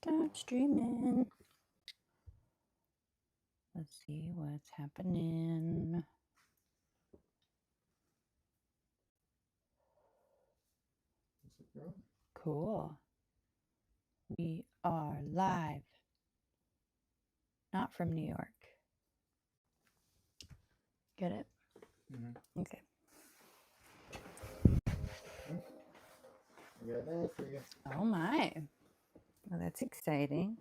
Start streaming. Let's see what's happening. Cool. We are live. Not from New York. Get it? Mm-hmm. Okay. I got that for you. Oh my. Well, that's exciting.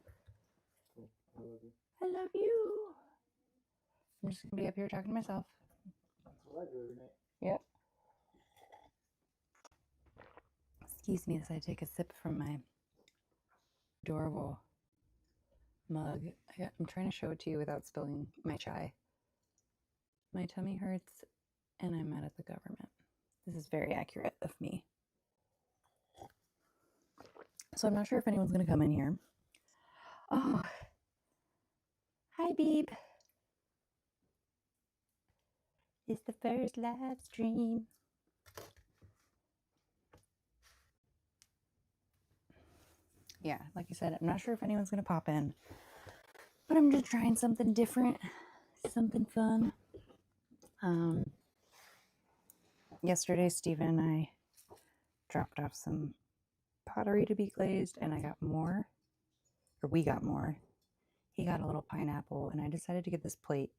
I love you. I love you. I'm just going to be up here talking to myself. That's what I do every night. Yep. Excuse me as I take a sip from my adorable mug. I'm trying to show it to you without spilling my chai. My tummy hurts and I'm mad at the government. This is very accurate of me. So I'm not sure if anyone's going to come in here. Oh, hi, Beeb. It's the first live stream. Yeah, like I said, I'm not sure if anyone's going to pop in, but I'm just trying something different, something fun. Yesterday, Steven and I dropped off some pottery to be glazed, and I got more, or we got more. He got a little pineapple, and I decided to get this plate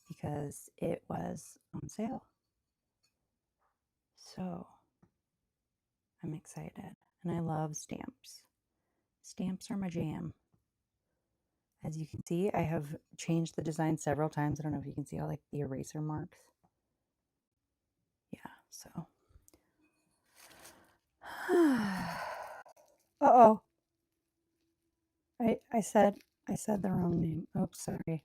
because it was on sale. So I'm excited, and I love stamps. Stamps are my jam. As you can see, I have changed the design several times. I don't know if you can see all like the eraser marks. Yeah, so. Uh-oh. I said the wrong name. Oops, sorry.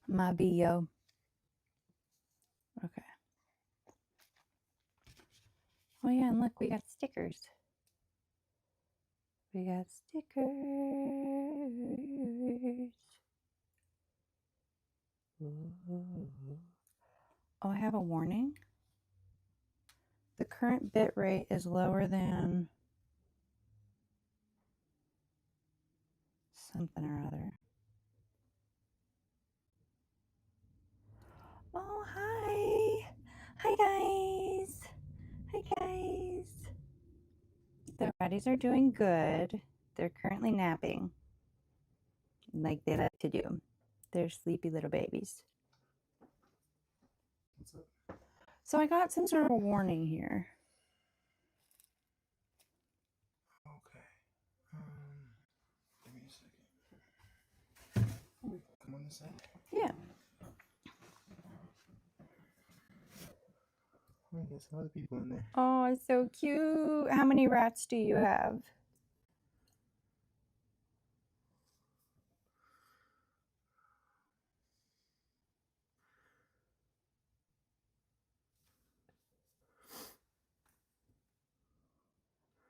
My bio. Okay. Oh yeah, and look, we got stickers. We got stickers. Ooh. Oh, I have a warning. The current bit rate is lower than something or other. Oh, hi. Hi, guys. Hi, guys. The Ratties are doing good. They're currently napping, like they like to do. They're sleepy little babies. What's up? So I got some sort of a warning here. Okay. Give me a second. Come on this side. Yeah. I guess other people in there. Oh, it's so cute. How many rats do you have?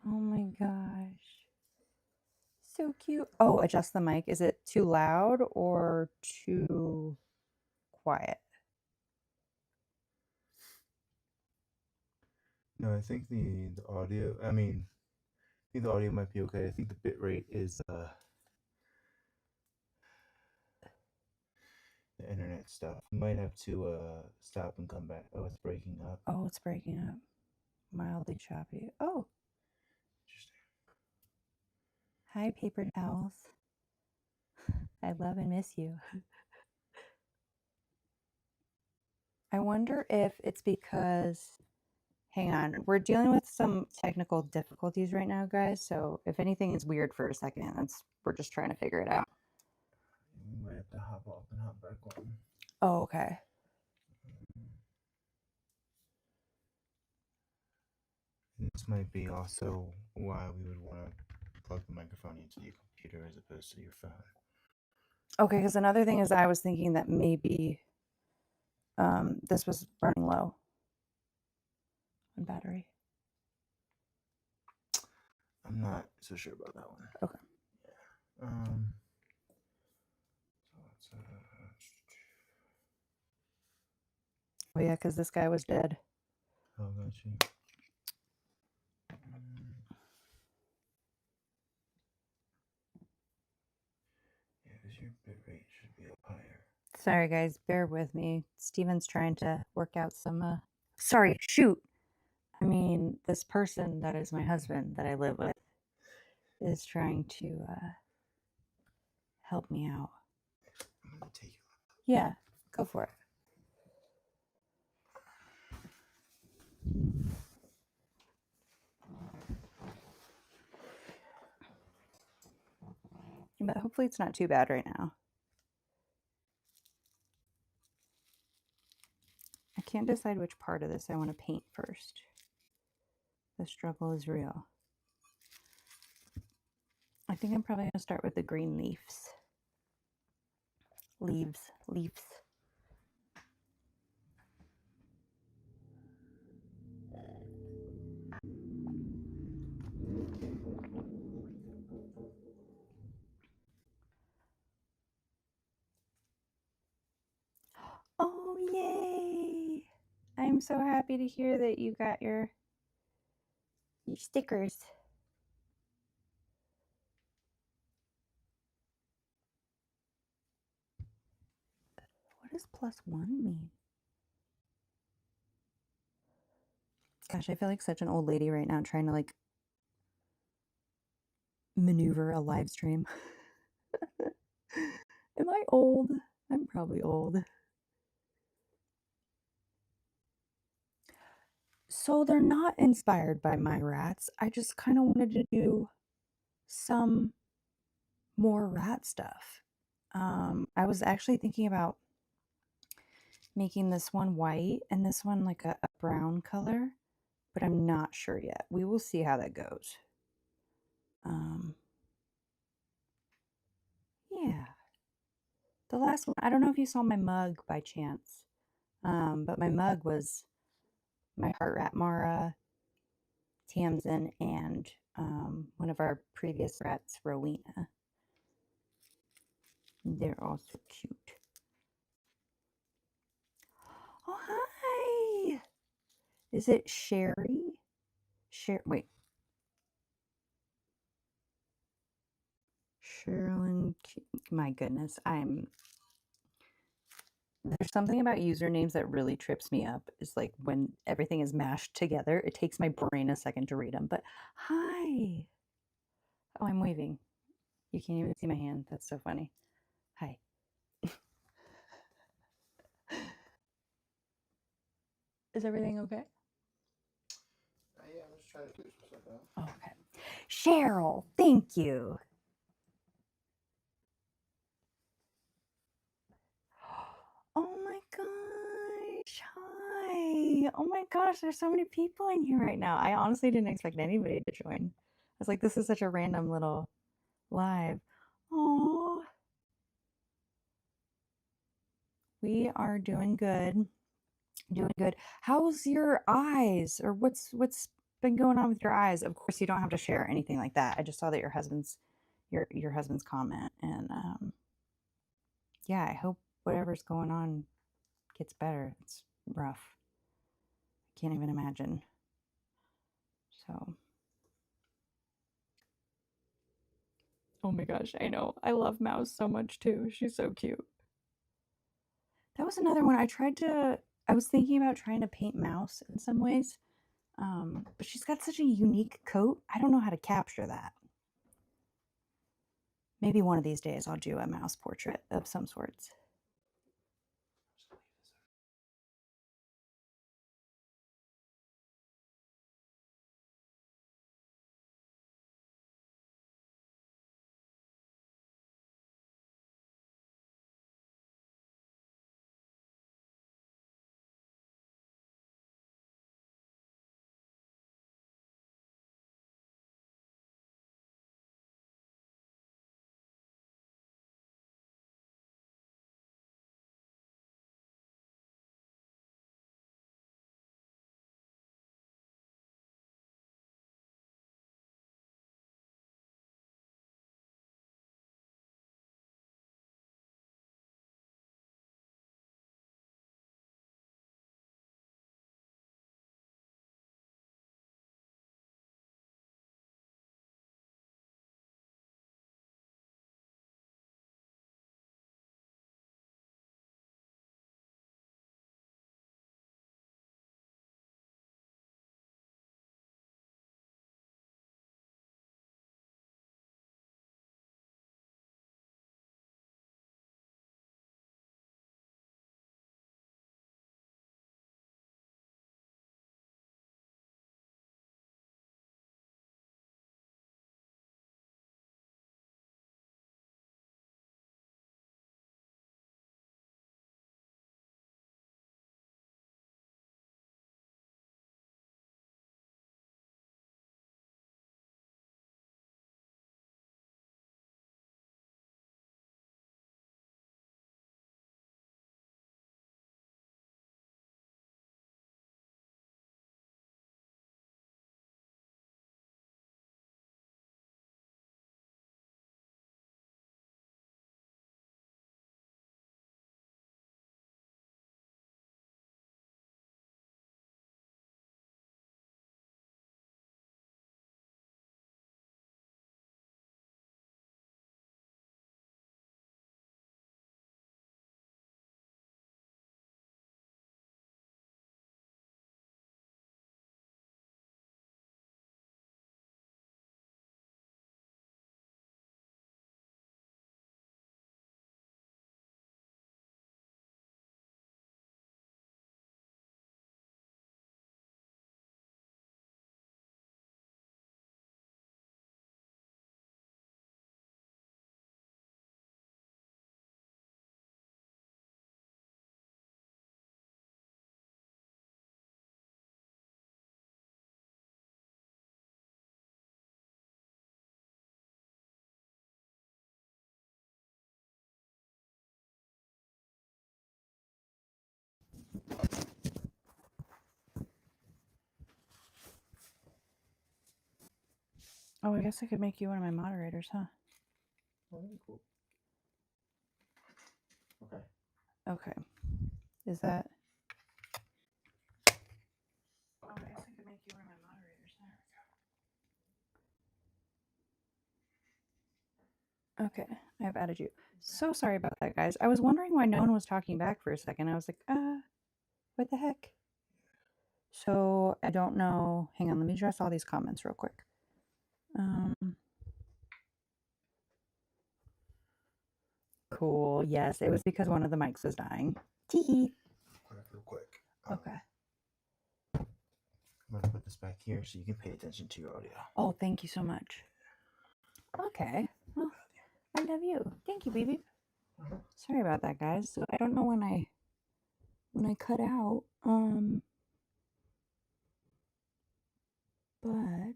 Oh my gosh. So cute. Oh, adjust the mic. Is it too loud or too quiet? No, I think the audio. I think the audio might be okay. I think the bit rate is the internet stuff. You might have to stop and come back. Oh, it's breaking up. Oh, it's breaking up. Mildly choppy. Oh. Interesting. Hi, paper towels. I love and miss you. I wonder if it's because, hang on, we're dealing with some technical difficulties right now, guys. So if anything is weird for a second, we're just trying to figure it out. We might have to hop off and hop back on. Oh, okay. And this might be also why we would want to plug the microphone into your computer as opposed to your phone. Okay, because another thing is I was thinking that maybe this was running low on battery. I'm not so sure about that one. Okay. Yeah. Oh yeah, because this guy was dead. Oh, got you. Yeah, because your bit rate should be up higher. Sorry guys, bear with me. Steven's trying to work out some sorry, shoot. I mean, this person that is my husband that I live with is trying to help me out. I'm gonna take you. Yeah, go for it. But hopefully it's not too bad right now. I can't decide which part of this I want to paint first. The struggle is real. I think I'm probably going to start with the green leaves. Leaves. Oh, yay! I'm so happy to hear that you got your stickers. What does +1 mean? Gosh, I feel like such an old lady right now trying to like maneuver a live stream. Am I old? I'm probably old. So they're not inspired by my rats. I just kind of wanted to do some more rat stuff. I was actually thinking about making this one white and this one like a brown color, but I'm not sure yet. We will see how that goes. Yeah. The last one, I don't know if you saw my mug by chance, but my mug was my heart rat Mara, Tamsin, and one of our previous rats, Rowena. They're all so cute. Oh, hi! Is it Sherry? Wait. Sherilyn, my goodness, there's something about usernames that really trips me up. It's like when everything is mashed together, it takes my brain a second to read them. But hi. Oh, I'm waving. You can't even see my hand. That's so funny. Hi. Is everything okay? Yeah, I'm just trying to figure some stuff out. Oh, okay. Cheryl, thank you. Oh my gosh. Hi. Oh my gosh, there's so many people in here right now. I honestly didn't expect anybody to join. I was like, this is such a random little live. Oh. We are doing good. Doing good. How's your eyes? Or what's been going on with your eyes? Of course, you don't have to share anything like that. I just saw that your husband's comment, and yeah, I hope whatever's going on gets better. It's rough. I can't even imagine. So, oh my gosh, I know. I love Mouse so much too. She's so cute. That was another one I was thinking about trying to paint Mouse in some ways. But she's got such a unique coat. I don't know how to capture that. Maybe one of these days I'll do a mouse portrait of some sorts. Oh, I guess I could make you one of my moderators, huh? Oh, that'd be cool. Okay. Okay. Is that? Oh, I guess I could make you one of my moderators. There we go. Okay, I've added you. So sorry about that, guys. I was wondering why no one was talking back for a second. I was like, what the heck? So I don't know. Hang on, let me address all these comments real quick. Cool. Yes, it was because one of the mics was dying. Tee. Real quick. Okay. I'm gonna put this back here so you can pay attention to your audio. Oh, thank you so much. Okay. Well, I love you. Thank you, baby. Sorry about that, guys. So I don't know when I cut out. But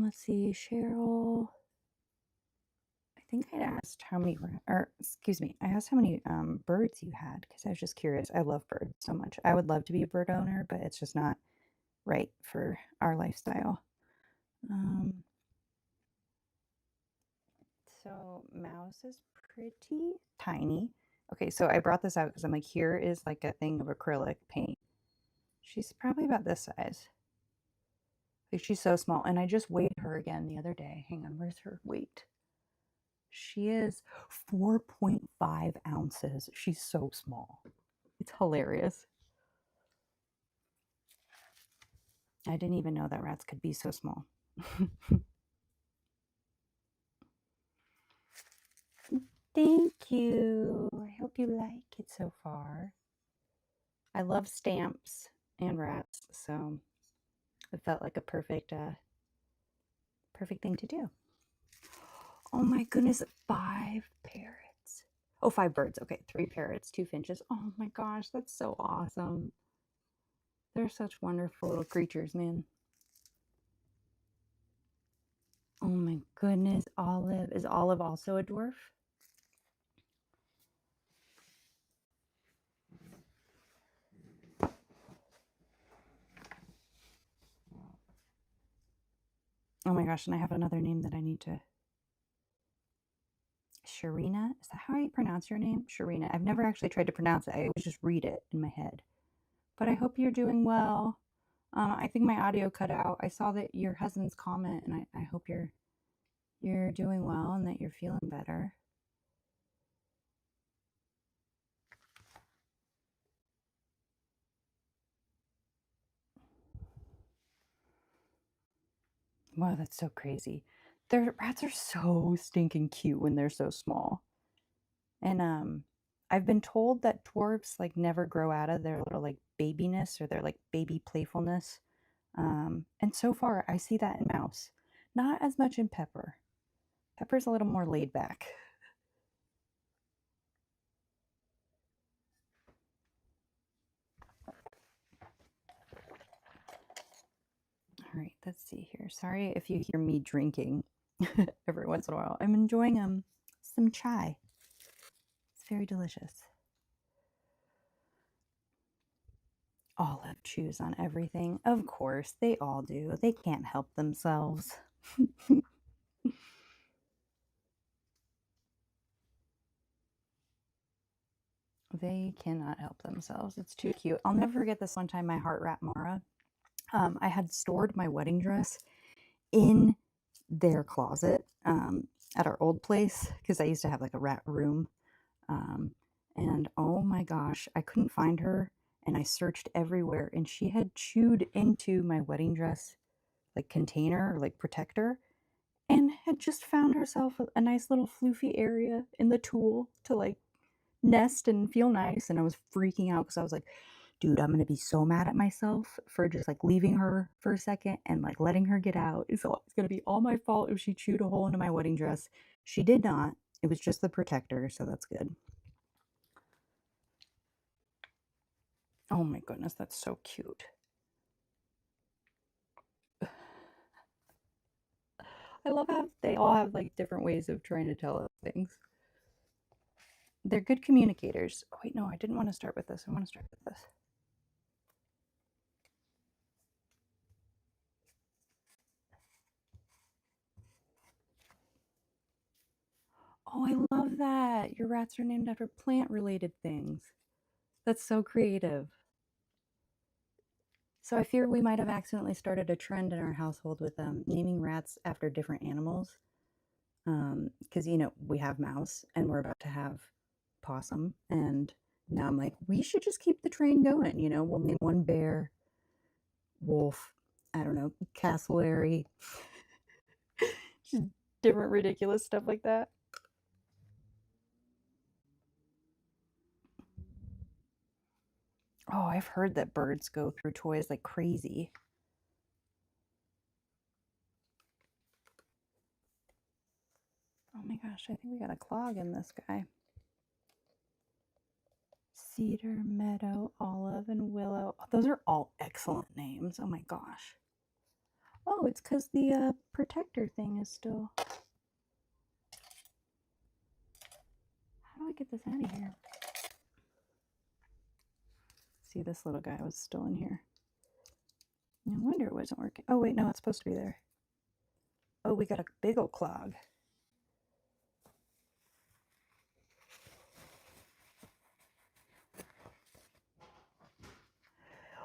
let's see, Cheryl. I think I'd asked how many, or excuse me, I asked how many birds you had because I was just curious. I love birds so much. I would love to be a bird owner, but it's just not right for our lifestyle. So Mouse is pretty tiny. Okay, so I brought this out because I'm like, here is like a thing of acrylic paint. She's probably about this size. Like she's so small. And I just weighed her again the other day. Hang on, where's her weight? She is 4.5 ounces. She's so small. It's hilarious. I didn't even know that rats could be so small. Thank you. I hope you like it so far. I love stamps and rats, so it felt like a perfect thing to do. Oh my goodness, 5 parrots. Oh, 5 birds. Okay, 3 parrots, 2 finches. Oh my gosh, that's so awesome. They're such wonderful little creatures, man. Oh my goodness, Olive. Is Olive also a dwarf? Oh my gosh, and I have another name that I need to. Sharina? Is that how you pronounce your name? Sharina. I've never actually tried to pronounce it. I always just read it in my head. But I hope you're doing well. I think my audio cut out. I saw that your husband's comment, and I hope you're doing well and that you're feeling better. Wow, that's so crazy. Their rats are so stinking cute when they're so small. And I've been told that dwarves like never grow out of their little like babiness or their like baby playfulness. And so far I see that in Mouse. Not as much in Pepper. Pepper's a little more laid back. All right, let's see here. Sorry if you hear me drinking every once in a while. I'm enjoying some chai. It's very delicious. Olive chews on everything. Of course, they all do. They can't help themselves. They cannot help themselves. It's too cute. I'll never forget this one time my heart rat Mara. I had stored my wedding dress in their closet at our old place because I used to have like a rat room. And oh my gosh, I couldn't find her and I searched everywhere and she had chewed into my wedding dress like container or like protector and had just found herself a nice little floofy area in the tulle to like nest and feel nice. And I was freaking out because I was like, dude, I'm gonna be so mad at myself for just like leaving her for a second and like letting her get out. It's gonna be all my fault if she chewed a hole into my wedding dress. She did not. It was just the protector, so that's good. Oh my goodness, that's so cute. I love how they all have like different ways of trying to tell us things. They're good communicators. Oh, wait, no, I didn't want to start with this. I want to start with this. Oh, I love that. Your rats are named after plant-related things. That's so creative. So I fear we might have accidentally started a trend in our household with naming rats after different animals. Because, we have mouse and we're about to have possum. And now I'm like, we should just keep the train going. We'll name one bear, wolf, I don't know, cassowary, just different ridiculous stuff like that. Oh, I've heard that birds go through toys like crazy. Oh my gosh, I think we got a clog in this guy. Cedar, meadow, olive, and willow. Oh, those are all excellent names. Oh my gosh. Oh, it's because the protector thing is still... How do I get this out of here? See, this little guy was still in here. No wonder it wasn't working. Oh, wait, no, it's supposed to be there. Oh, we got a big old clog.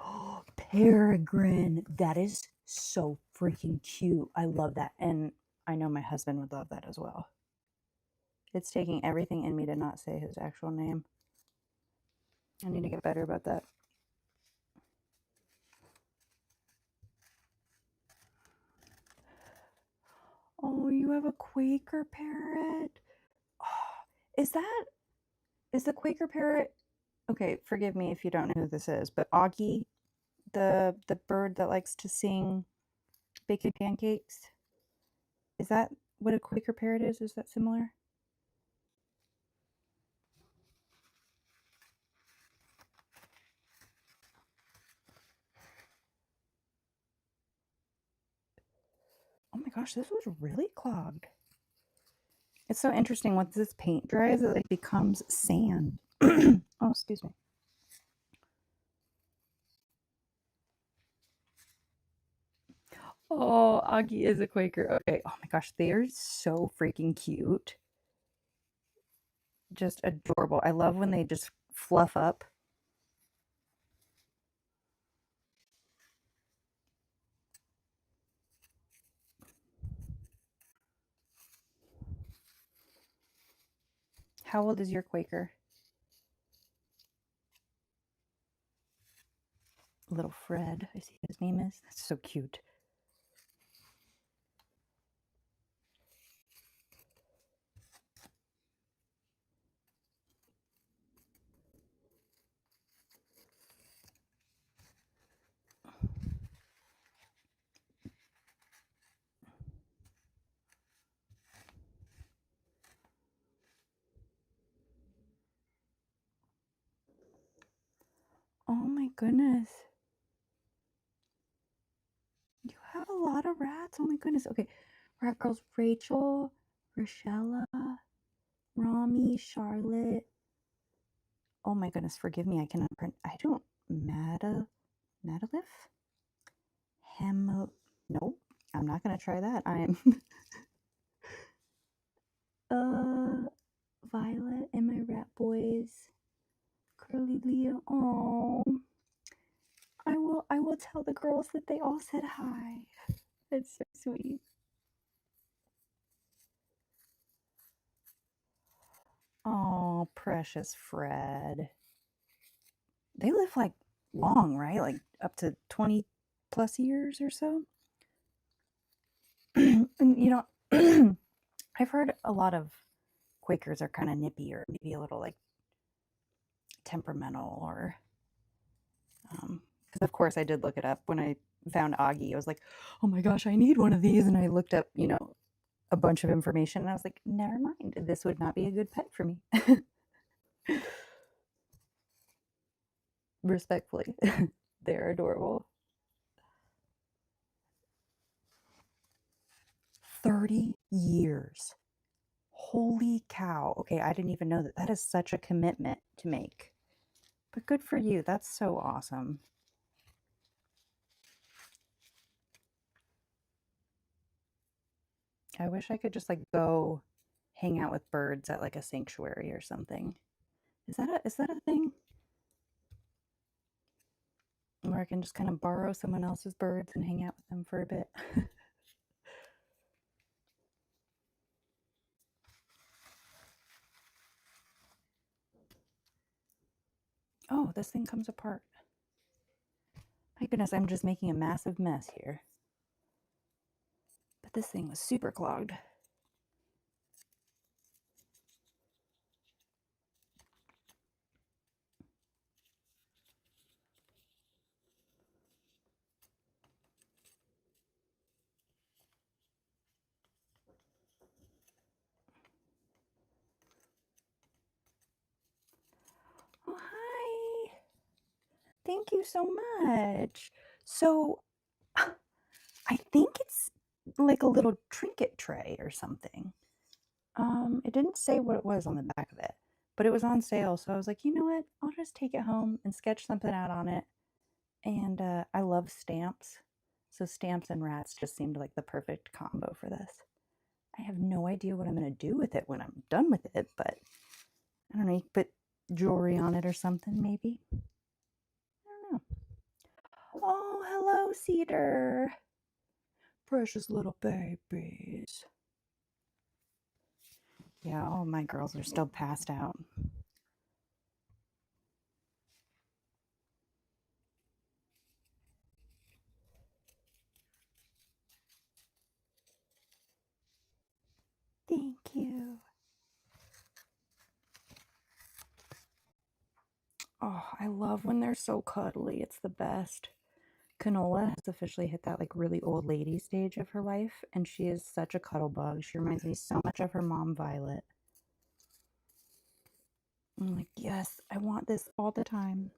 Oh, peregrine. That is so freaking cute. I love that. And I know my husband would love that as well. It's taking everything in me to not say his actual name. I need to get better about that. Oh, you have a Quaker parrot? Oh, is the Quaker parrot... Okay, forgive me if you don't know who this is, but Augie, the bird that likes to sing bacon pancakes, is that what a Quaker parrot is? Is that similar? Oh my gosh, this was really clogged. It's so interesting. Once this paint dries, it like becomes sand. Oh, excuse me. Oh, Augie is a Quaker. Okay. Oh my gosh, they are so freaking cute. Just adorable. I love when they just fluff up. How old is your Quaker? Little Fred, I see his name is. That's so cute. Oh my goodness. You have a lot of rats. Oh my goodness. Okay. Rat girls: Rachel, Rochella, Rami, Charlotte. Oh my goodness. Forgive me. I cannot print. I don't. Madalif? Nope. I'm not going to try that. I'm. Violet and my rat boys. Curly Leo. Oh. I will tell the girls that they all said hi. That's so sweet. Oh, precious Fred. They live like long, right? Like up to 20 plus years or so. And I've heard a lot of Quakers are kind of nippy or maybe a little like temperamental, or because of course I did look it up when I found Augie. I was like, oh my gosh, I need one of these. And I looked up, a bunch of information, and I was like, never mind, this would not be a good pet for me. Respectfully. They're adorable. 30 years. Holy cow. Okay, I didn't even know that. That is such a commitment to make. But good for you. That's so awesome. I wish I could just like go hang out with birds at like a sanctuary or something. Is that a thing? Where I can just kind of borrow someone else's birds and hang out with them for a bit. Oh, this thing comes apart. My goodness, I'm just making a massive mess here. But this thing was super clogged. Oh, hi. Thank you so much. So, I think it's like a little trinket tray or something. It didn't say what it was on the back of it, but it was on sale. So I was like, you know what? I'll just take it home and sketch something out on it. And I love stamps. So stamps and rats just seemed like the perfect combo for this. I have no idea what I'm going to do with it when I'm done with it, but I don't know. You could put jewelry on it or something, maybe. I don't know. Oh, hello, Cedar. Precious little babies. Yeah, all my girls are still passed out. Thank you. Oh, I love when they're so cuddly. It's the best. Canola has officially hit that like really old lady stage of her life, and she is such a cuddle bug. She reminds me so much of her mom, Violet. I'm like, yes, I want this all the time.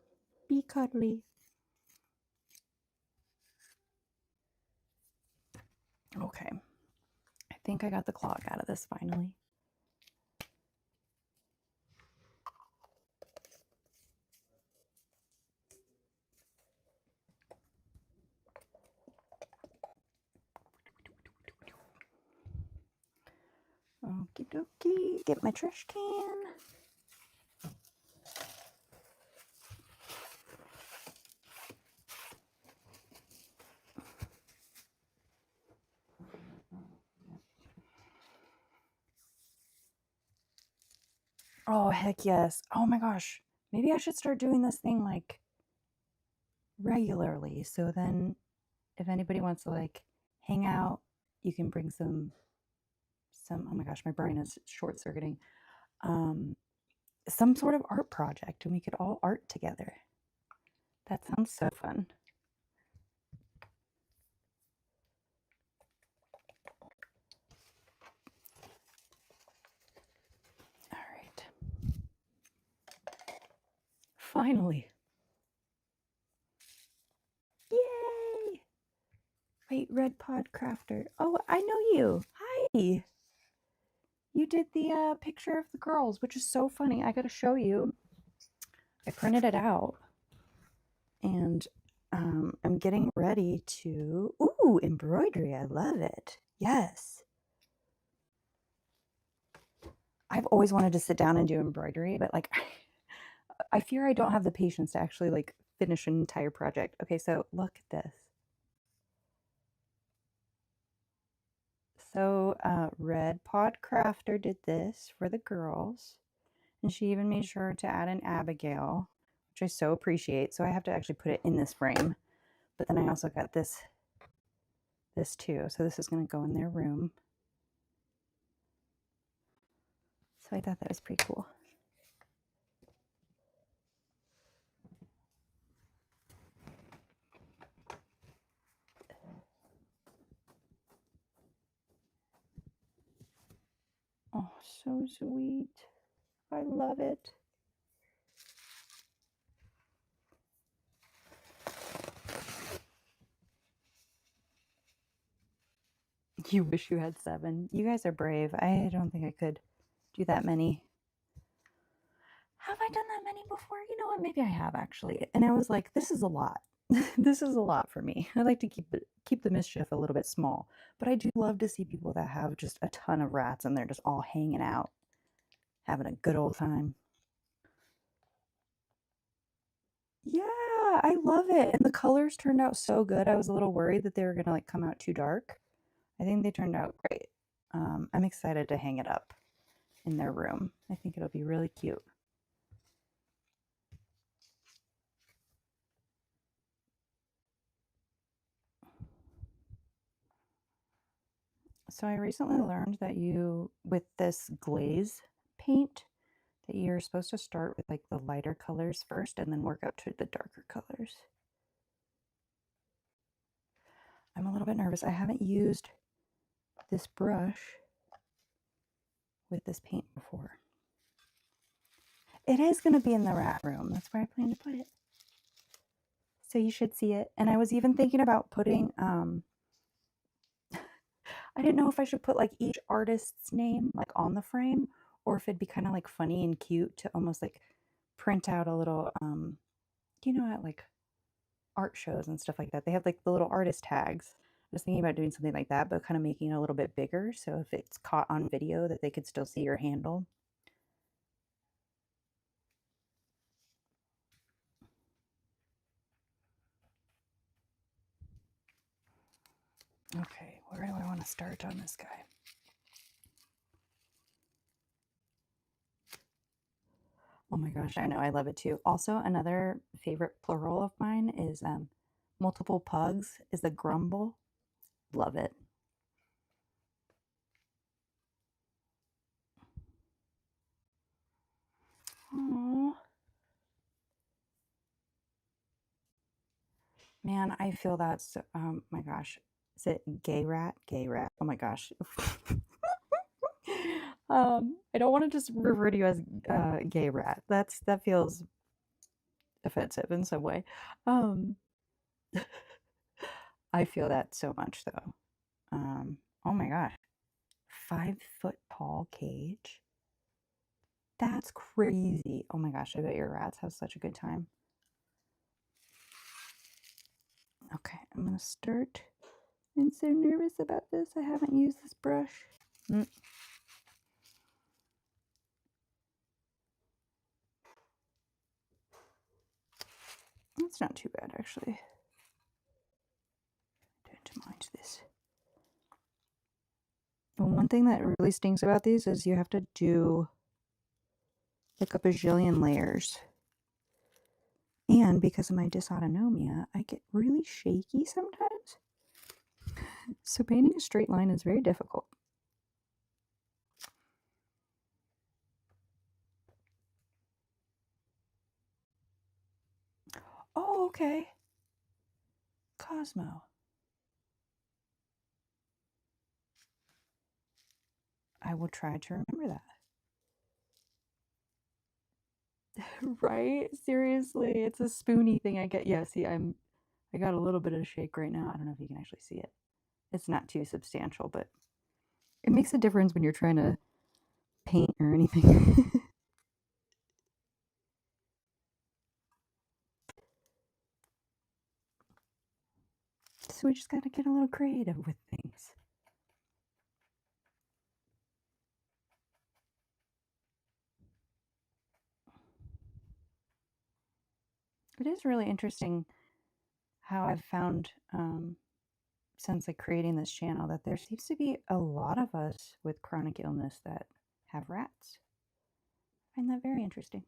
Be cuddly. Okay. I think I got the clog out of this finally. Okie dokie. Get my trash can. Oh, heck yes. Oh my gosh. Maybe I should start doing this thing like regularly. So then if anybody wants to like hang out, you can bring some oh my gosh, my brain is short circuiting. Some sort of art project and we could all art together. That sounds so fun. All right. Finally. Yay! Wait, Red Pod Crafter. Oh, I know you. Hi. You did the picture of the girls, which is so funny. I gotta show you. I printed it out. And I'm getting ready to... Ooh, embroidery. I love it. Yes. I've always wanted to sit down and do embroidery, but like I fear I don't have the patience to actually like finish an entire project. Okay, so look at this. So Red Pod Crafter did this for the girls, and she even made sure to add an Abigail, which I so appreciate. So I have to actually put it in this frame, but then I also got this too. So this is going to go in their room. So I thought that was pretty cool. Oh, so sweet. I love it. You wish you had 7. You guys are brave. I don't think I could do that many. Have I done that many before? You know what? Maybe I have actually. And I was like, this is a lot. This is a lot for me. I like to keep the mischief a little bit small, but I do love to see people that have just a ton of rats and they're just all hanging out, having a good old time. Yeah, I love it. And the colors turned out so good. I was a little worried that they were gonna like come out too dark. I think they turned out great. I'm excited to hang it up in their room. I think it'll be really cute. So I recently learned that with this glaze paint, that you're supposed to start with like the lighter colors first and then work up to the darker colors. I'm a little bit nervous. I haven't used this brush with this paint before. It is going to be in the rat room. That's where I plan to put it. So you should see it. And I was even thinking about putting, I didn't know if I should put like each artist's name like on the frame or if it'd be kind of like funny and cute to almost like print out a little, at like art shows and stuff like that. They have like the little artist tags. I was thinking about doing something like that, but kind of making it a little bit bigger. So if it's caught on video that they could still see your handle. Okay, where do I want to start on this guy? Oh my gosh, I know, I love it too. Also, another favorite plural of mine is multiple pugs is a grumble. Love it. Oh man, I feel that. So, my gosh, is it gay rat? Gay rat. Oh my gosh. I don't want to just refer to you as gay rat. That feels offensive in some way. Um, I feel that so much though. Oh my gosh, 5 foot tall cage. That's crazy. Oh my gosh, I bet your rats have such a good time. Okay, I'm gonna start. I'm so nervous about this. I haven't used this brush. That's not too bad, actually. Don't mind this. Well, one thing that really stinks about these is you have to do like a bajillion layers. And because of my dysautonomia, I get really shaky sometimes. So painting a straight line is very difficult. Oh, okay. Cosmo. I will try to remember that. Right? Seriously, it's a spoony thing I get. Yeah, see, I got a little bit of shake right now. I don't know if you can actually see it. It's not too substantial, but it makes a difference when you're trying to paint or anything. So we just got to get a little creative with things. It is really interesting how I've found since like creating this channel that there seems to be a lot of us with chronic illness that have rats. I find that very interesting.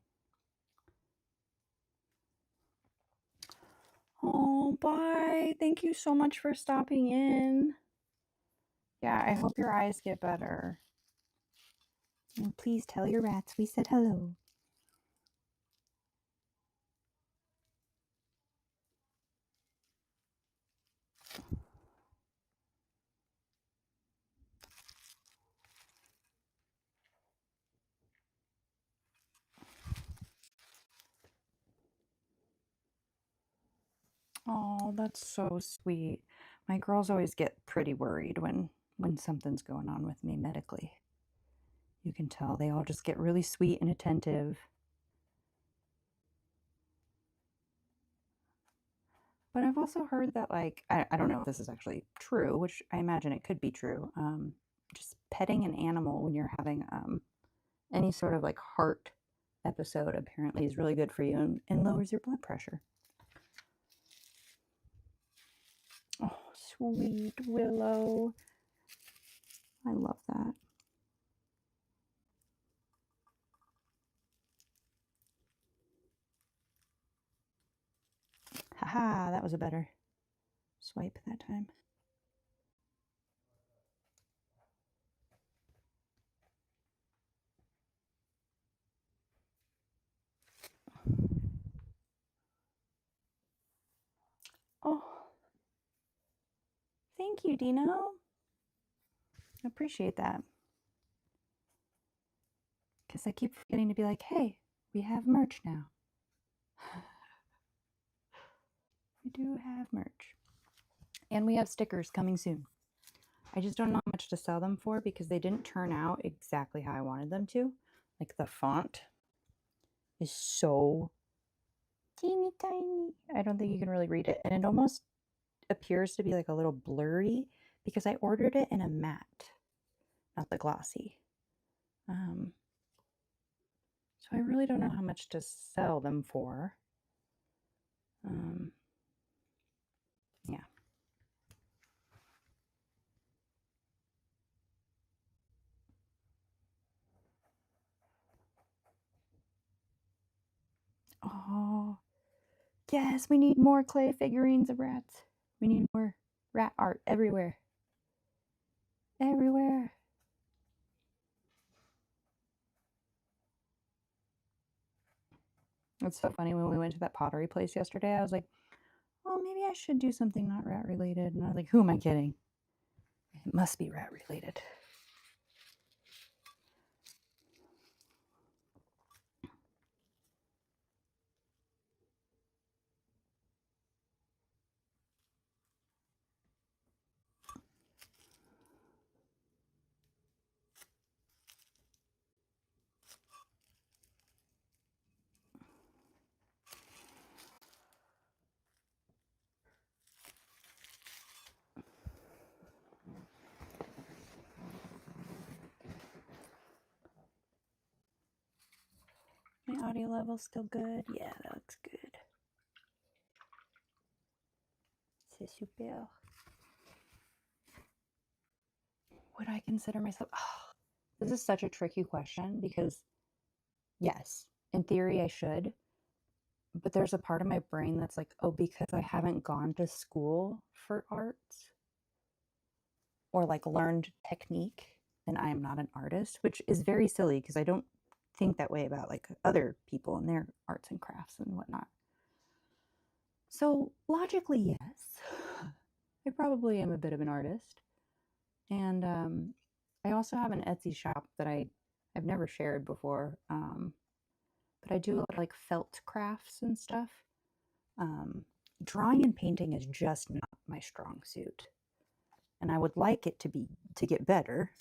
Oh, bye. Thank you so much for stopping in. Yeah, I hope your eyes get better. And please tell your rats we said hello. Oh, that's so sweet. My girls always get pretty worried when something's going on with me medically. You can tell they all just get really sweet and attentive. But I've also heard that, like, I don't know if this is actually true, which I imagine it could be true. Just petting an animal when you're having any sort of like heart episode apparently is really good for you and lowers your blood pressure. Oh, sweet Willow. I love that. Haha, that was a better swipe that time. Oh, thank you, Dino. I appreciate that. Because I keep forgetting to be like, hey, we have merch now. We do have merch. And we have stickers coming soon. I just don't know how much to sell them for because they didn't turn out exactly how I wanted them to. Like the font is so teeny tiny. I don't think you can really read it. And it almost appears to be like a little blurry because I ordered it in a matte, not the glossy. So I really don't know how much to sell them for. Yeah. Oh, yes, we need more clay figurines of rats. We need more rat art everywhere. Everywhere. It's so funny when we went to that pottery place yesterday. I was like, oh, maybe I should do something not rat related. And I was like, who am I kidding? It must be rat related. My audio level's still good. Yeah, that looks good. C'est super. Would I consider myself? Oh, this is such a tricky question because, yes, in theory I should, but there's a part of my brain that's like, oh, because I haven't gone to school for arts or like learned technique, then I am not an artist, which is very silly because I don't think that way about like other people and their arts and crafts and whatnot. So logically, yes, I probably am a bit of an artist. And I also have an Etsy shop that I've never shared before, but I do a lot of like felt crafts and stuff. Drawing and painting is just not my strong suit, and I would like it to get better.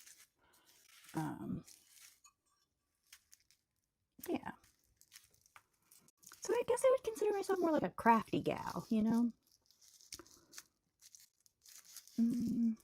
Yeah. So I guess I would consider myself more like a crafty gal, you know? Mm.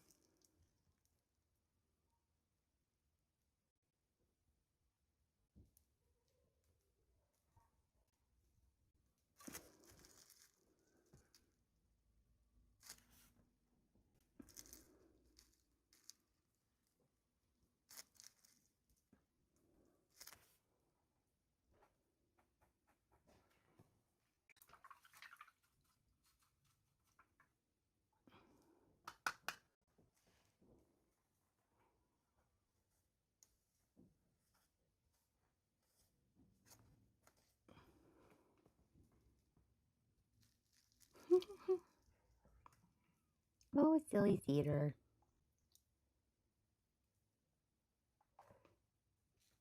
Oh, silly theater.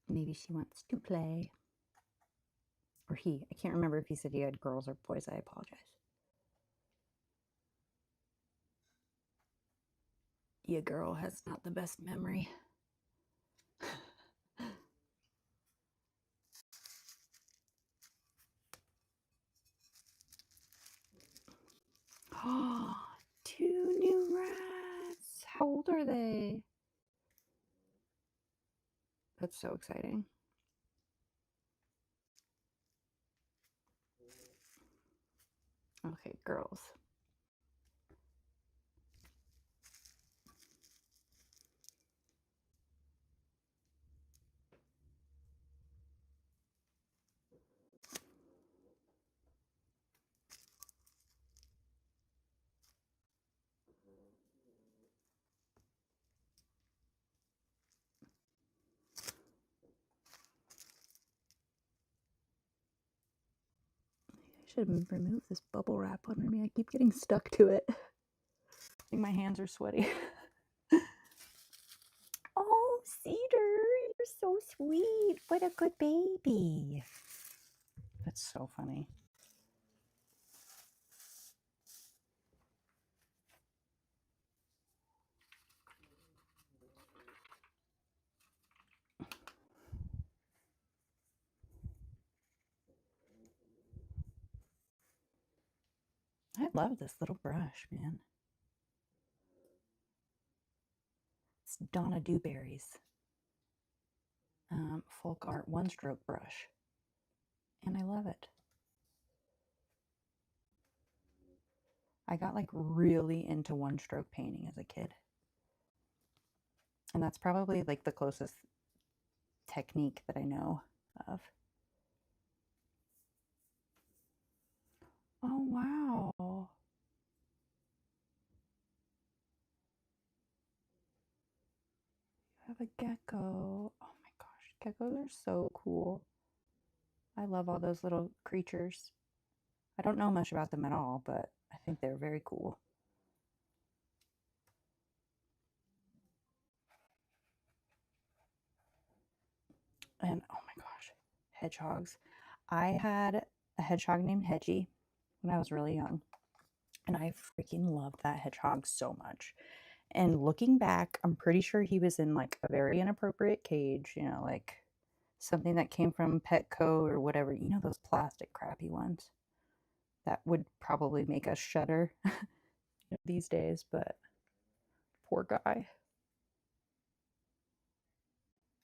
Maybe she wants to play. Or he. I can't remember if he said he had girls or boys. I apologize. Your girl has not the best memory. they? That's so exciting. Okay, girls. I should remove this bubble wrap under me. I keep getting stuck to it. I think my hands are sweaty. Oh, Cedar, you're so sweet. What a good baby. That's so funny. I love this little brush, man. It's Donna Dewberry's folk art one-stroke brush, and I love it. I got like really into one-stroke painting as a kid, and that's probably like the closest technique that I know of. Oh wow. You have a gecko. Oh my gosh, geckos are so cool. I love all those little creatures. I don't know much about them at all, but I think they're very cool. And oh my gosh, hedgehogs. I had a hedgehog named Hedgie when I was really young, and I freaking loved that hedgehog so much. And looking back, I'm pretty sure he was in like a very inappropriate cage, you know, like something that came from Petco or whatever, you know, those plastic crappy ones that would probably make us shudder these days, but poor guy.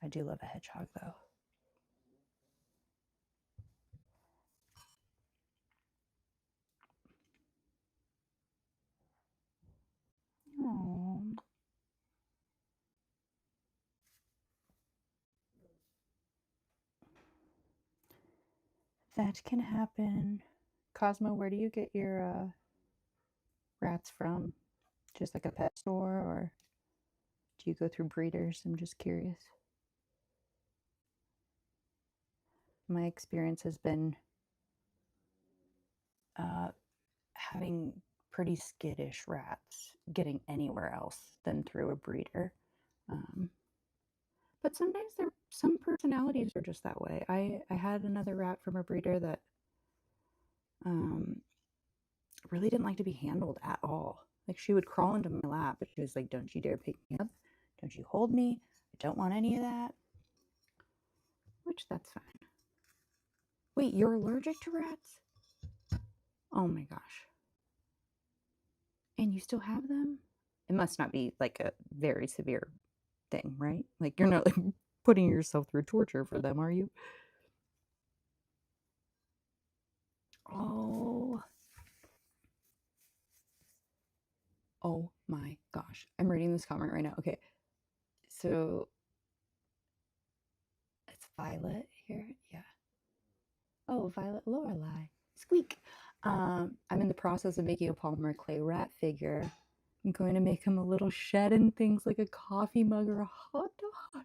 I do love a hedgehog though. Aww. That can happen. Cosmo, where do you get your rats from? Just like a pet store, or do you go through breeders? I'm just curious. My experience has been having pretty skittish rats getting anywhere else than through a breeder. But sometimes some personalities are just that way. I had another rat from a breeder that really didn't like to be handled at all. Like she would crawl into my lap, but she was like, "Don't you dare pick me up! Don't you hold me! I don't want any of that." Which that's fine. Wait, you're allergic to rats? Oh my gosh. And you still have them? It must not be like a very severe thing, right? Like you're not like putting yourself through torture for them, are you? Oh. Oh my gosh. I'm reading this comment right now. Okay. So it's Violet here. Yeah. Oh, Violet Lorelei. Squeak. I'm in the process of making a polymer clay rat figure. I'm going to make him a little shed and things like a coffee mug or a hot dog.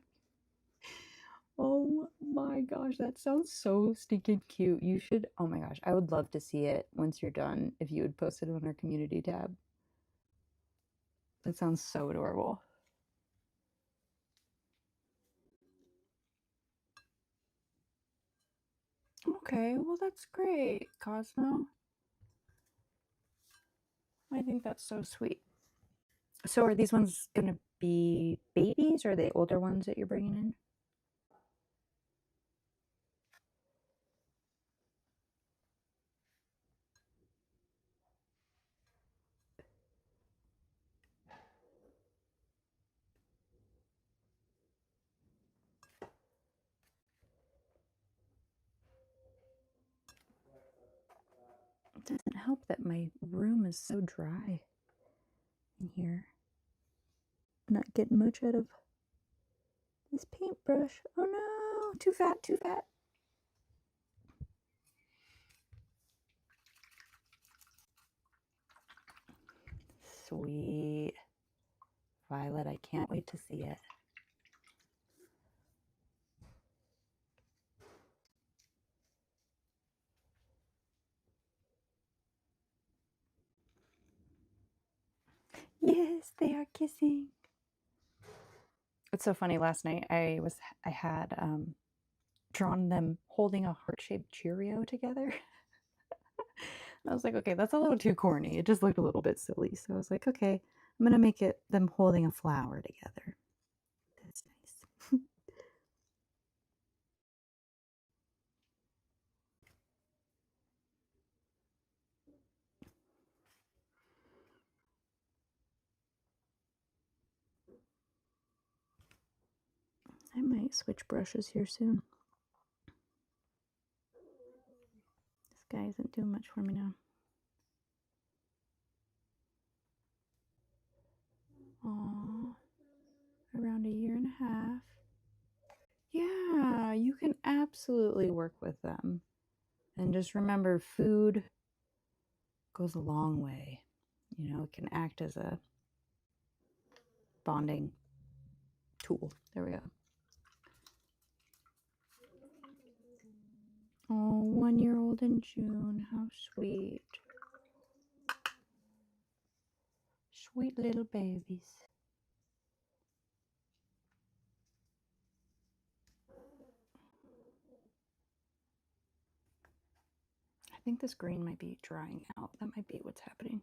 Oh my gosh, that sounds so stinking cute. You should, oh my gosh, I would love to see it once you're done if you would post it on our community tab. That sounds so adorable. Okay, well, that's great, Cosmo. I think that's so sweet. So, are these ones going to be babies or are they older ones that you're bringing in? doesn't help that my room is so dry in here. Not getting much out of this paintbrush. Oh no, too fat, too fat. Sweet. Violet, I can't wait to see it. Yes, they are kissing. It's so funny. Last night I had drawn them holding a heart-shaped Cheerio together. I was like, okay, that's a little too corny. It just looked a little bit silly. So I was like, okay, I'm gonna make it them holding a flower together. That's nice. I might switch brushes here soon. This guy isn't doing much for me now. Aww. Around a year and a half. Yeah, you can absolutely work with them. And just remember, food goes a long way. You know, it can act as a bonding tool. There we go. Oh, 1-year-old in June. How sweet. Sweet little babies. I think this green might be drying out. That might be what's happening.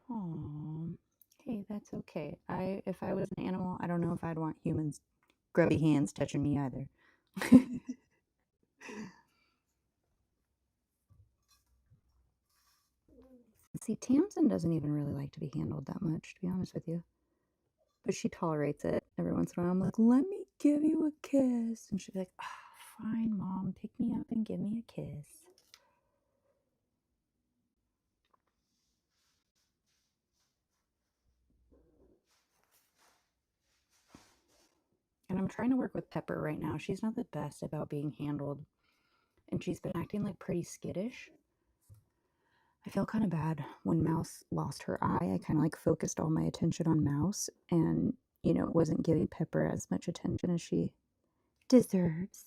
Oh, hey, that's okay. If I was an animal, I don't know if I'd want humans' grubby hands touching me either. See, Tamsin doesn't even really like to be handled that much, to be honest with you. But she tolerates it every once in a while. I'm like, let me give you a kiss. And she'd be like, oh, fine, Mom, pick me up and give me a kiss. And I'm trying to work with Pepper right now. She's not the best about being handled. And she's been acting like pretty skittish. I feel kind of bad when Mouse lost her eye. I kind of like focused all my attention on Mouse and, you know, wasn't giving Pepper as much attention as she deserves.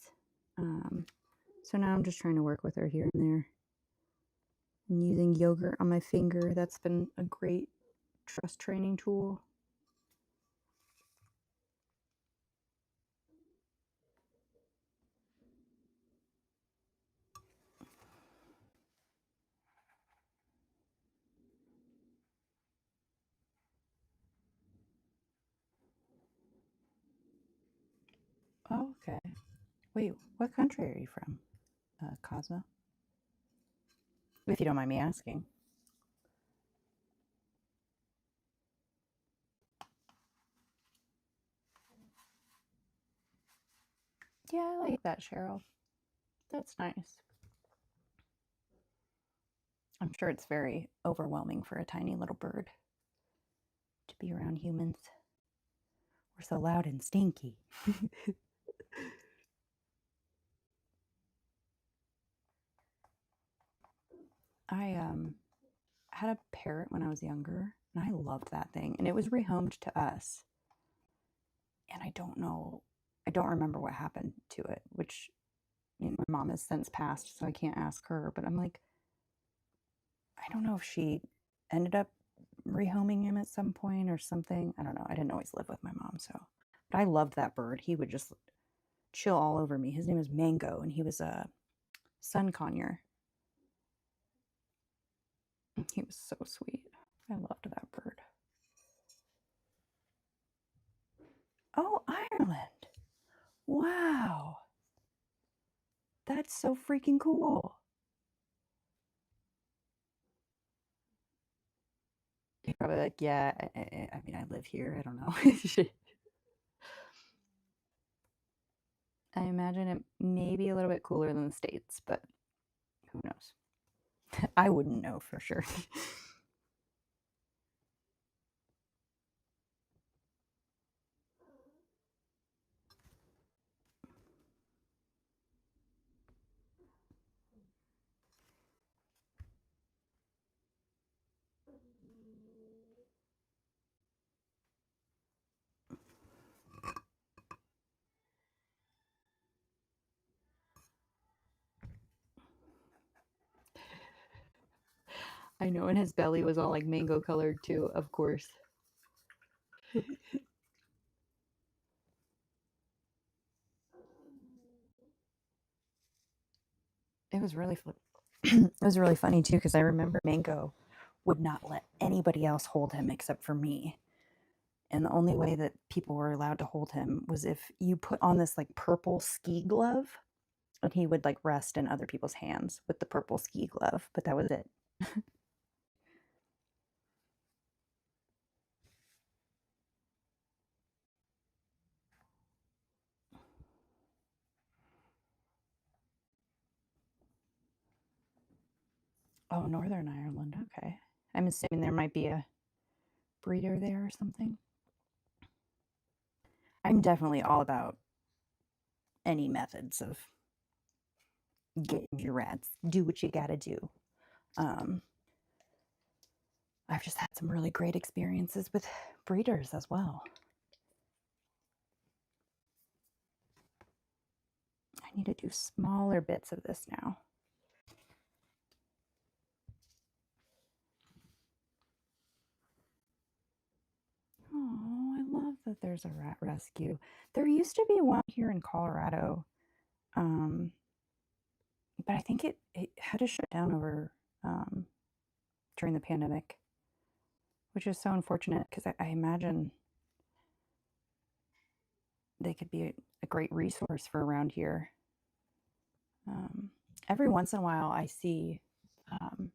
So now I'm just trying to work with her here and there. And using yogurt on my finger, that's been a great trust training tool. Oh, okay. Wait, what country are you from, Cosmo? If you don't mind me asking. Yeah, I like that, Cheryl. That's nice. I'm sure it's very overwhelming for a tiny little bird to be around humans. We're so loud and stinky. I had a parrot when I was younger, and I loved that thing. And it was rehomed to us. And I don't remember what happened to it, which, you know, my mom has since passed, so I can't ask her. But I'm like, I don't know if she ended up rehoming him at some point or something. I don't know. I didn't always live with my mom, so. But I loved that bird. He would just chill all over me. His name was Mango, and he was a sun conure. He was so sweet. I loved that bird. Oh, Ireland. Wow. That's so freaking cool. You're probably like, yeah, I mean, I live here. I don't know. I imagine it may be a little bit cooler than the States, but who knows? I wouldn't know for sure. I know, and his belly was all like mango colored too, of course. It was really it was really funny too because I remember Mango would not let anybody else hold him except for me. And the only way that people were allowed to hold him was if you put on this like purple ski glove and he would like rest in other people's hands with the purple ski glove, but that was it. Oh, Northern Ireland. Okay. I'm assuming there might be a breeder there or something. I'm definitely all about any methods of getting your rats. Do what you gotta do. Um, I've just had some really great experiences with breeders as well. I need to do smaller bits of this now. Oh, I love that there's a rat rescue. There used to be one here in Colorado, um, but I think it had to shut down over during the pandemic, which is so unfortunate because I imagine they could be a great resource for around here. Every once in a while, I see um,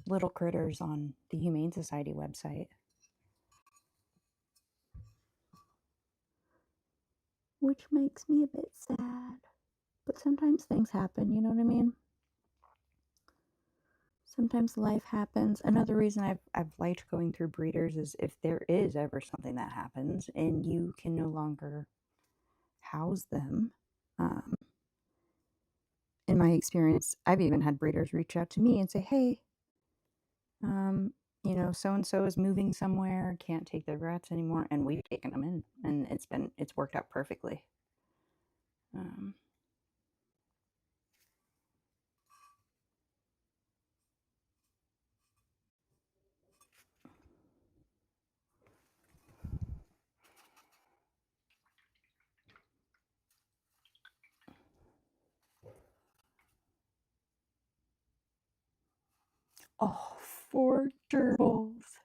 little critters on the Humane Society website, which makes me a bit sad. But sometimes things happen, you know what I mean? Sometimes life happens. Another reason I've liked going through breeders is if there is ever something that happens and you can no longer house them. Um, in my experience, I've even had breeders reach out to me and say, "Hey, um, so and so is moving somewhere, can't take their rats anymore," and we've taken them in, and it's worked out perfectly. Um, oh, 4 gerbils.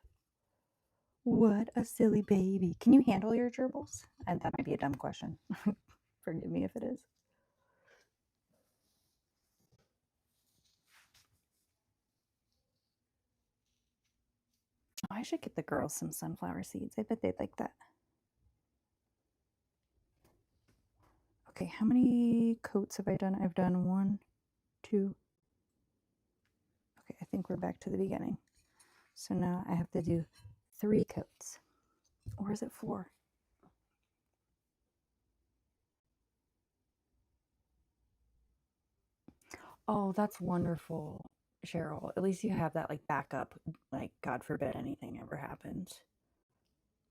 What a silly baby. Can you handle your gerbils? And that might be a dumb question. Forgive me if it is. Oh, I should get the girls some sunflower seeds. I bet they'd like that. Okay, how many coats have I done? I've done 1, 2. Okay, I think we're back to the beginning. So now I have to do 3 coats. Or is it 4? Oh, that's wonderful, Cheryl. At least you have that like backup, like God forbid anything ever happens.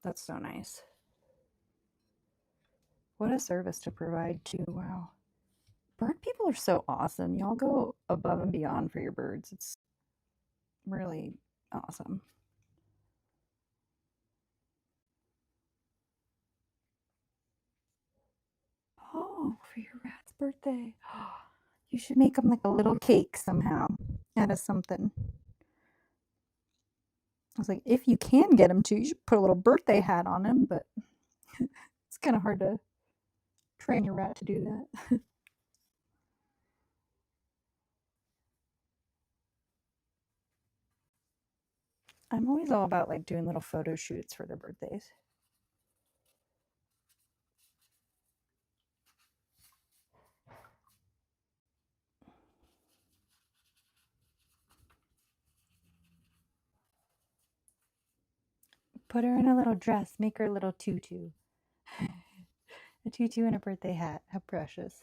That's so nice. What a service to provide too. Wow. Bird people are so awesome. Y'all go above and beyond for your birds. It's really awesome. Oh, for your rat's birthday. You should make them like a little cake somehow out of something. I was like, if you can get him to, you should put a little birthday hat on him, but It's kind of hard to train your rat to do that. I'm always all about like doing little photo shoots for their birthdays. Put her in a little dress, make her a little tutu. A tutu and a birthday hat. How precious.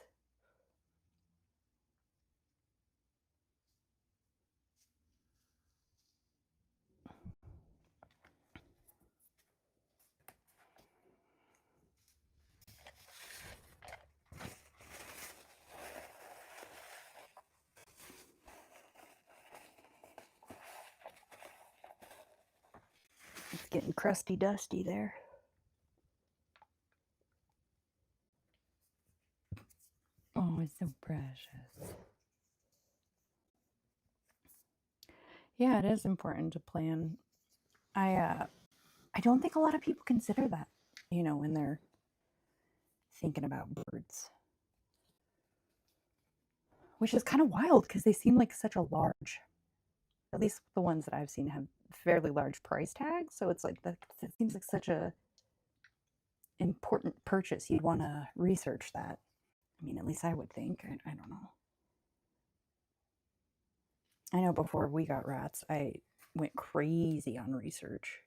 It's getting crusty dusty there. Oh, it's so precious. Yeah, it is important to plan. I don't think a lot of people consider that, when they're thinking about birds. Which is kind of wild because they seem like such a large, at least the ones that I've seen have fairly large price tags. So it's like it seems like such a important purchase. You'd want to research that. I mean, at least I would think. I don't know. I know before we got rats, I went crazy on research.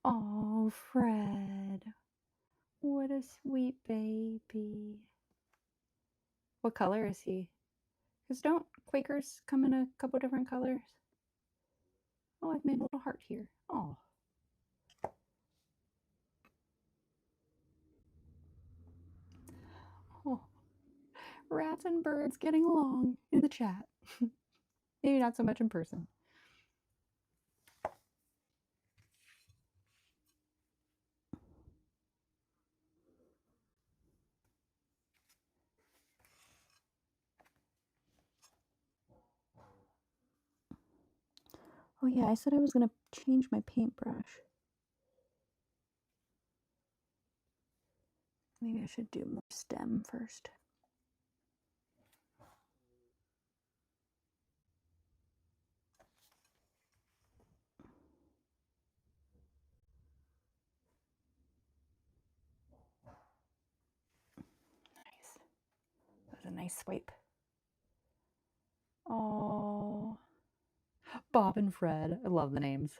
Oh, Fred. What a sweet baby. What color is he? Because don't Quakers come in a couple different colors? Oh, I've made a little heart here. Oh. Oh. Rats and birds getting along in the chat. Maybe not so much in person. Oh yeah, I said I was going to change my paintbrush. Maybe I should do more stem first. Nice. That was a nice swipe. Oh. Bob and Fred. I love the names.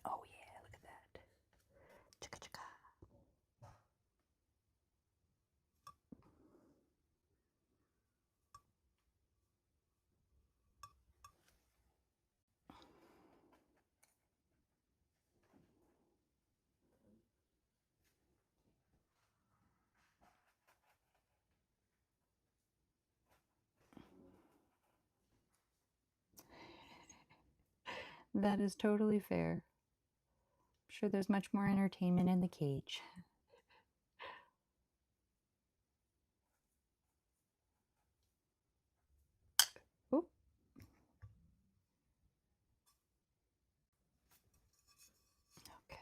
Oh yeah, look at that. Chicka chicka. That is totally fair. I'm sure there's much more entertainment in the cage. Oop. Okay.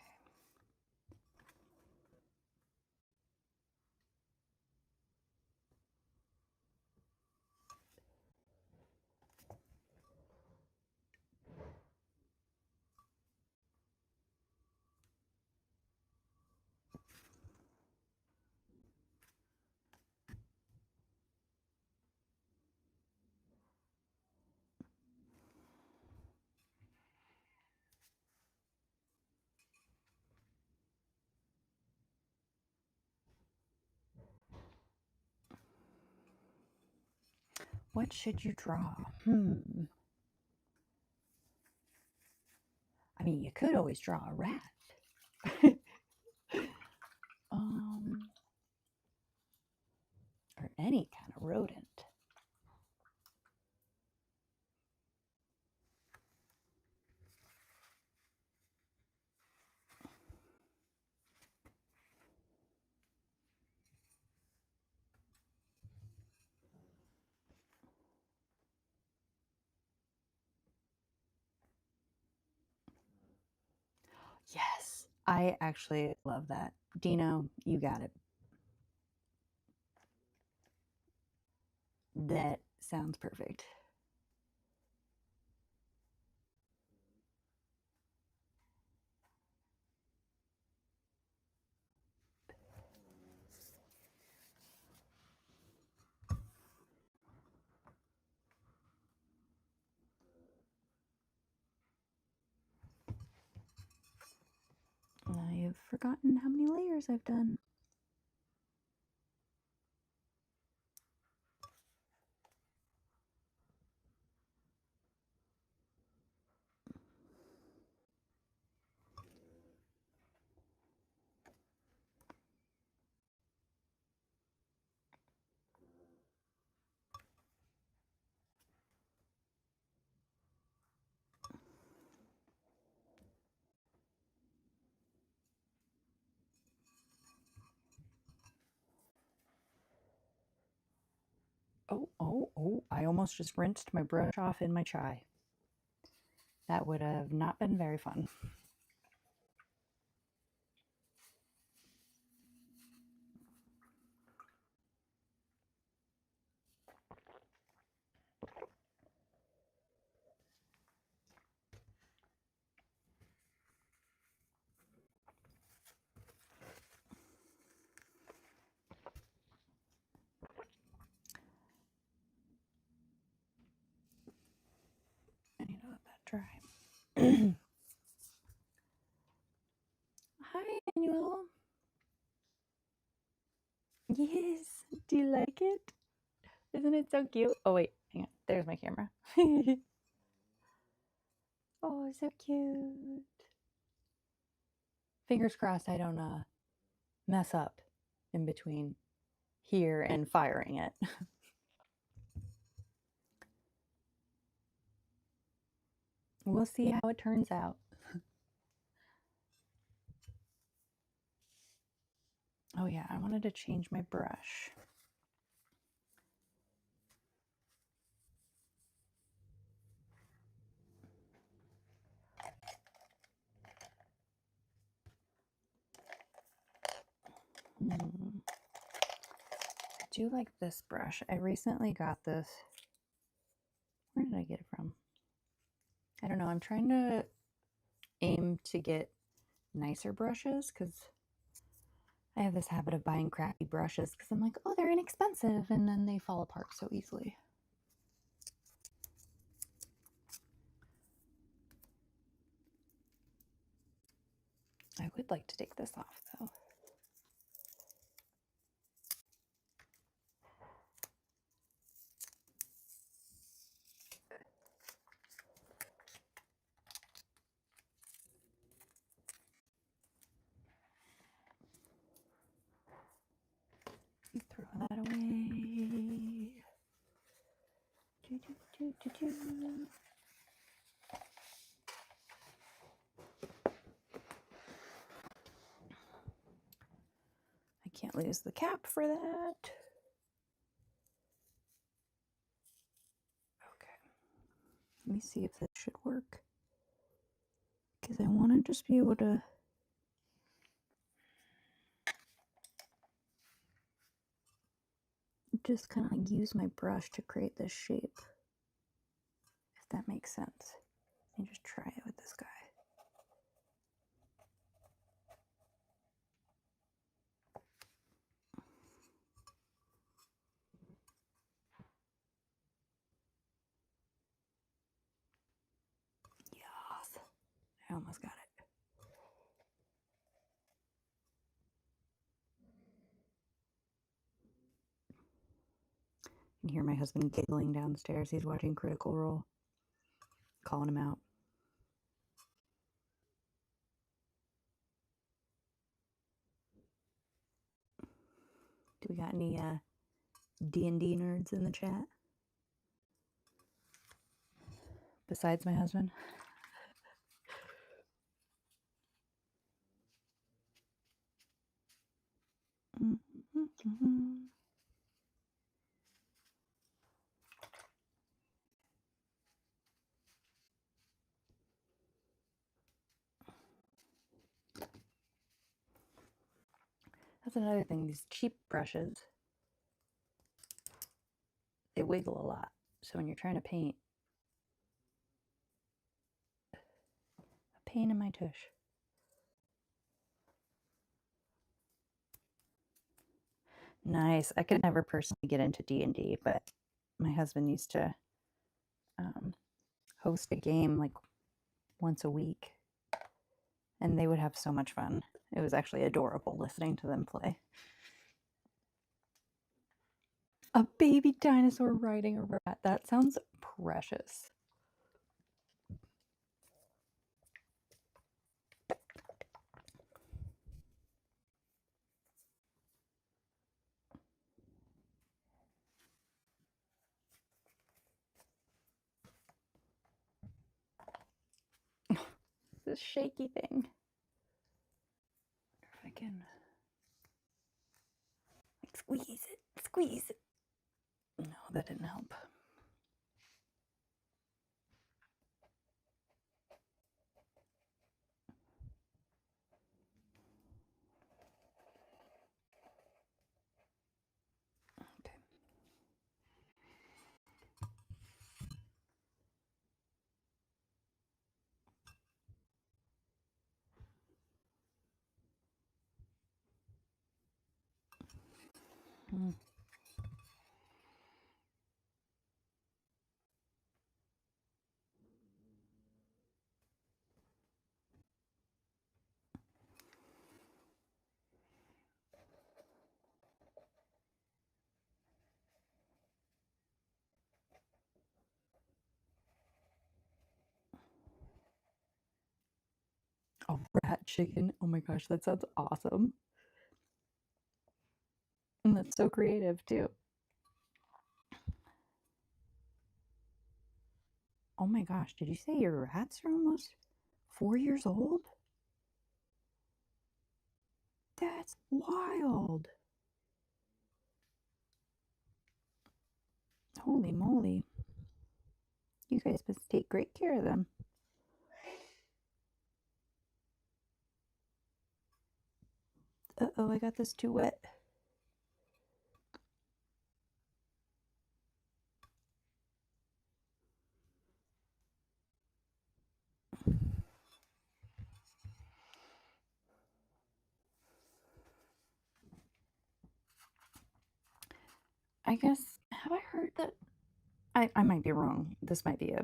What should you draw? I mean, you could always draw a rat. any kind of rodent. Yes, I actually love that. Dino, you got it. That sounds perfect. I've forgotten how many layers I've done. Oh, I almost just rinsed my brush off in my chai. That would have not been very fun. I need to let that dry. Hi, Annual. Yes, do you like it? Isn't it so cute? Oh, wait, hang on. There's my camera. Oh, so cute. Fingers crossed I don't mess up in between here and firing it. We'll see how it turns out. Oh yeah, I wanted to change my brush. I do like this brush. I recently got this. Where did I get it from? I don't know. I'm trying to aim to get nicer brushes because I have this habit of buying crappy brushes because I'm like, oh, they're inexpensive, and then they fall apart so easily. I would like to take this off though. Throw that away. I can't lose the cap for that. Okay. Let me see if this should work. Because I want to just be able to just kind of like use my brush to create this shape. If that makes sense. Let me just try it with this guy. Yes. I almost got it. You can hear my husband giggling downstairs. He's watching Critical Role. Calling him out. Do we got any D&D nerds in the chat? Besides my husband? That's another thing. These cheap brushes, they wiggle a lot. So when you're trying to paint, a pain in my tush. Nice. I could never personally get into D&D, but my husband used to host a game like once a week, and they would have so much fun. It was actually adorable listening to them play. A baby dinosaur riding a rat. That sounds precious. This shaky thing. If I can squeeze it, squeeze it. No, that didn't help. Okay. A rat chicken. Oh my gosh, that sounds awesome. And that's so creative too. Oh my gosh, did you say your rats are almost 4 years old? That's wild. Holy moly. You guys must take great care of them. Uh-oh, I got this too wet. I guess, have I heard that? I might be wrong. This might be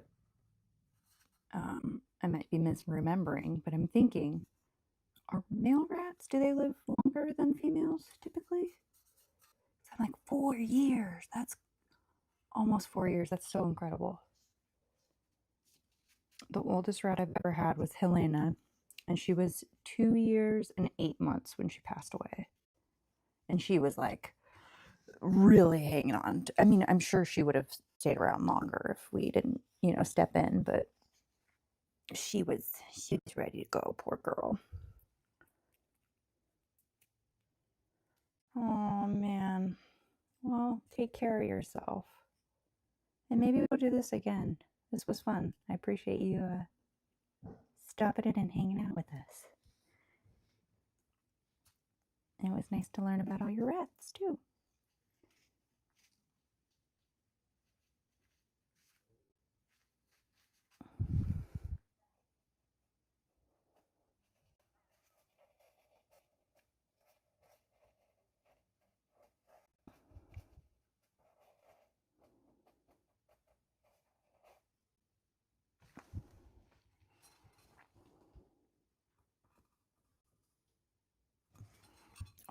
I might be misremembering, but I'm thinking, are male rats, do they live longer than females typically? I'm like, 4 years. That's almost 4 years. That's so incredible. The oldest rat I've ever had was Helena, and she was 2 years and 8 months when she passed away. And she was like really hanging on. I mean, I'm sure she would have stayed around longer if we didn't, step in, but she was ready to go, poor girl. Oh man. Well, take care of yourself. And maybe we'll do this again. This was fun. I appreciate you stopping in and hanging out with us. And it was nice to learn about all your rats too.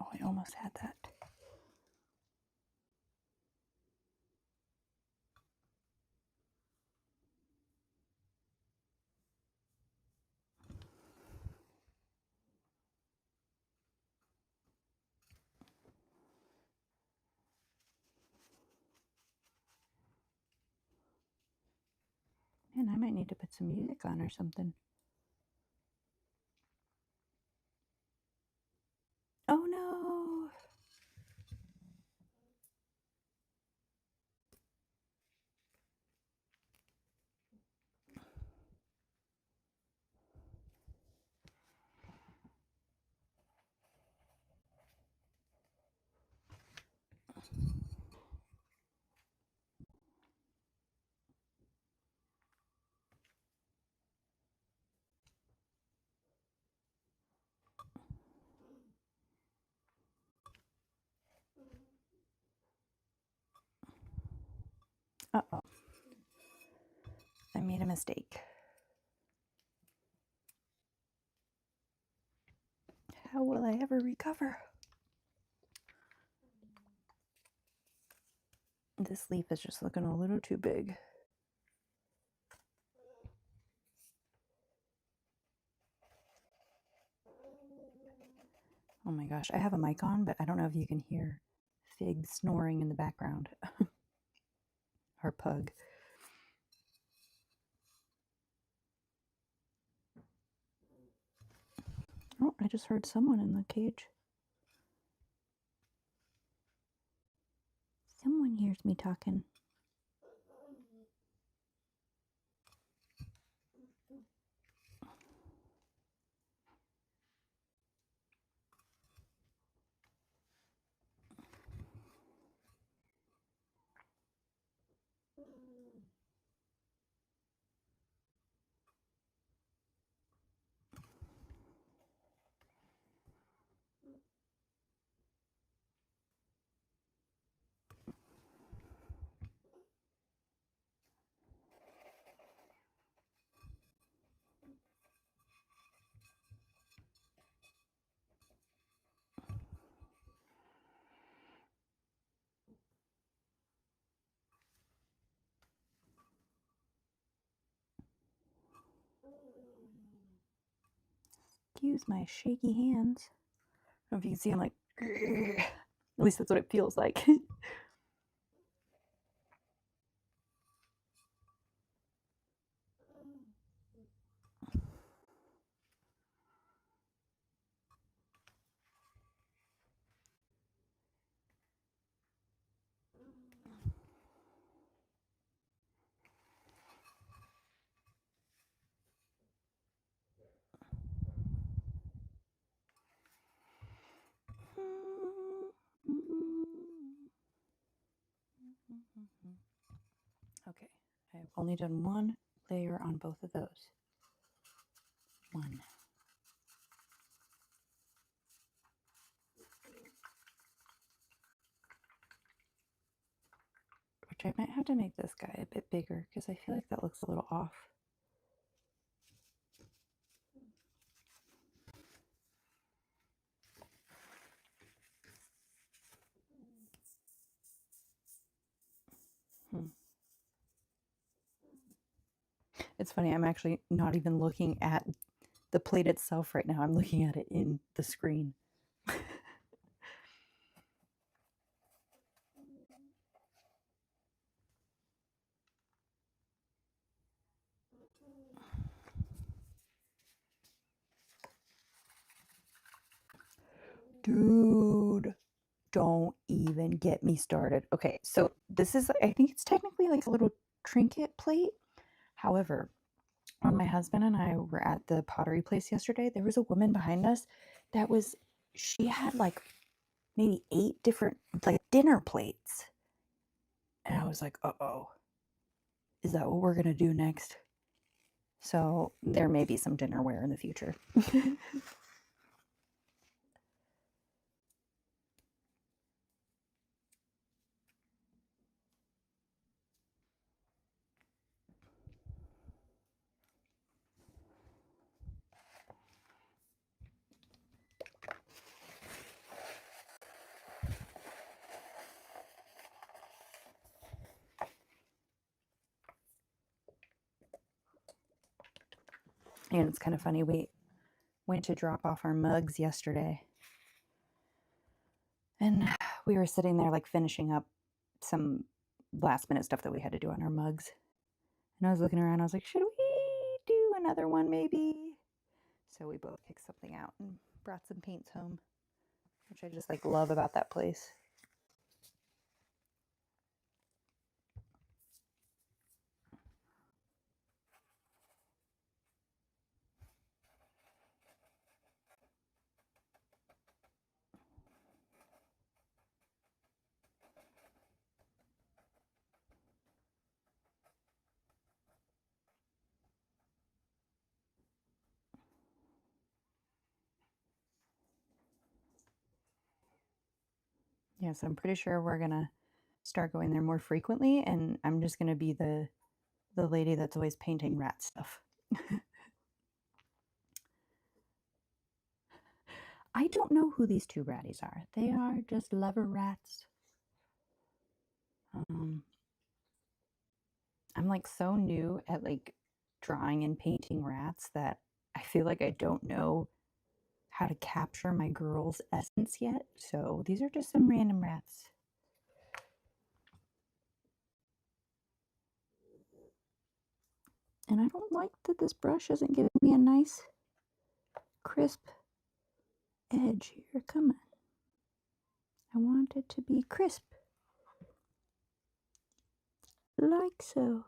Oh, I almost had that. Man, I might need to put some music on or something. Oh no! Uh-oh. I made a mistake. How will I ever recover? This leaf is just looking a little too big. Oh my gosh, I have a mic on, but I don't know if you can hear Fig snoring in the background. Our pug. Oh, I just heard someone in the cage. Someone hears me talking. Excuse my shaky hands. I don't know if you can see I'm like, at least that's what it feels like. Okay, I've only done one layer on both of those. One. Which I might have to make this guy a bit bigger because I feel like that looks a little off. It's funny, I'm actually not even looking at the plate itself right now. I'm looking at it in the screen. Dude, don't even get me started. Okay, so this is, I think it's technically like a little trinket plate. However, when my husband and I were at the pottery place yesterday, there was a woman behind us that was, she had like maybe 8 different like dinner plates. And I was like, uh-oh, is that what we're going to do next? So there may be some dinnerware in the future. And it's kind of funny, we went to drop off our mugs yesterday. And we were sitting there like finishing up some last minute stuff that we had to do on our mugs. And I was looking around, I was like, should we do another one maybe? So we both picked something out and brought some paints home, which I just like love about that place. Yeah, so I'm pretty sure we're gonna start going there more frequently, and I'm just gonna be the lady that's always painting rat stuff. I don't know who these two ratties are. They are just lover rats. I'm like so new at like drawing and painting rats that I feel like I don't know how to capture my girl's essence yet. So these are just some random rats. And I don't like that this brush isn't giving me a nice crisp edge here. Come on. I want it to be crisp. Like so.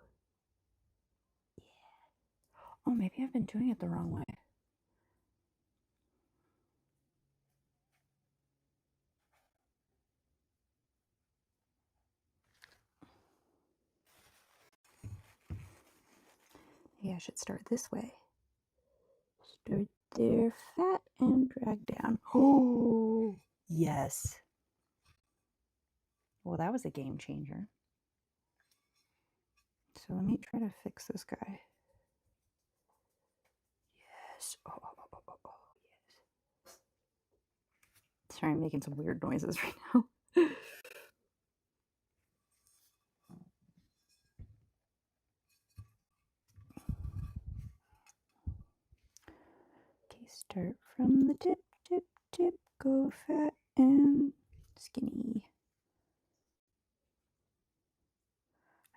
Yeah. Oh, maybe I've been doing it the wrong way. Maybe I should start this way. Start there, fat, and drag down. Oh, yes. Well, that was a game changer. So let me try to fix this guy. Yes. Oh, yes. Sorry, I'm making some weird noises right now. Okay, start from the tip, tip, tip, go fat and skinny.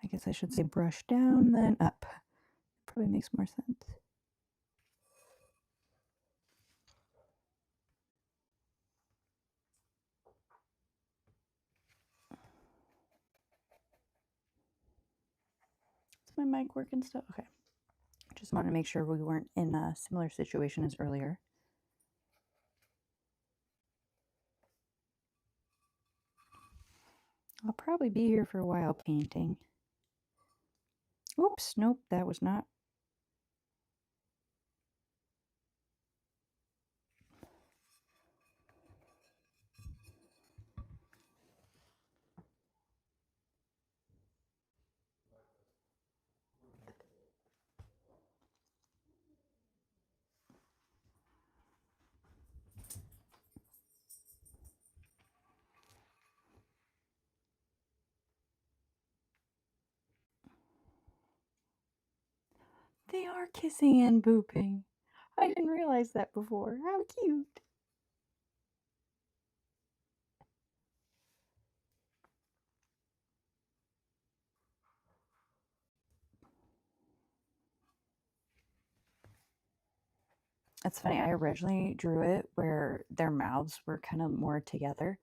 I guess I should say brush down, then up. Probably makes more sense. Is my mic working still? Okay. Just wanted to make sure we weren't in a similar situation as earlier. I'll probably be here for a while painting. Oops, nope, that was not. They are kissing and booping. I didn't realize that before. How cute. It's funny, I originally drew it where their mouths were kind of more together,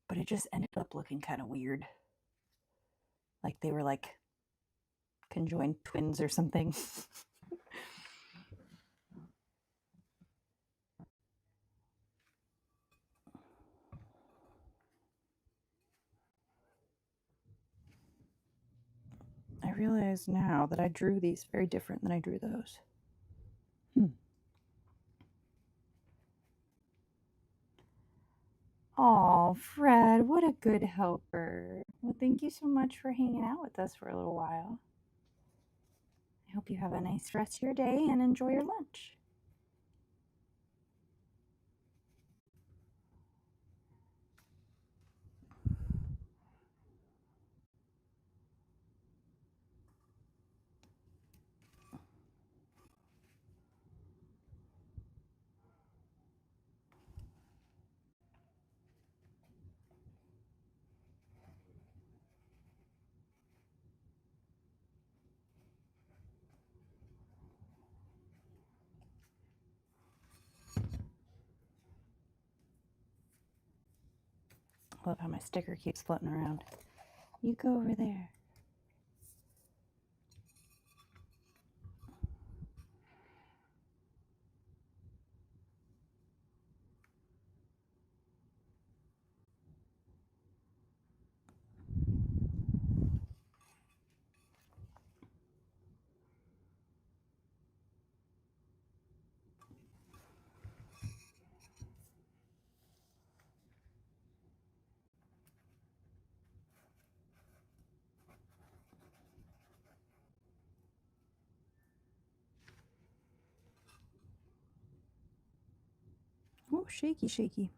but it just ended up looking kind of weird. Like they were like conjoined twins or something. I realize now that I drew these very different than I drew those. Oh, Fred, what a good helper. Well, thank you so much for hanging out with us for a little while. I hope you have a nice rest of your day and enjoy your lunch. Love how my sticker keeps floating around. You go over there. Oh, shaky, shaky.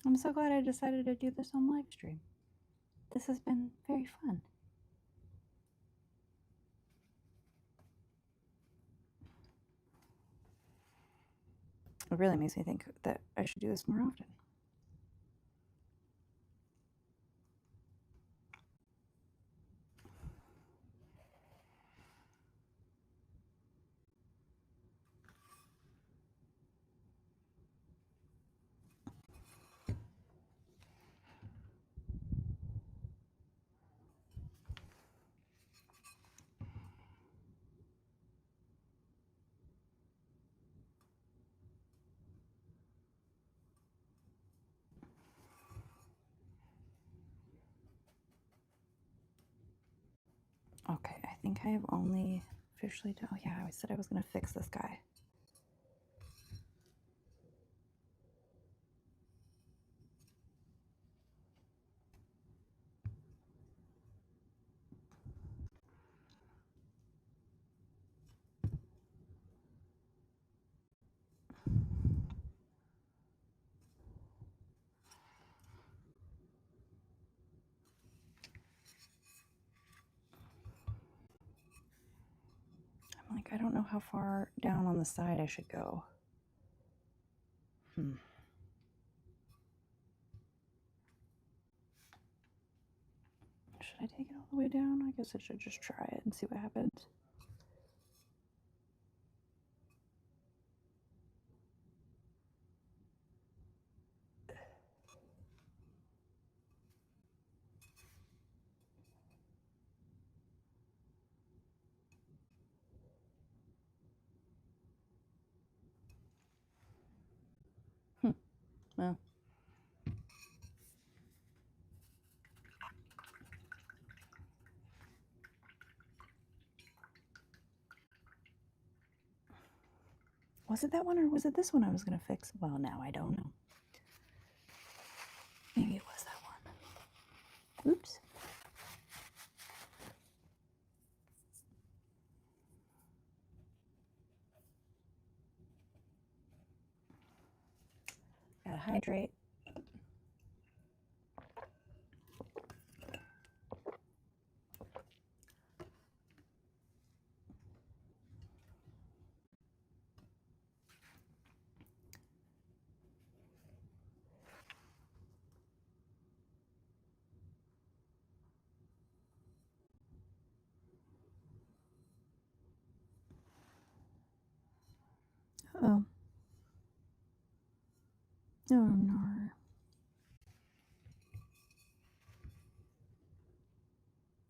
I'm so glad I decided to do this on live stream. This has been very fun. It really makes me think that I should do this more often. Okay, I think I have only officially done. Oh, yeah, I said I was going to fix this guy. I'm like, I don't know how far down on the side I should go. Should I take it all the way down? I guess I should just try it and see what happens. Well. Was it that one or was it this one I was going to fix? Well, now I don't know. Maybe it was that one. Oops. Gotta hydrate. Oh. Oh, no.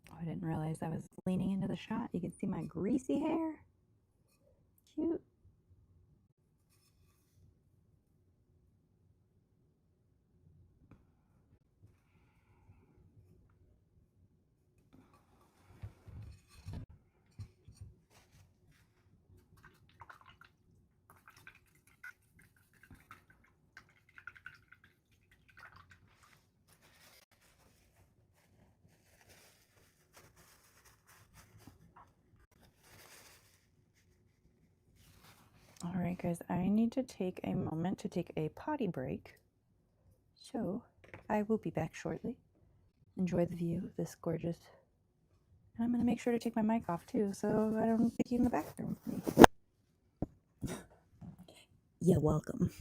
Oh, I didn't realize I was leaning into the shot. You can see my greasy hair. Cute. All right, guys, I need to take a moment to take a potty break. So I will be back shortly. Enjoy the view of this gorgeous And I'm going to make sure to take my mic off too, so I don't think you in the background with me. You're welcome.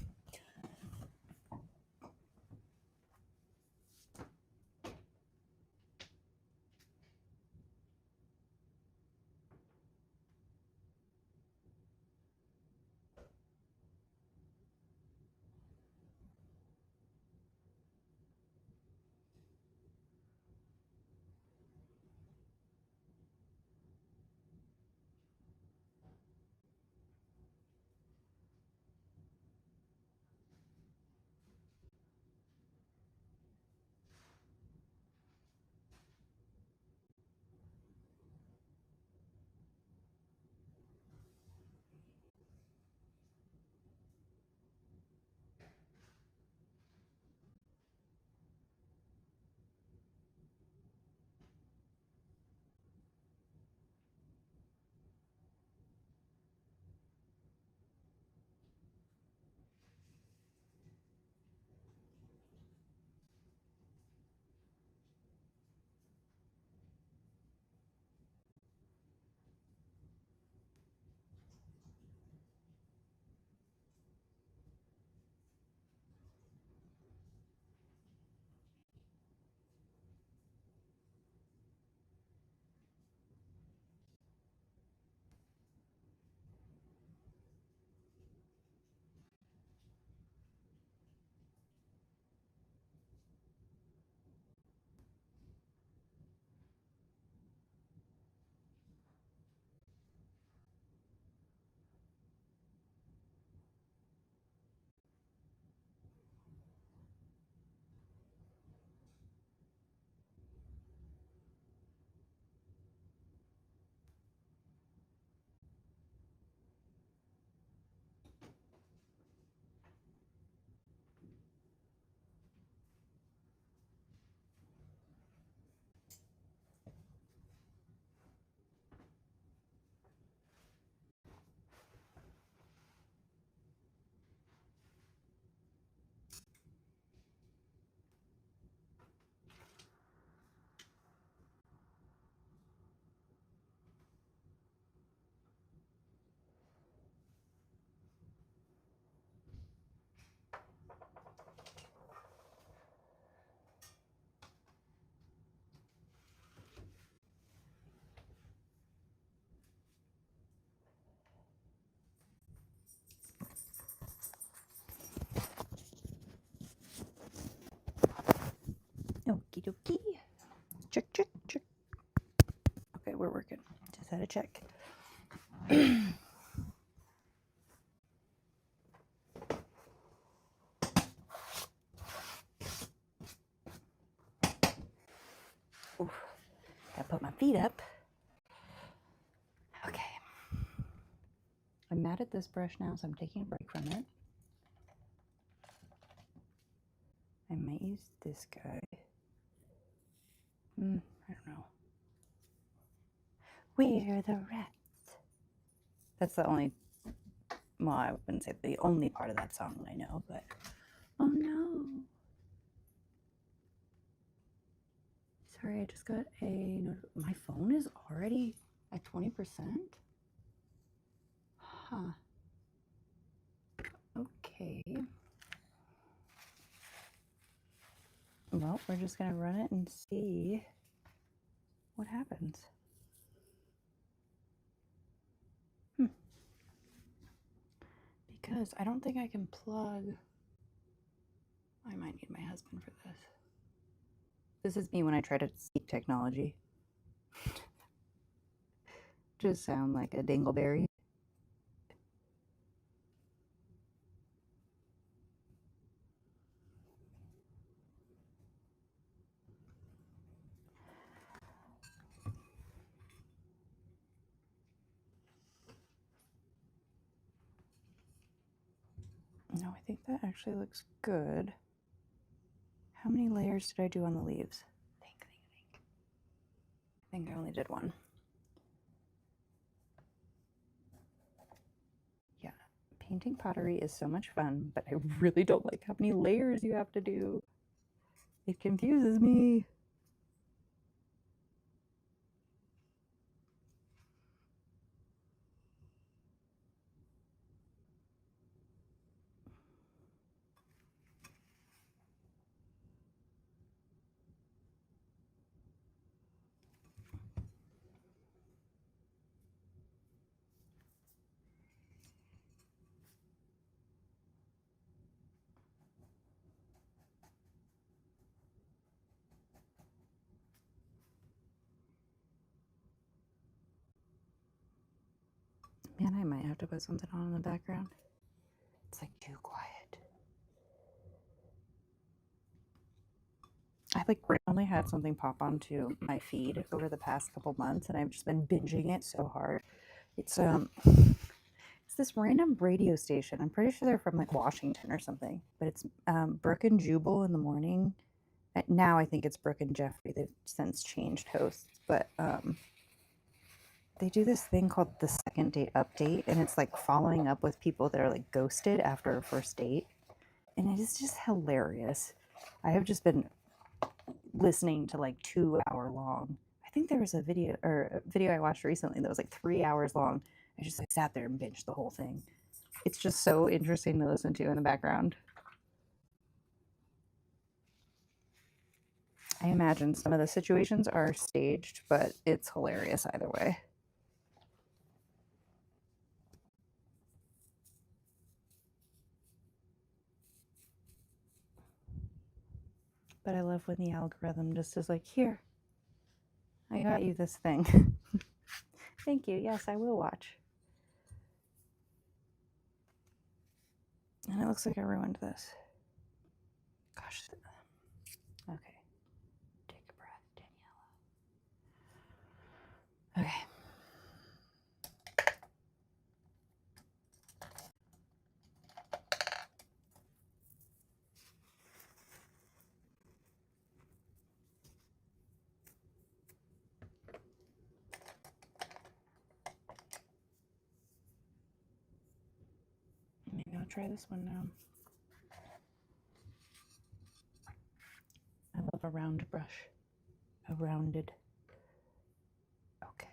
Okie dokie. Check, check, check. Okay, we're working. Just had to check. Oof. Gotta put my feet up. Okay. I'm mad at this brush now, so I'm taking a break from it. I might use this guy. I don't know. Where are the rats? That's the only, well, I wouldn't say the only part of that song that I know, but oh no. Sorry, I just got a my phone is already at 20%? Huh. Okay. Well, we're just gonna run it and see what happens. Because I don't think I can plug. I might need my husband for this. This is me when I try to speak technology. Just sound like a dingleberry. No, I think that actually looks good. How many layers did I do on the leaves? I think I only did one. Yeah, painting pottery is so much fun, but I really don't like how many layers you have to do. It confuses me. Man, I might have to put something on in the background. It's like too quiet. I like randomly had something pop onto my feed over the past couple months, and I've just been binging it so hard. It's it's this random radio station. I'm pretty sure they're from like Washington or something, but it's Brooke and Jubal in the morning. Now I think it's Brooke and Jeffrey. They've since changed hosts, but they do this thing called the second date update, and it's like following up with people that are like ghosted after a first date, and it is just hilarious. I have just been listening to like 2 hour long. I think there was a video I watched recently that was like 3 hours long. I just like sat there and binged the whole thing. It's just so interesting to listen to in the background. I imagine some of the situations are staged, but it's hilarious either way. But I love when the algorithm just is like, here, I got you this thing. Thank you. Yes, I will watch. And it looks like I ruined this. Gosh. Okay. Take a breath, Daniela. Okay. Maybe I'll try this one now. I love a round brush. A rounded. Okay.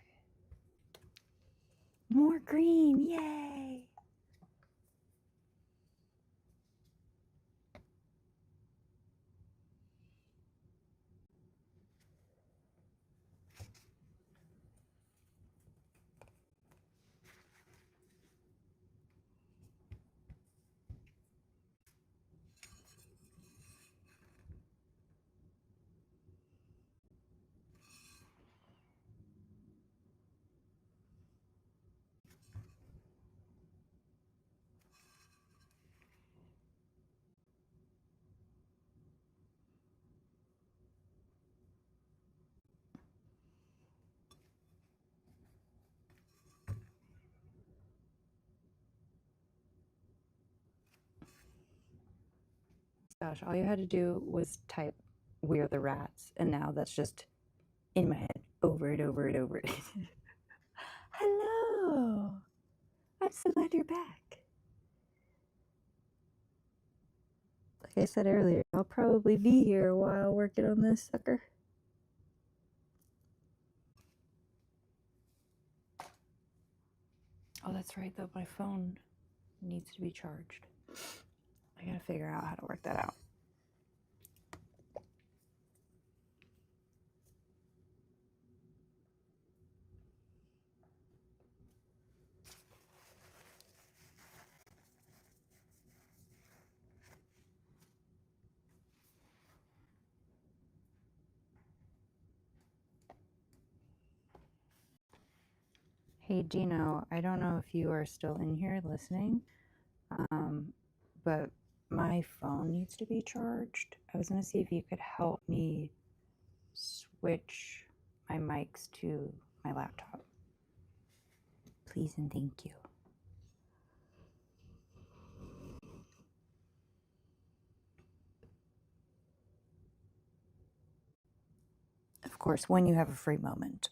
More green. Yay. Gosh, all you had to do was type "We're the Rats," and now that's just in my head over and over and over. Hello! I'm so glad you're back. Like I said earlier, I'll probably be here a while working on this sucker. Oh, that's right, though. My phone needs to be charged. I gotta figure out how to work that out. Hey, Dino, I don't know if you are still in here listening, but my phone needs to be charged. I was going to see if you could help me switch my mics to my laptop. Please and thank you. Of course, when you have a free moment.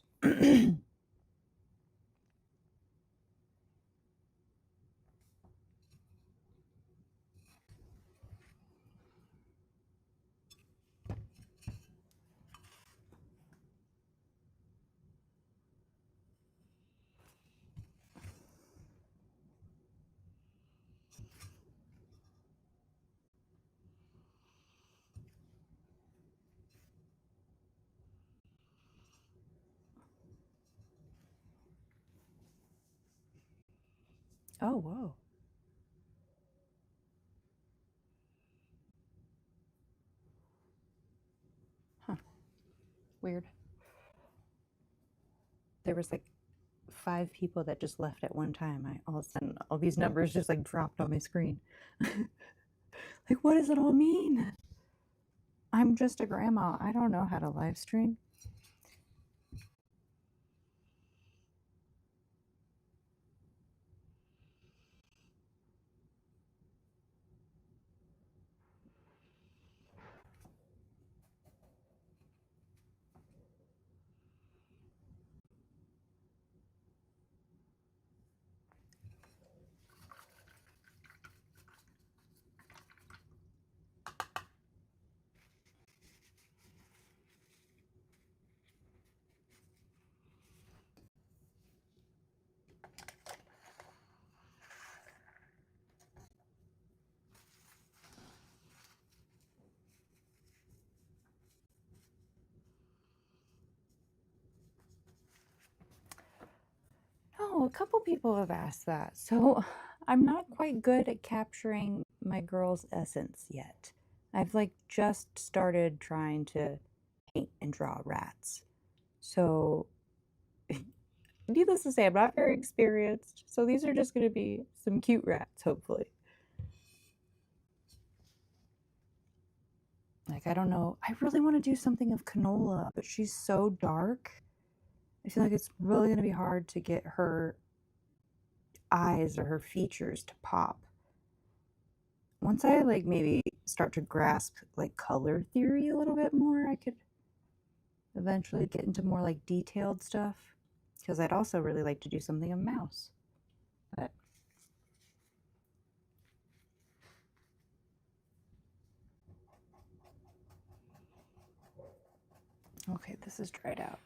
Oh, whoa. Huh. Weird. There was like 5 people that just left at one time. All of a sudden, all these numbers just like dropped on my screen. Like, what does it all mean? I'm just a grandma. I don't know how to live stream. Oh, a couple people have asked that. So I'm not quite good at capturing my girl's essence yet. I've like just started trying to paint and draw rats. So needless to say, I'm not very experienced. So these are just going to be some cute rats, hopefully. Like, I don't know. I really want to do something of Canola, but she's so dark. I feel like it's really going to be hard to get her eyes or her features to pop. Once I like maybe start to grasp like color theory a little bit more, I could eventually get into more like detailed stuff, because I'd also really like to do something of mouse. But okay, this is dried out.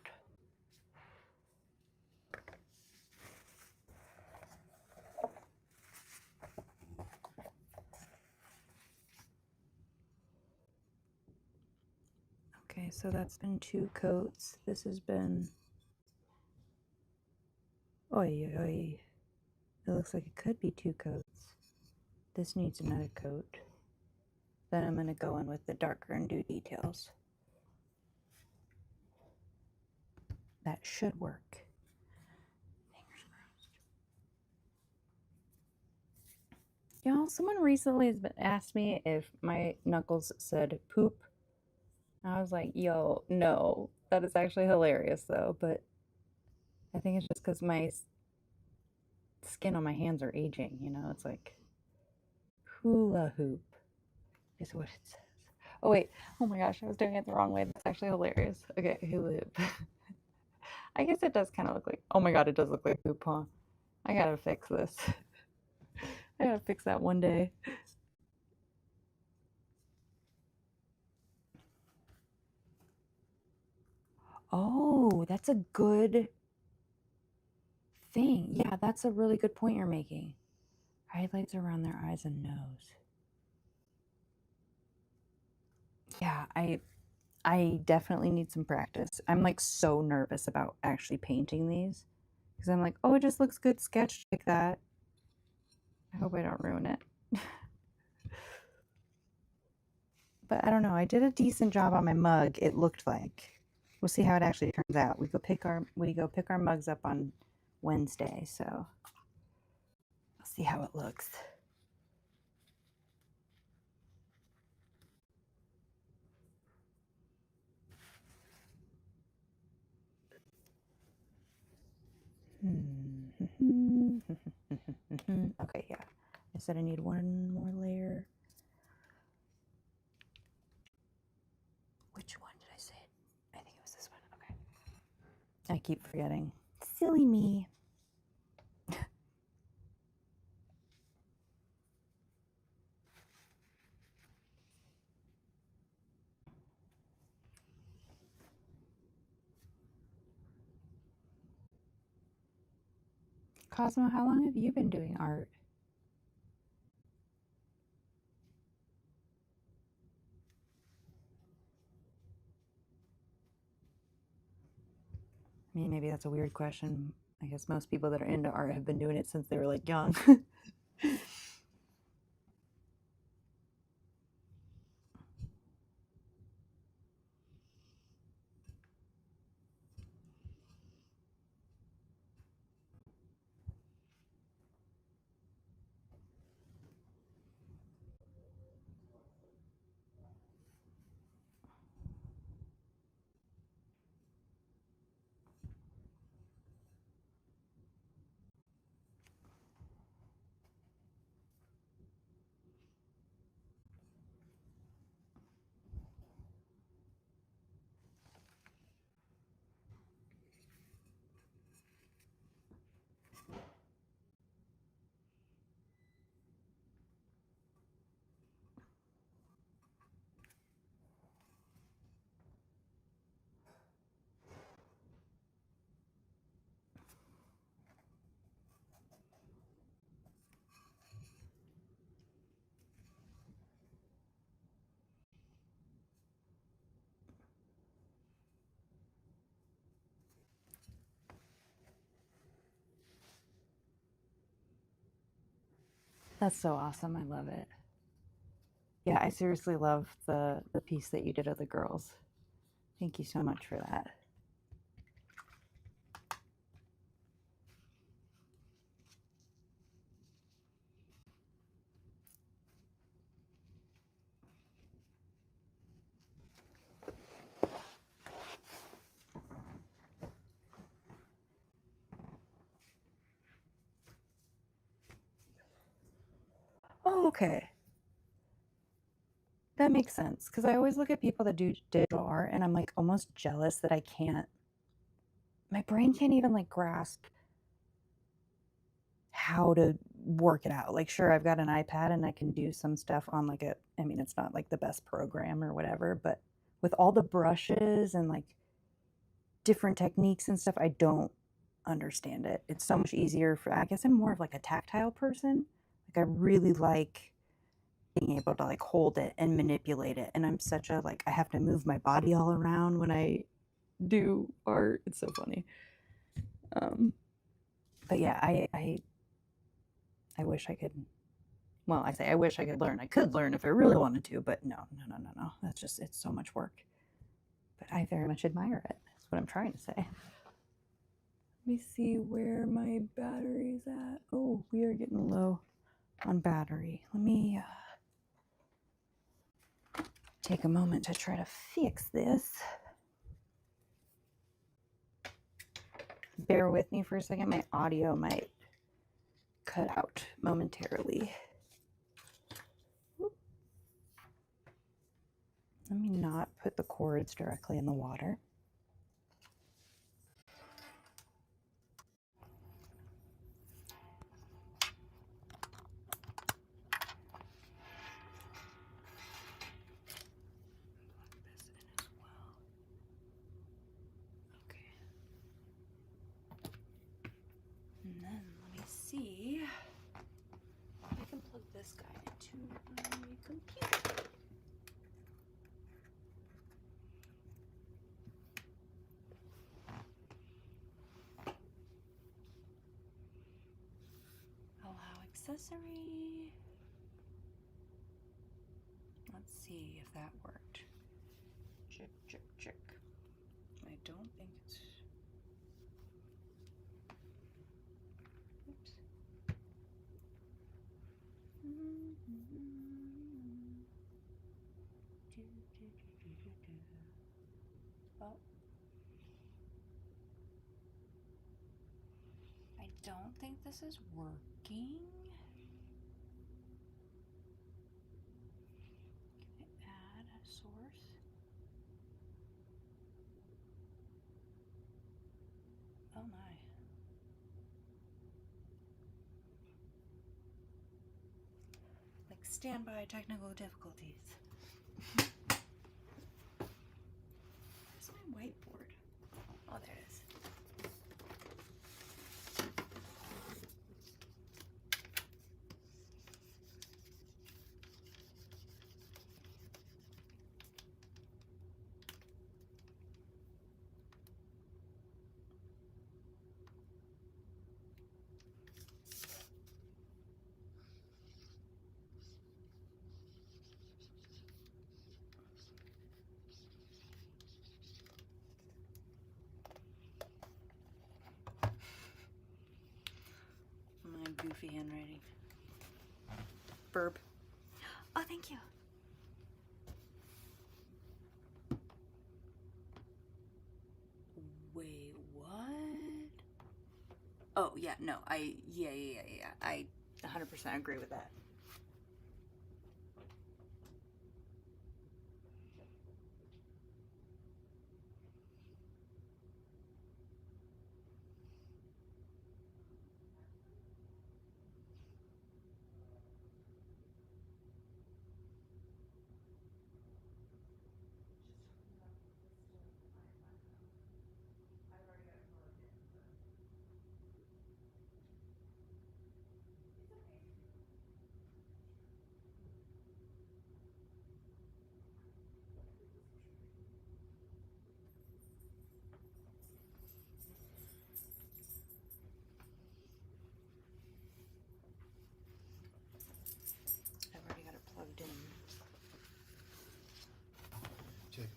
Okay, so that's been 2 coats. This has been, oi, oi. It looks like it could be 2 coats. This needs another coat. Then I'm going to go in with the darker and do details. That should work. Fingers crossed. Y'all, someone recently has asked me if my knuckles said poop. I was like, yo, no. That is actually hilarious, though. But I think it's just because my skin on my hands are aging, you know? It's like hula hoop is what it says. Oh, wait. Oh my gosh, I was doing it the wrong way. That's actually hilarious. Okay, hula hoop. I guess it does kind of look like, oh my god, it does look like poop, huh? I gotta fix this. I gotta fix that one day. Oh, that's a good thing. Yeah, that's a really good point you're making. Highlights around their eyes and nose. Yeah, I definitely need some practice. I'm like so nervous about actually painting these because I'm like, oh, it just looks good sketched like that. I hope I don't ruin it. But I don't know. I did a decent job on my mug, it looked like. We'll see how it actually turns out. We go pick our mugs up on Wednesday, so we'll see how it looks. Okay, yeah. I said I need one more layer. Which one did I say? I think it was this one. Okay. I keep forgetting. Silly me. Cosmo, how long have you been doing art? I mean, maybe that's a weird question. I guess most people that are into art have been doing it since they were like young. That's so awesome. I love it. Yeah, I seriously love the piece that you did of the girls. Thank you so much for that. Oh, okay. That makes sense because I always look at people that do digital art and I'm like almost jealous that I can't, my brain can't even like grasp how to work it out. Like, sure, I've got an iPad and I can do some stuff on like a, I mean, it's not like the best program or whatever, but with all the brushes and like different techniques and stuff, I don't understand it. It's so much easier for, I guess I'm more of like a tactile person. Like, I really like being able to like hold it and manipulate it. And I'm such a like, I have to move my body all around when I do art. It's so funny. But yeah, I wish I could. Well, I say I wish I could learn. I could learn if I really wanted to, but no. That's just, it's so much work. But I very much admire it. That's what I'm trying to say. Let me see where my battery's at. Oh, we are getting low on battery. Let me take a moment to try to fix this. Bear with me for a second. My audio might cut out momentarily. Let me not put the cords directly in the water. And then let me see if I can plug this guy into my computer. Allow accessory. Let's see if that worked. Check. I don't think it's. Oops. Oh. I don't think this is working. Can I add a source? Oh my. Like standby technical difficulties. Where's my whiteboard? Oh, there it is. My goofy handwriting. Burp. Oh, thank you. Wait, what? Oh, yeah, no, yeah. I 100% agree with that.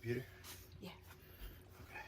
computer? Yeah. Okay.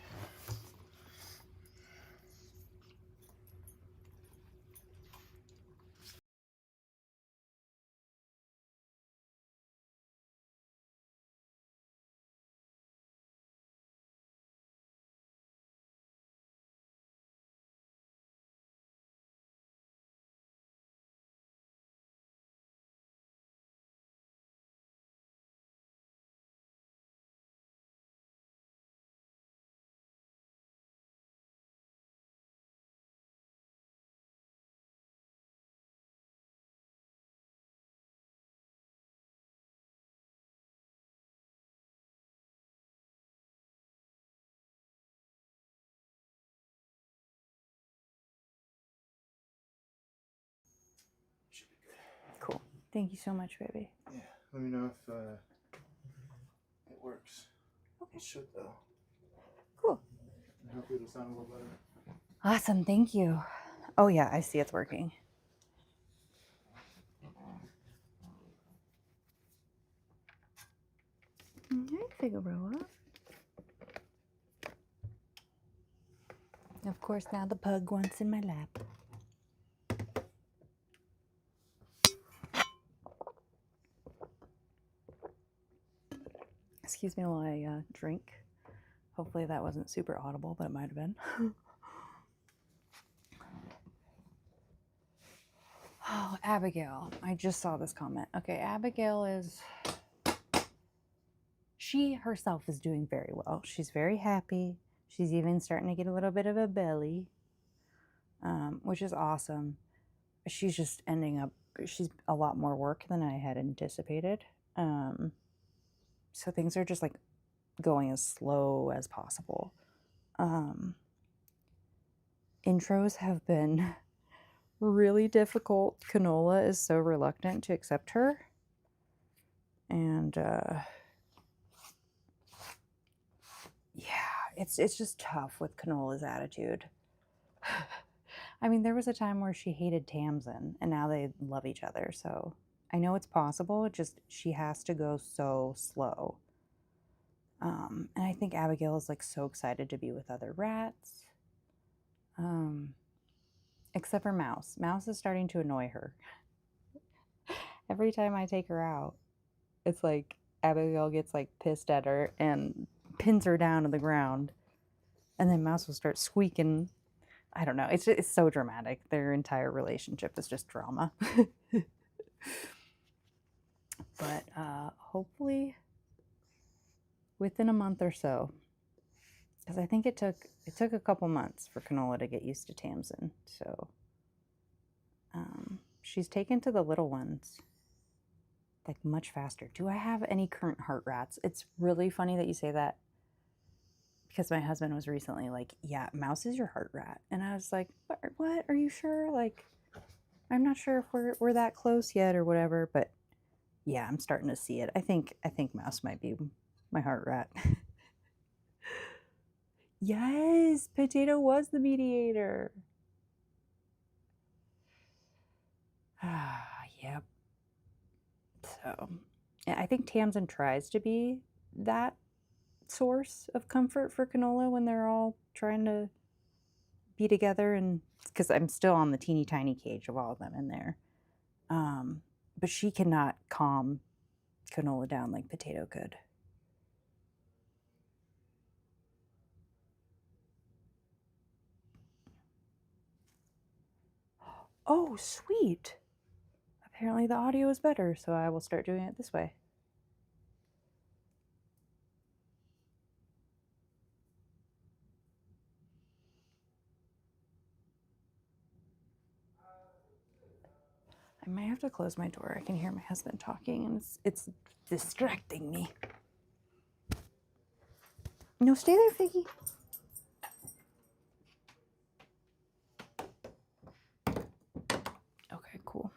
Should be good. Cool. Thank you so much, baby. Yeah. Let me know if it works. Okay. It should though. Cool. And hopefully it'll sound a little better. Awesome. Thank you. Oh, yeah. I see it's working. Hi, Figueroa. Of course, now the pug wants in my lap. Excuse me while I drink. Hopefully that wasn't super audible, but it might have been. Oh, Abigail. I just saw this comment. Okay, Abigail is... She herself is doing very well. She's very happy. She's even starting to get a little bit of a belly, which is awesome. She's just ending up... She's a lot more work than I had anticipated. So things are just like going as slow as possible. Intros have been really difficult. Canola is so reluctant to accept her. And yeah, it's just tough with Canola's attitude. I mean, there was a time where she hated Tamsin, and now they love each other. So I know it's possible. It just she has to go so slow. And I think Abigail is like so excited to be with other rats. Except for Mouse. Mouse is starting to annoy her. Every time I take her out, it's like Abigail gets like pissed at her and pins her down to the ground. And then Mouse will start squeaking. I don't know. It's so dramatic. Their entire relationship is just drama. But hopefully within a month or so, because I think it took a couple months for Canola to get used to Tamsin. So she's taken to the little ones like much faster. Do I have any current heart rats? It's really funny that you say that, because my husband was recently like, yeah, Mouse is your heart rat. And I was like, what? Are you sure? Like, I'm not sure if we're that close yet or whatever, but yeah, I'm starting to see it. I think Mouse might be my heart rat. Yes, Potato was the mediator. Yep. So, yeah, I think Tamsin tries to be that source of comfort for Canola when they're all trying to be together, and because I'm still on the teeny tiny cage of all of them in there. But she cannot calm Canola down like Potato could. Oh, sweet. Apparently the audio is better, so I will start doing it this way. I might have to close my door. I can hear my husband talking, and it's distracting me. No, stay there, Figgy. Okay, cool.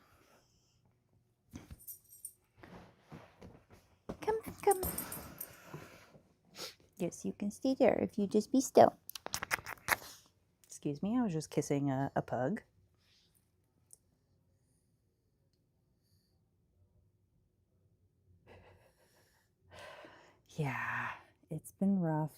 Come. Yes, you can stay there if you just be still. Excuse me, I was just kissing a pug. Yeah, It's been rough.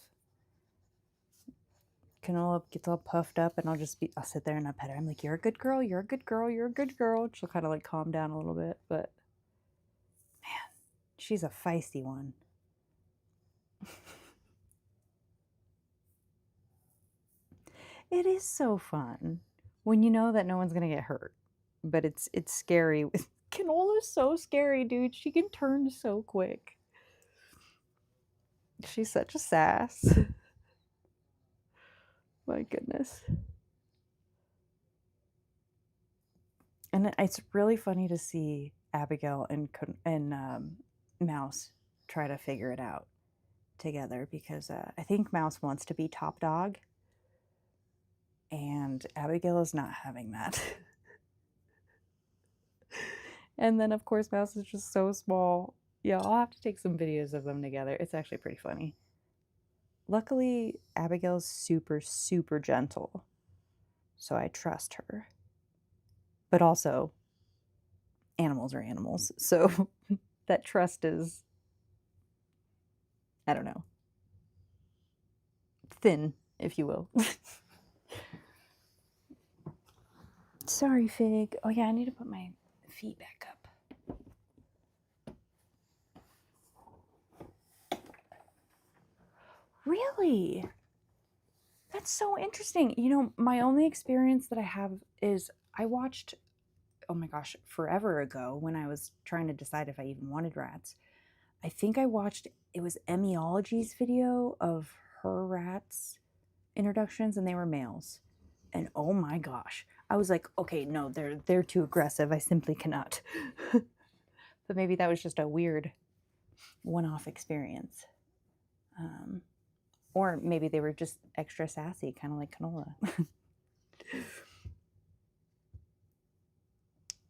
Canola gets all puffed up, and I'll sit there and I'll pet her. I'm like, you're a good girl, you're a good girl, you're a good girl. She'll kind of like calm down a little bit, but man, she's a feisty one. It is so fun when you know that no one's gonna get hurt, but it's scary. Canola's so scary, dude. She can turn so quick. She's such a sass. My goodness. And it's really funny to see Abigail and Mouse try to figure it out together because I think Mouse wants to be top dog, and Abigail is not having that. And then, of course, Mouse is just so small. Yeah, I'll have to take some videos of them together. It's actually pretty funny. Luckily, Abigail's super, super gentle, so I trust her. But also, animals are animals, so that trust is, I don't know, thin, if you will. Sorry, Fig. Oh yeah, I need to put my feet back up. Really? That's so interesting. You know, my only experience that I have is I watched, oh my gosh, forever ago when I was trying to decide if I even wanted rats. I think I watched, it was Emiology's video of her rats introductions, and they were males. And oh my gosh, I was like, okay, no, they're too aggressive. I simply cannot. But maybe that was just a weird one-off experience. Or maybe they were just extra sassy, kind of like Canola.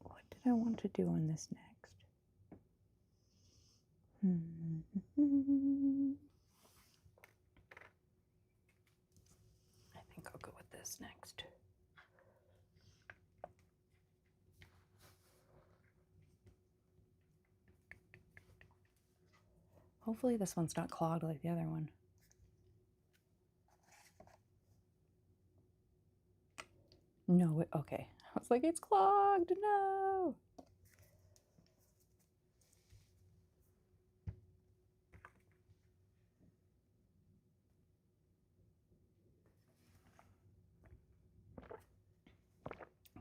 What did I want to do on this next? I think I'll go with this next. Hopefully this one's not clogged like the other one. No, okay. I was like, it's clogged, no.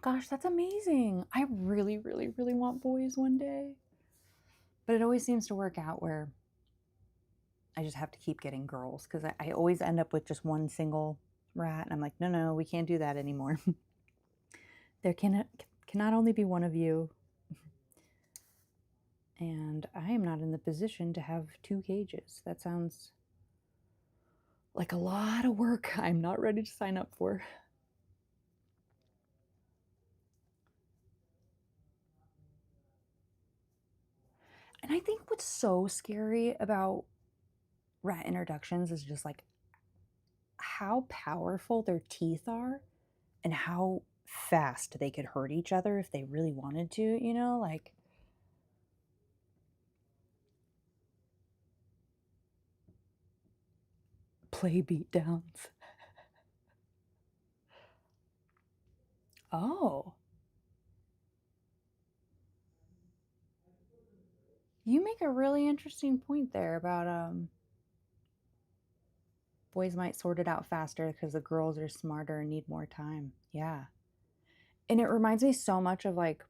Gosh, that's amazing. I really, really, really want boys one day. But it always seems to work out where I just have to keep getting girls because I always end up with just one single rat. And I'm like, no, we can't do that anymore. There cannot only be one of you. And I am not in the position to have 2 cages. That sounds like a lot of work I'm not ready to sign up for. And I think what's so scary about rat introductions is just like how powerful their teeth are and how fast they could hurt each other if they really wanted to, you know, like play beatdowns. Oh, you make a really interesting point there about boys might sort it out faster because the girls are smarter and need more time. Yeah. And it reminds me so much of like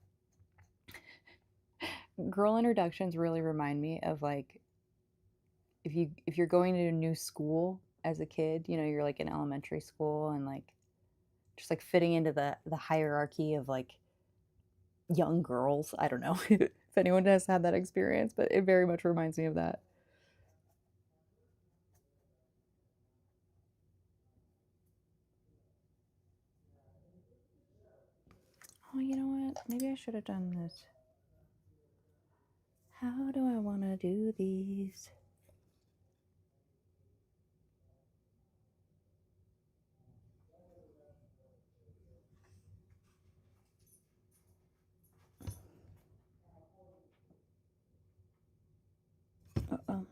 girl introductions really remind me of like if you're going to a new school as a kid, you know, you're like in elementary school and like just like fitting into the hierarchy of like young girls. I don't know if anyone has had that experience, but it very much reminds me of that. Oh, you know what? Maybe I should have done this. How do I want to do these? Uh-oh.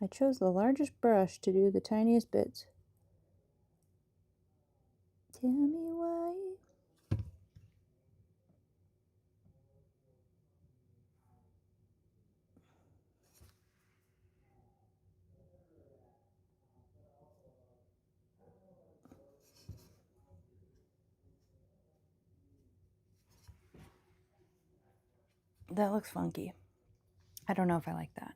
I chose the largest brush to do the tiniest bits. Tell me why. That looks funky. I don't know if I like that.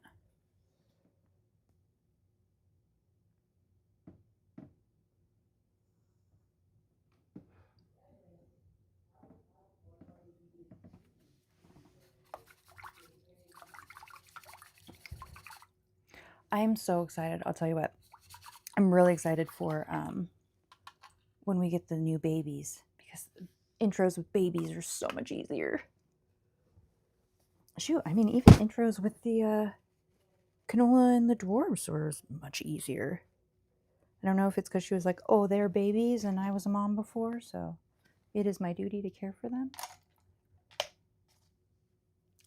I am so excited. I'll tell you what. I'm really excited for when we get the new babies, because intros with babies are so much easier. Shoot, I mean, even intros with the canola and the dwarves were much easier. I don't know if it's because she was like, oh, they're babies and I was a mom before, so it is my duty to care for them.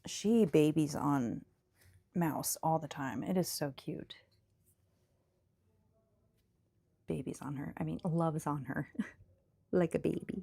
She babies on Mouse all the time. It is so cute. Babies on her. I mean, loves on her like a baby.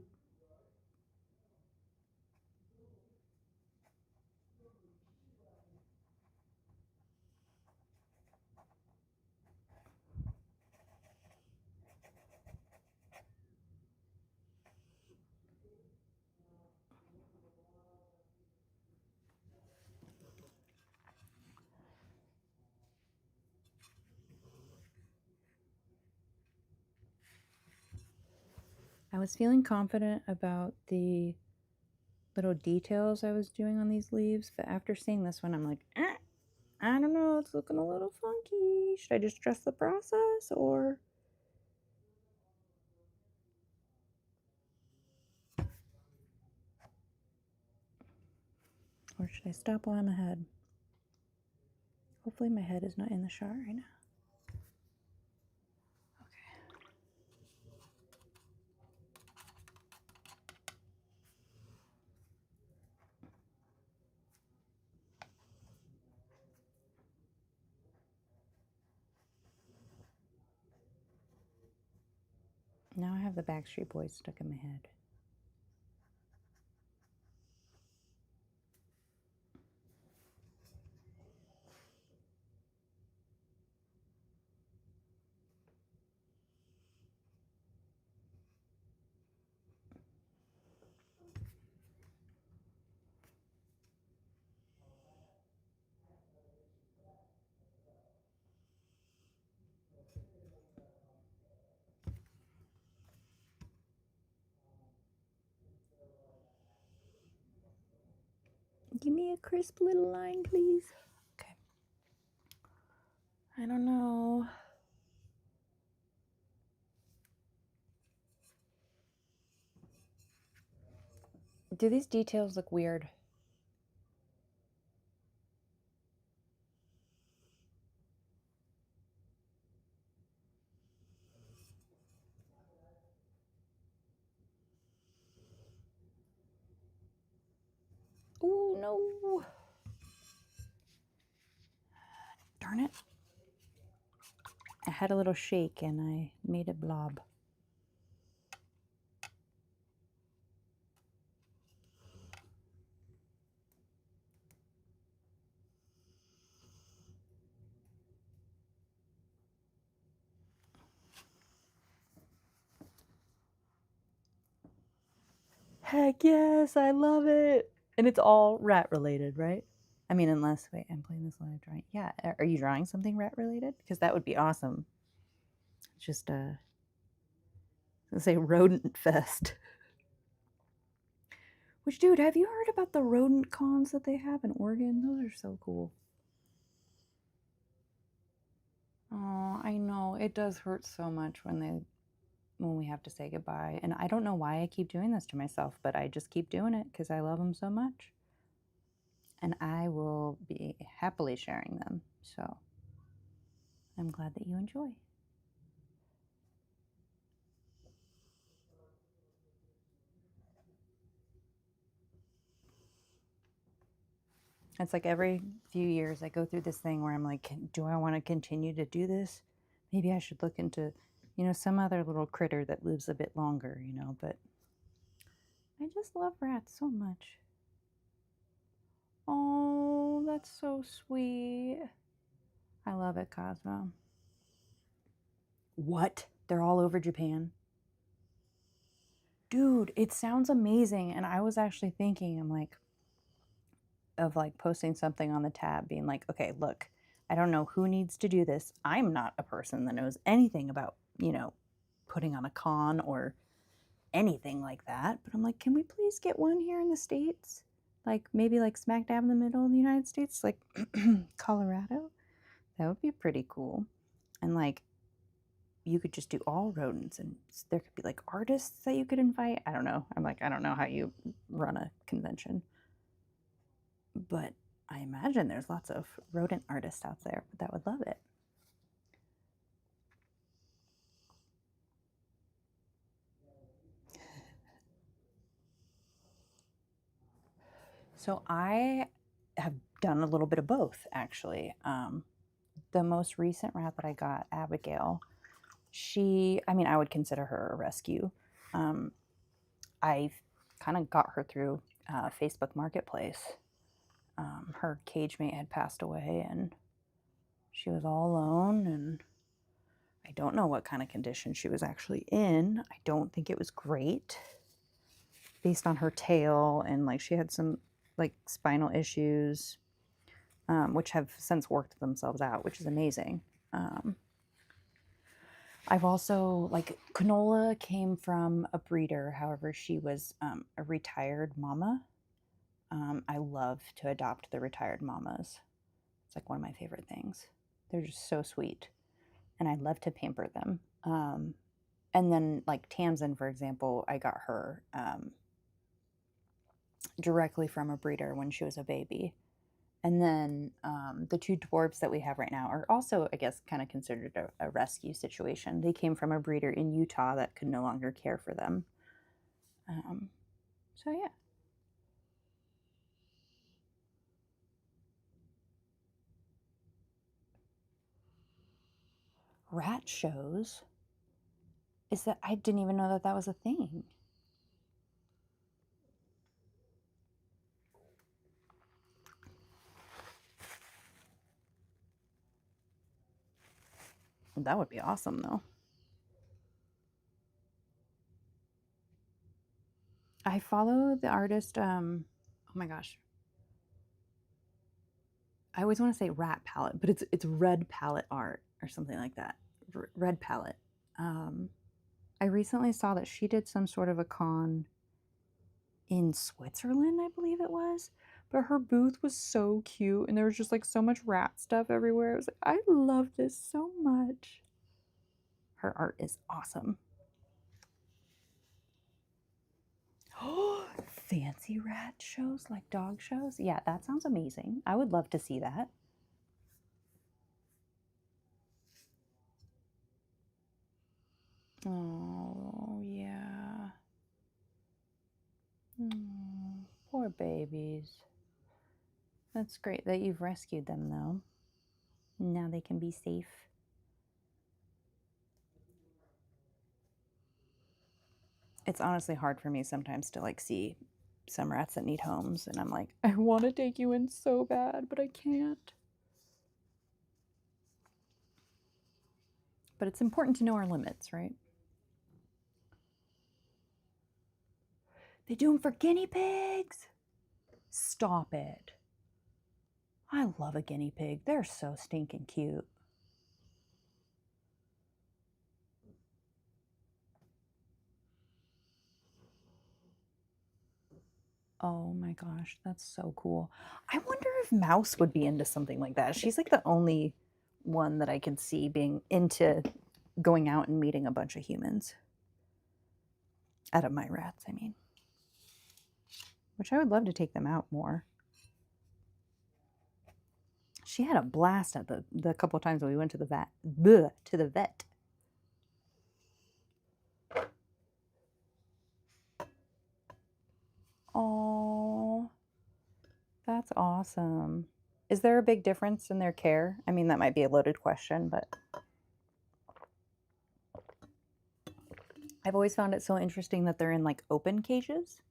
I was feeling confident about the little details I was doing on these leaves, but after seeing this one, I'm like, I don't know, it's looking a little funky. Should I just trust the process, or should I stop while I'm ahead? Hopefully my head is not in the shot right now. Now I have the Backstreet Boys stuck in my head. Give me a crisp little line, please. Okay. I don't know. Do these details look weird? Oh no. Darn it. I had a little shake and I made a blob. Heck yes, I love it. And it's all rat related, right? I mean, unless, wait, I'm playing this live drawing. Yeah, are you drawing something rat related? Because that would be awesome. Just, let's say rodent fest. Which, dude, have you heard about the rodent cons that they have in Oregon? Those are so cool. Oh, I know. It does hurt so much when we have to say goodbye. And I don't know why I keep doing this to myself, but I just keep doing it because I love them so much. And I will be happily sharing them. So I'm glad that you enjoy. It's like every few years I go through this thing where I'm like, do I want to continue to do this? Maybe I should look into, some other little critter that lives a bit longer, but I just love rats so much. Oh, that's so sweet. I love it, Cosmo. What? They're all over Japan? Dude, it sounds amazing. And I was actually thinking, of posting something on the tab being like, okay, look, I don't know who needs to do this. I'm not a person that knows anything about, putting on a con or anything like that. But I'm like, can we please get one here in the States? Like maybe like smack dab in the middle of the United States, like Colorado? That would be pretty cool. And like you could just do all rodents and there could be like artists that you could invite. I don't know. I'm like, I don't know how you run a convention. But I imagine there's lots of rodent artists out there that would love it. So I have done a little bit of both, actually. The most recent rat that I got, Abigail, I would consider her a rescue. I kind of got her through Facebook Marketplace. Her cage mate had passed away and she was all alone, and I don't know what kind of condition she was actually in. I don't think it was great based on her tail, and like she had some like spinal issues, which have since worked themselves out, which is amazing. I've also, like, Canola came from a breeder. However, she was a retired mama. I love to adopt the retired mamas. It's like one of my favorite things. They're just so sweet, and I love to pamper them. And then, like Tamsin, for example, I got her directly from a breeder when she was a baby. And then the two dwarves that we have right now are also, I guess, kind of considered a rescue situation. They came from a breeder in Utah that could no longer care for them. So, yeah. Rat shows? Is that, I didn't even know that that was a thing. That would be awesome, though. I follow the artist, oh my gosh. I always want to say Rat Palette, but it's Red Palette Art or something like that. Red Palette. I recently saw that she did some sort of a con in Switzerland, I believe it was. But her booth was so cute, and there was just like so much rat stuff everywhere. I was like, I love this so much. Her art is awesome. Oh, fancy rat shows, like dog shows? Yeah, that sounds amazing. I would love to see that. Oh, yeah. Poor babies. That's great that you've rescued them, though. Now they can be safe. It's honestly hard for me sometimes to like see some rats that need homes, and I'm like, I want to take you in so bad, but I can't. But it's important to know our limits, right? They do them for guinea pigs. Stop it. I love a guinea pig. They're so stinking cute. Oh my gosh, that's so cool. I wonder if Mouse would be into something like that. She's like the only one that I could see being into going out and meeting a bunch of humans. Out of my rats, I mean. Which I would love to take them out more. She had a blast at the couple times that we went to the vet. Oh, That's awesome. Is there a big difference in their care? I mean, that might be a loaded question, but I've always found it so interesting that they're in like open cages.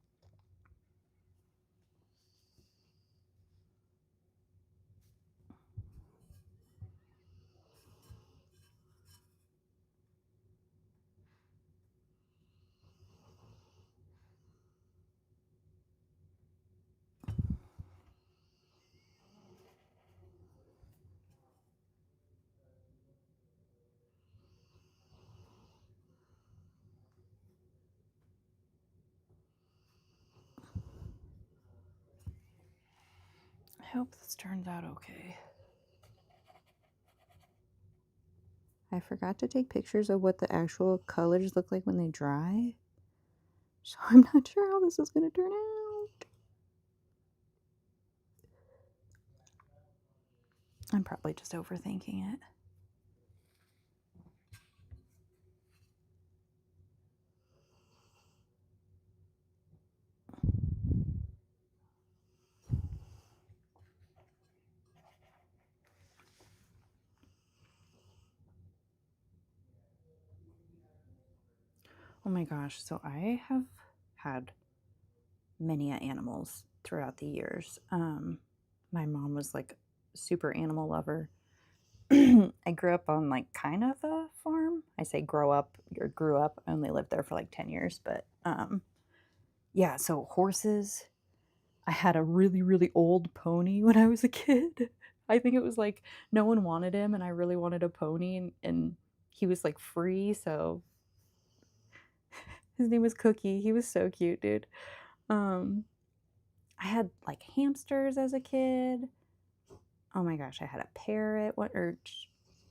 I hope this turns out okay. I forgot to take pictures of what the actual colors look like when they dry. So I'm not sure how this is going to turn out. I'm probably just overthinking it. Oh my gosh, so I have had many animals throughout the years. My mom was like super animal lover. I grew up on like kind of a farm. I say grow up or grew up. I only lived there for like 10 years, but yeah, so horses. I had a really, really old pony when I was a kid. I think it was like no one wanted him, and I really wanted a pony, and he was like free. So his name was Cookie. He was so cute, dude. Um, I had like hamsters as a kid. Oh my gosh, I had a parrot. I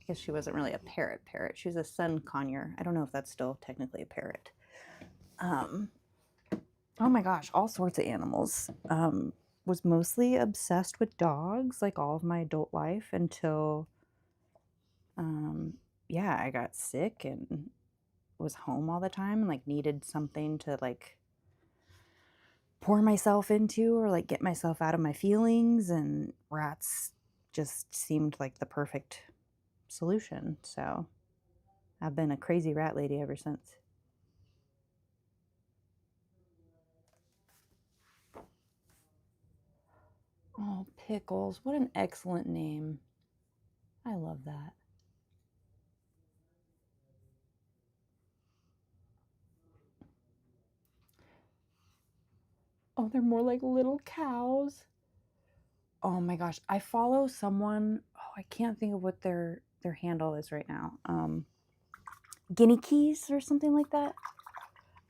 guess she wasn't really a parrot. She was a sun conure. I don't know if that's still technically a parrot. Um, oh my gosh, all sorts of animals. Was mostly obsessed with dogs like all of my adult life until yeah, I got sick and was home all the time and like needed something to like pour myself into or like get myself out of my feelings, and rats just seemed like the perfect solution. So I've been a crazy rat lady ever since. Oh, Pickles. What an excellent name. I love that. Oh, they're more like little cows. Oh my gosh. I follow someone. Oh, I can't think of what their handle is right now. Guinea Keys or something like that.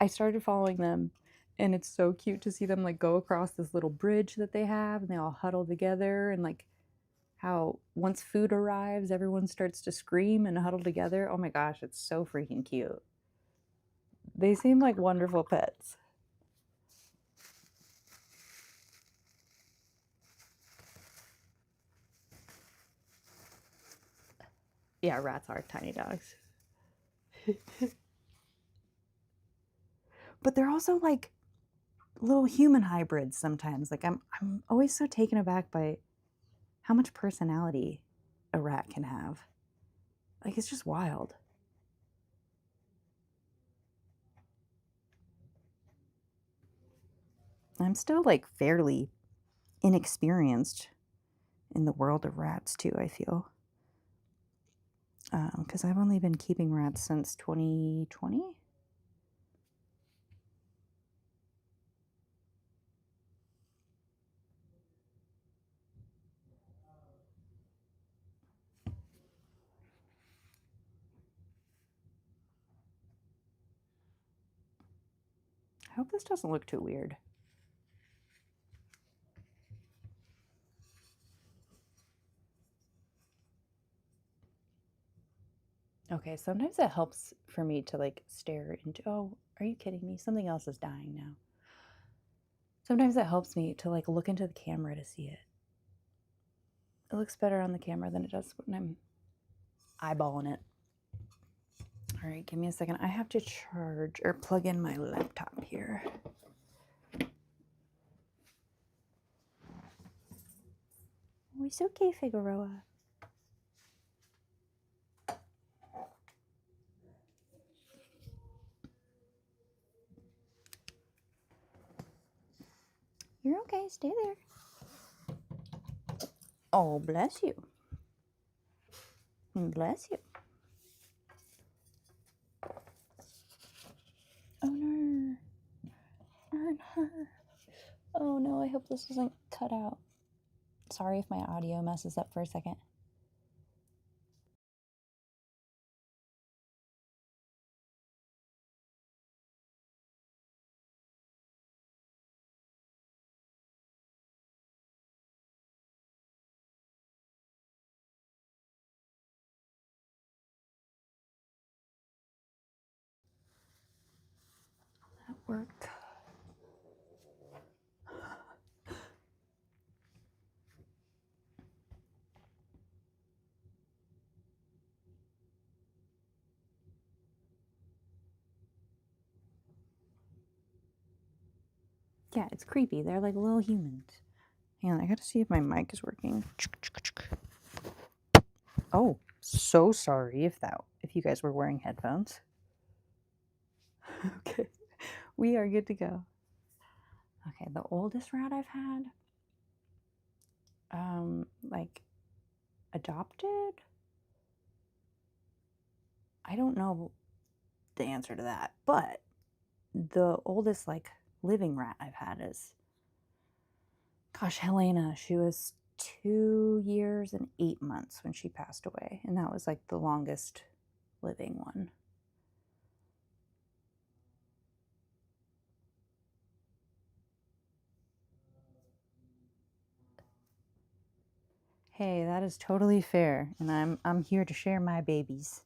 I started following them, and it's so cute to see them like go across this little bridge that they have, and they all huddle together, and like how once food arrives, everyone starts to scream and huddle together. Oh my gosh, it's so freaking cute. They seem like wonderful pets. Yeah, rats are tiny dogs. But they're also like little human hybrids sometimes. Like I'm always so taken aback by how much personality a rat can have. Like it's just wild. I'm still like fairly inexperienced in the world of rats too, I feel. Because I've only been keeping rats since 2020. I hope this doesn't look too weird. Okay, sometimes it helps for me to like stare into, oh, are you kidding me? Something else is dying now. Sometimes it helps me to like look into the camera to see it. It looks better on the camera than it does when I'm eyeballing it. All right, give me a second. I have to charge or plug in my laptop here. it's okay, Figueroa. You're okay. Stay there. Oh, bless you. Bless you. Oh, no. Oh, no. Oh, no. I hope this doesn't cut out. Sorry if my audio messes up for a second. That worked. Yeah, it's creepy. They're like little humans. Hang on, I gotta see if my mic is working. Oh, so sorry if you guys were wearing headphones. Okay, we are good to go. Okay, the oldest rat I've had, like adopted. I don't know the answer to that, but the oldest like living rat I've had is, gosh, Helena. She was 2 years and 8 months when she passed away, and that was like the longest living one. Hey, that is totally fair, and I'm here to share my babies,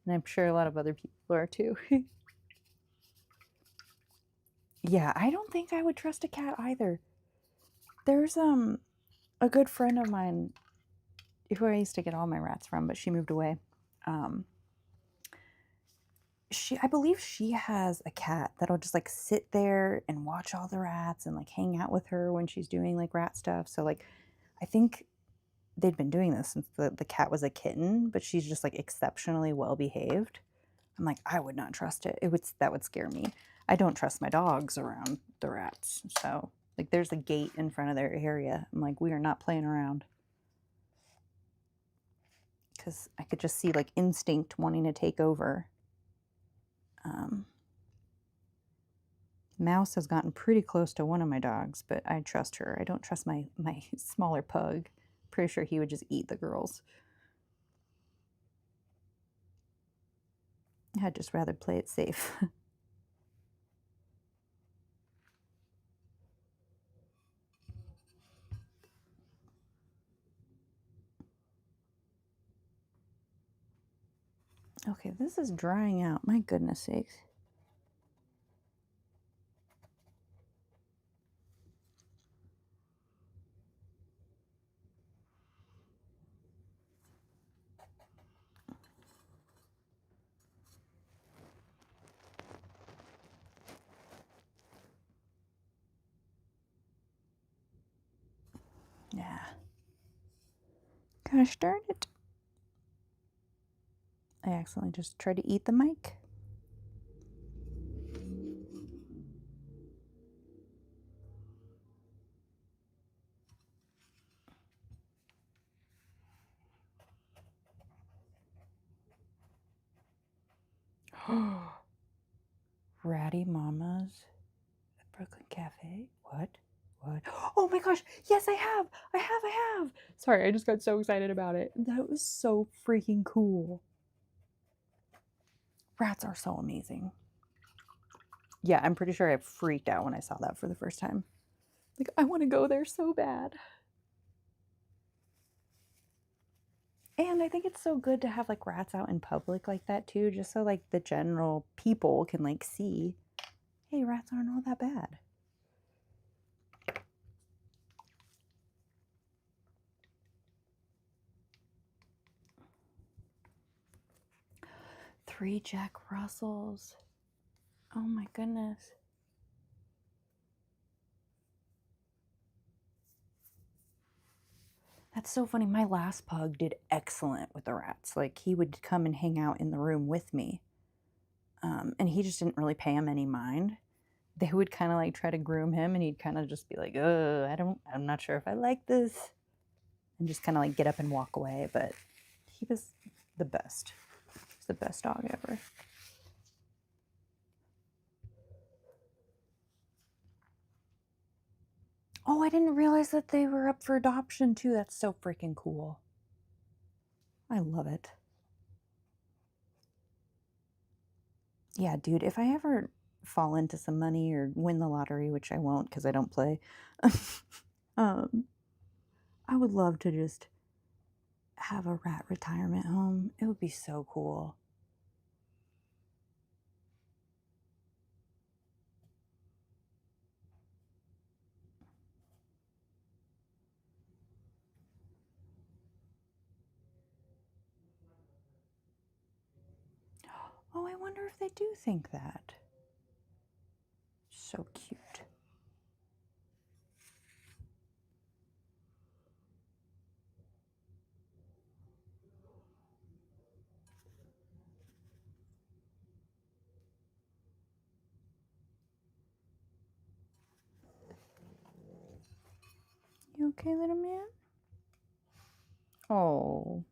and I'm sure a lot of other people are too. Yeah, I don't think I would trust a cat either. There's a good friend of mine who I used to get all my rats from, but she moved away. I believe she has a cat that'll just like sit there and watch all the rats and like hang out with her when she's doing like rat stuff. So like I think they'd been doing this since the cat was a kitten, but she's just like exceptionally well behaved. I'm like, I would not trust it. That would scare me. I don't trust my dogs around the rats. So like there's a gate in front of their area. I'm like, we are not playing around. Because I could just see like instinct wanting to take over. Mouse has gotten pretty close to one of my dogs, but I trust her. I don't trust my smaller pug. Pretty sure he would just eat the girls. I'd just rather play it safe. Okay, this is drying out. My goodness sakes. Yeah. Gosh darn it. I accidentally just tried to eat the mic. Ratty Mamas at Brooklyn Cafe. What? What? Oh my gosh. Yes, I have. I have. Sorry, I just got so excited about it. That was so freaking cool. Rats are so amazing. Yeah, I'm pretty sure I freaked out when I saw that for the first time. Like, I want to go there so bad. And I think it's so good to have like rats out in public like that too, just so like the general people can like see, hey, rats aren't all that bad. Three Jack Russells. Oh my goodness. That's so funny. My last pug did excellent with the rats. Like, he would come and hang out in the room with me. And he just didn't really pay him any mind. They would kind of like try to groom him, and he'd kind of just be like, I'm not sure if I like this. And just kind of like get up and walk away. But he was the best. He's the best dog ever. Oh, I didn't realize that they were up for adoption too. That's so freaking cool. I love it. Yeah, dude, if I ever fall into some money or win the lottery, which I won't because I don't play, um, I would love to just have a rat retirement home. It would be so cool. Oh, I wonder if they do think that. So cute. You okay, little man? Oh.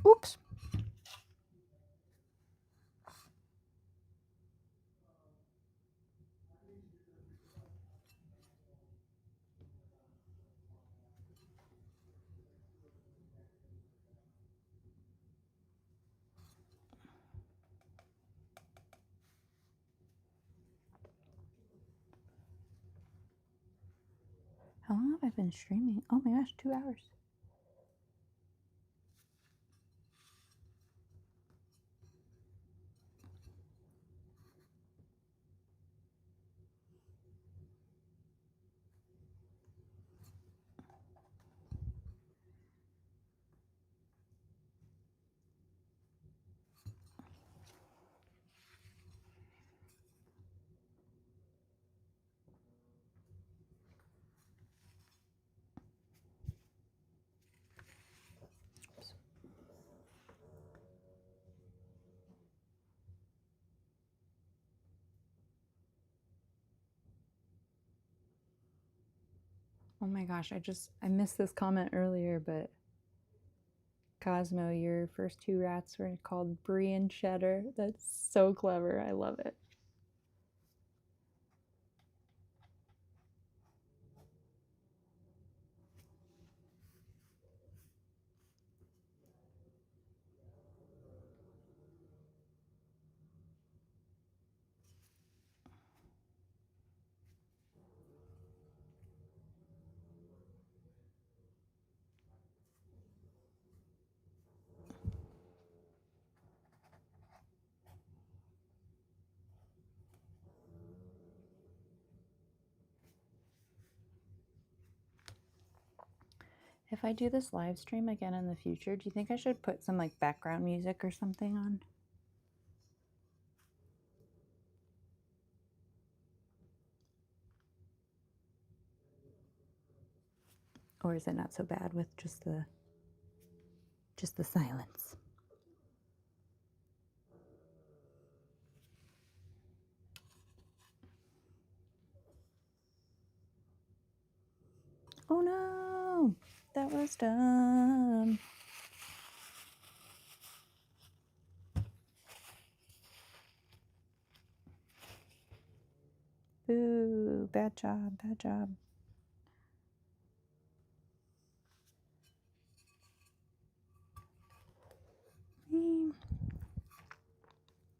Oops. How long have I been streaming? Oh my gosh, 2 hours. Oh my gosh, I missed this comment earlier, but Cosmo, your first 2 rats were called Brie and Cheddar. That's so clever. I love it. If I do this live stream again in the future, do you think I should put some like background music or something on? Or is it not so bad with just the silence? Oh no, that was dumb. Ooh, bad job, bad job.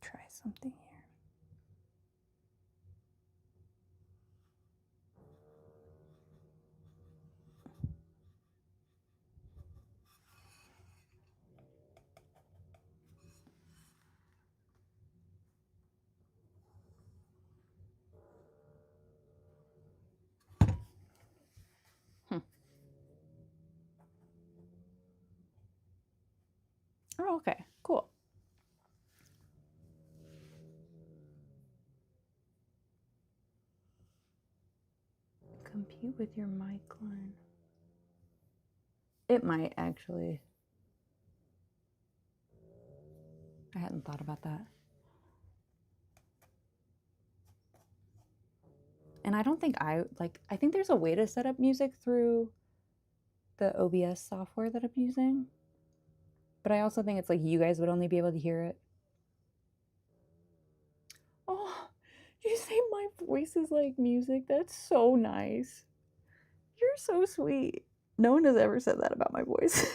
Try something here. Oh, okay, cool. Compute with your mic line. It might actually. I hadn't thought about that. And I don't think I think there's a way to set up music through the OBS software that I'm using. But I also think it's like you guys would only be able to hear it. Oh, you say my voice is like music? That's so nice. You're so sweet. No one has ever said that about my voice.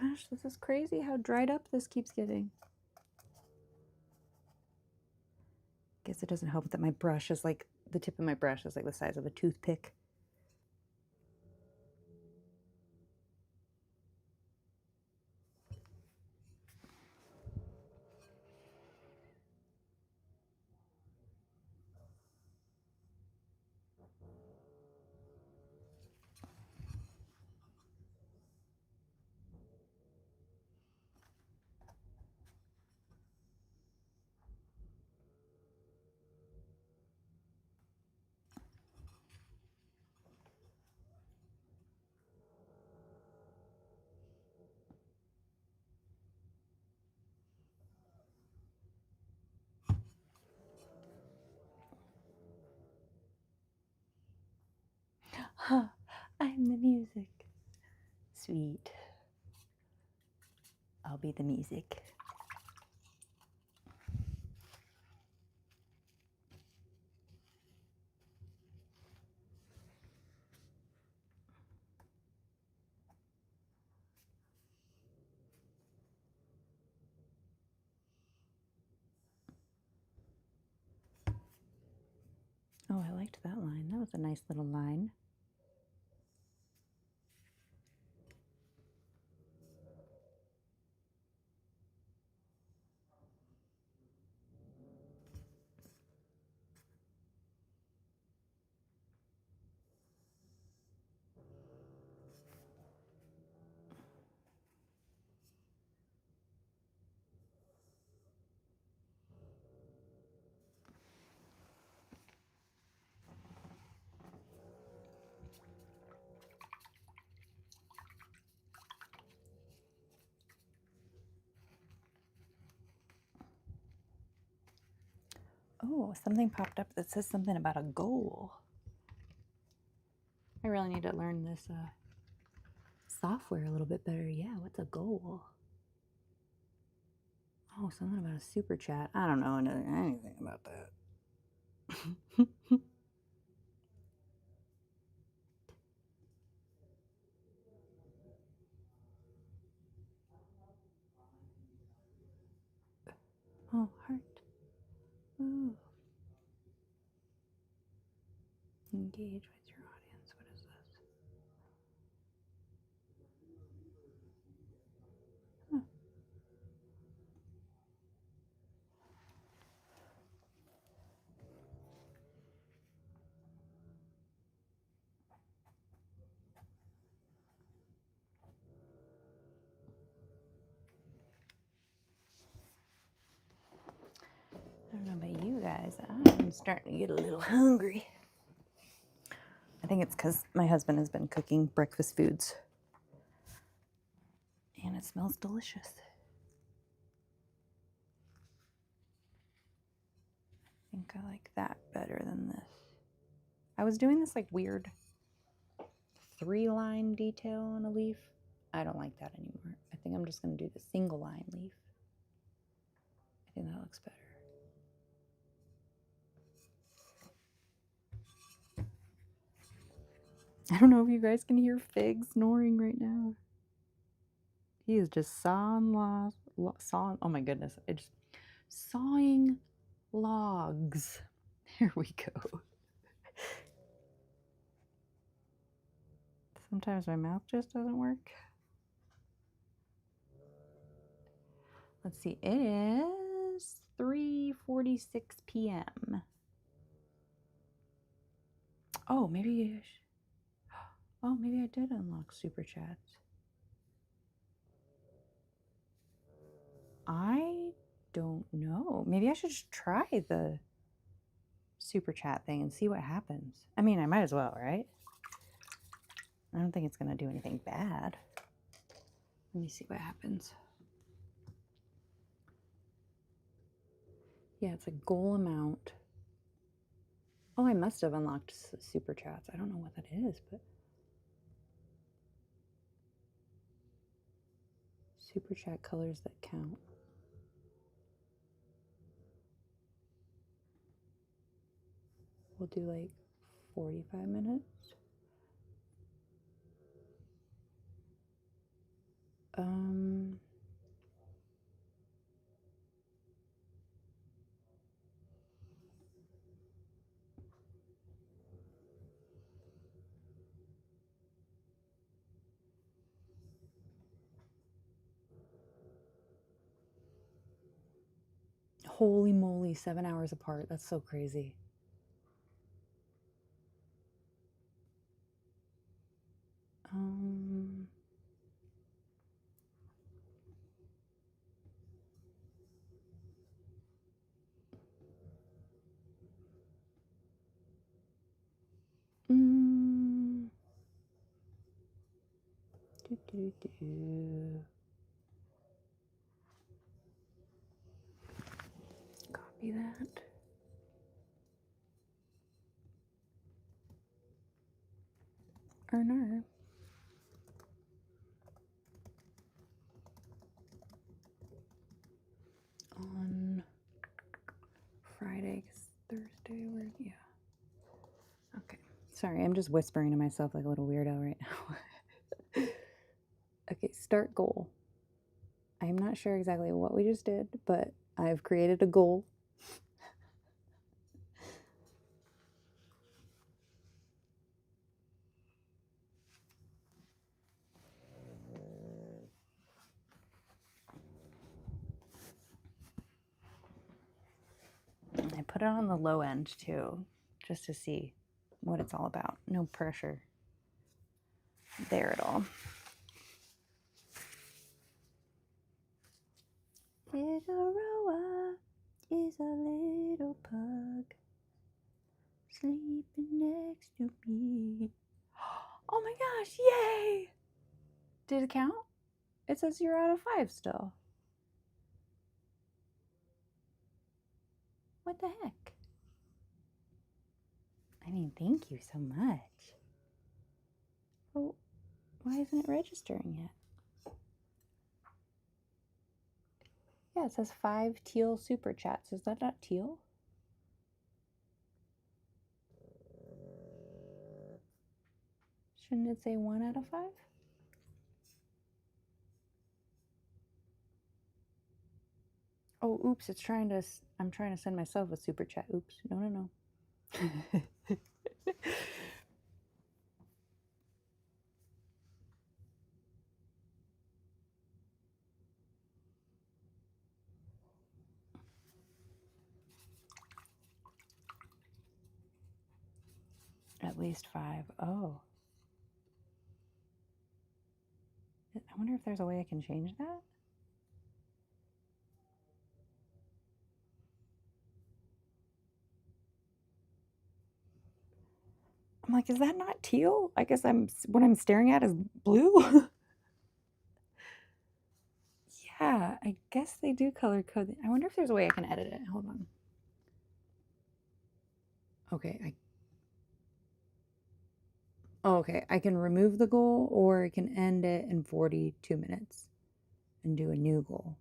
Gosh, this is crazy how dried up this keeps getting. Guess it doesn't help that my brush is like, the tip of my brush is like the size of a toothpick. I'm the music. Sweet. I'll be the music. Oh, I liked that line. That was a nice little line. Oh, something popped up that says something about a goal. I really need to learn this software a little bit better. Yeah, what's a goal? Oh, something about a super chat. I don't know anything about that. Oh, heart. Ooh. Engage with your audience. What is this? Huh. I don't know about you guys. I'm starting to get a little hungry. think it's because my husband has been cooking breakfast foods. And it smells delicious. I think I like that better than this. I was doing this like weird 3-line detail on a leaf. I don't like that anymore. I think I'm just going to do the single line leaf. I think that looks better. I don't know if you guys can hear Fig snoring right now. He is just sawing oh my goodness, it's sawing logs. There we go. Sometimes my mouth just doesn't work. Let's see, it is 3:46 p.m. Oh, maybe I did unlock super chats. I don't know. Maybe I should just try the super chat thing and see what happens. I mean, I might as well, right? I don't think it's going to do anything bad. Let me see what happens. Yeah, it's a goal amount. Oh, I must have unlocked super chats. I don't know what that is, but super chat colors that count. We'll do like 45 minutes. Holy moly, 7 hours apart. That's so crazy. Copy that. Earner. On Friday, Thursday, yeah. Okay. Sorry, I'm just whispering to myself like a little weirdo right now. Okay, start goal. I'm not sure exactly what we just did, but I've created a goal. I put it on the low end too, just to see what it's all about. No pressure there at all. Little Roa is a little pug sleeping next to me. Oh my gosh, yay! Did it count? It says 0 out of 5 still. What the heck? I mean, thank you so much. Oh, why isn't it registering yet? Yeah, it says 5 teal super chats. Is that not teal? Shouldn't it say 1 out of 5? Oh, oops, it's trying to, I'm trying to send myself a super chat. Oops, no. At least 5. Oh. I wonder if there's a way I can change that? I'm like, is that not teal? I guess what I'm staring at is blue. Yeah, I guess they do color code. I wonder if there's a way I can edit it. Hold on. Okay, okay, I can remove the goal or I can end it in 42 minutes and do a new goal.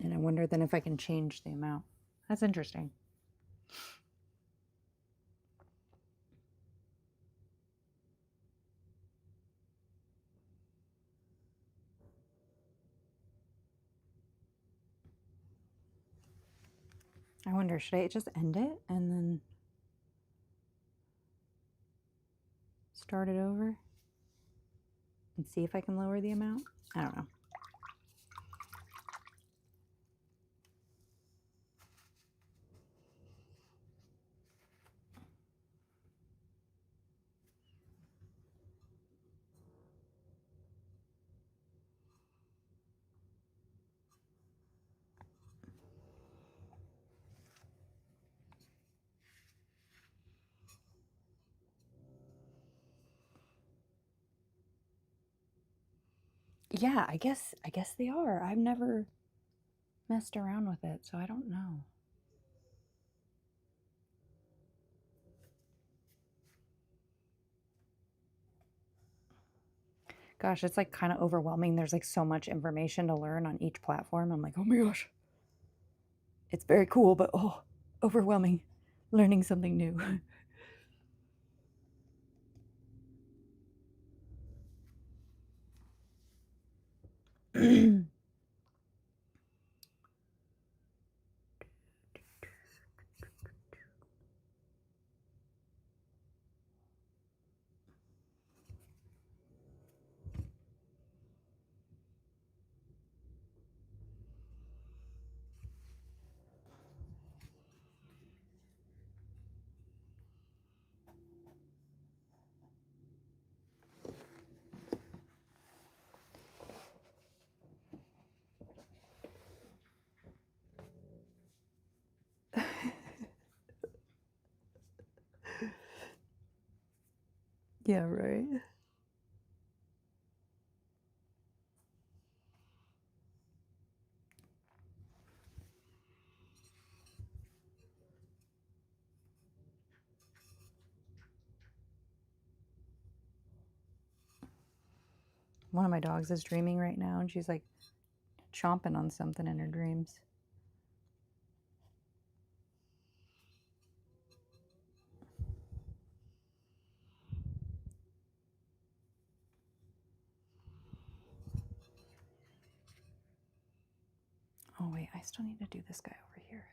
And I wonder then if I can change the amount. That's interesting. I wonder, should I just end it and then start it over and see if I can lower the amount? I don't know. Yeah, I guess they are. I've never messed around with it, so I don't know. Gosh, it's like kind of overwhelming. There's like so much information to learn on each platform. I'm like, oh my gosh. It's very cool, but oh, overwhelming. Learning something new. Yeah, right. One of my dogs is dreaming right now, and she's like chomping on something in her dreams. Oh, wait, I still need to do this guy over here.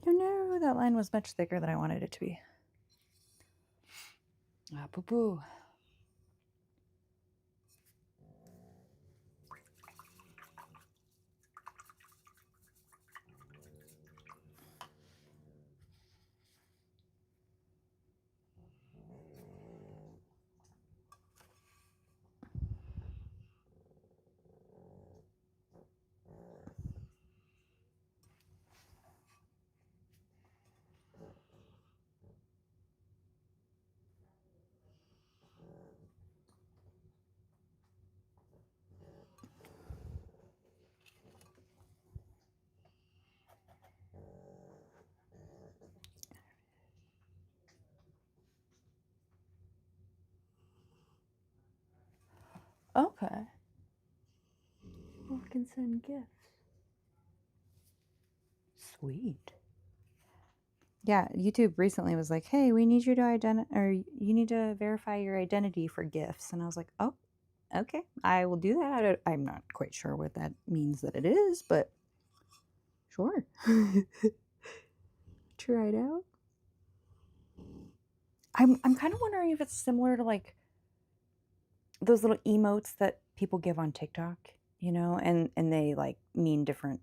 Oh no, that line was much thicker than I wanted it to be. Ah, poo poo. Okay. Well, we can send gifts. Sweet. Yeah, YouTube recently was like, "Hey, we need you to you need to verify your identity for gifts." And I was like, "Oh, okay, I will do that." I'm not quite sure what that means that it is, but Sure. Try it out. I'm kind of wondering if it's similar to like those little emotes that people give on TikTok, you know, and they like mean different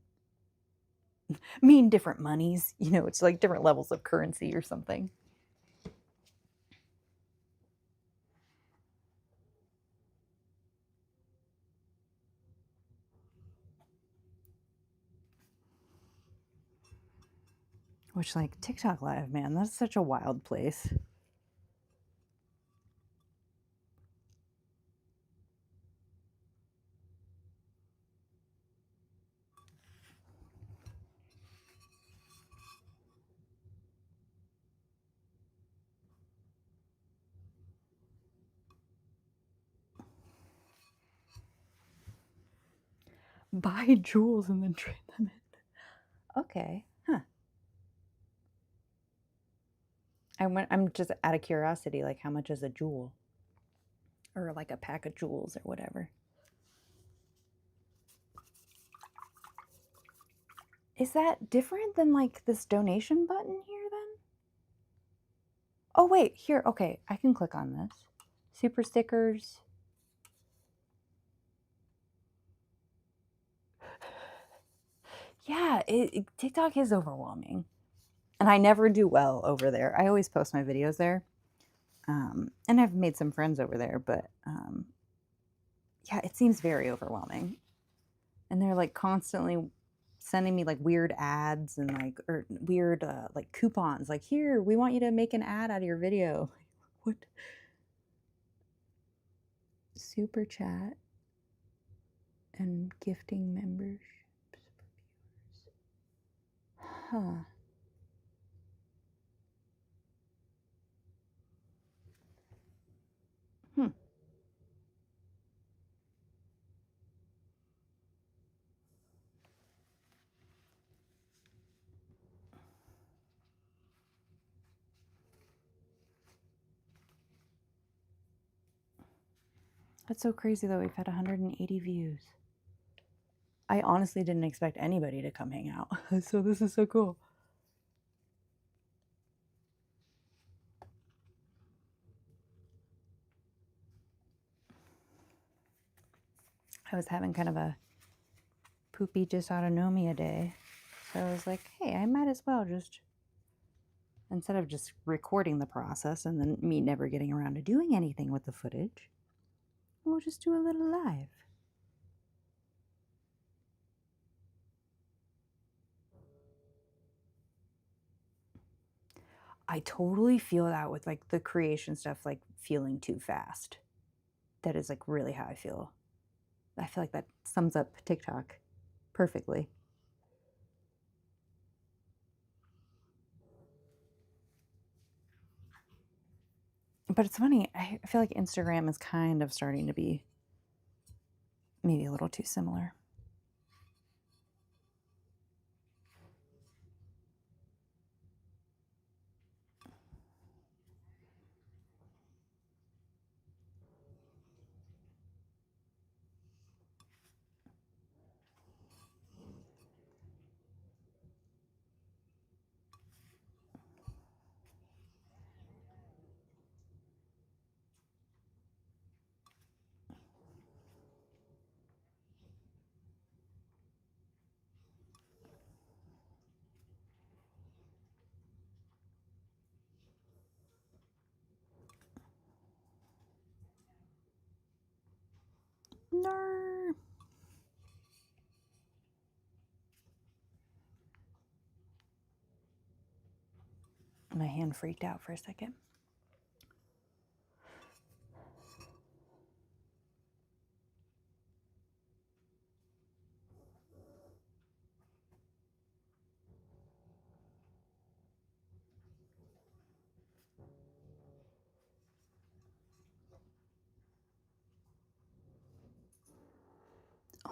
monies, you know, it's like different levels of currency or something. Which, like, TikTok Live, man, that's such a wild place. Buy jewels and then trade them in. Okay, huh. I'm just out of curiosity, like, how much is a jewel? Or like a pack of jewels or whatever. Is that different than like this donation button here then? Oh wait, here, okay, I can click on this. Super stickers. Yeah, TikTok is overwhelming. And I never do well over there. I always post my videos there. And I've made some friends over there, but yeah, it seems very overwhelming. And they're like constantly sending me like weird ads and like or weird like coupons. Like, here, we want you to make an ad out of your video. What? Super chat and gifting memberships for viewers. Huh. Hmm. That's so crazy though. We've had 180 views. I honestly didn't expect anybody to come hang out. So this is so cool. I was having kind of a poopy dysautonomia day. So I was like, hey, I might as well just, instead of just recording the process and then me never getting around to doing anything with the footage, we'll just do a little live. I totally feel that with like the creation stuff, like feeling too fast. That is like really how I feel. I feel like that sums up TikTok perfectly. But it's funny, I feel like Instagram is kind of starting to be maybe a little too similar. No. My hand freaked out for a second.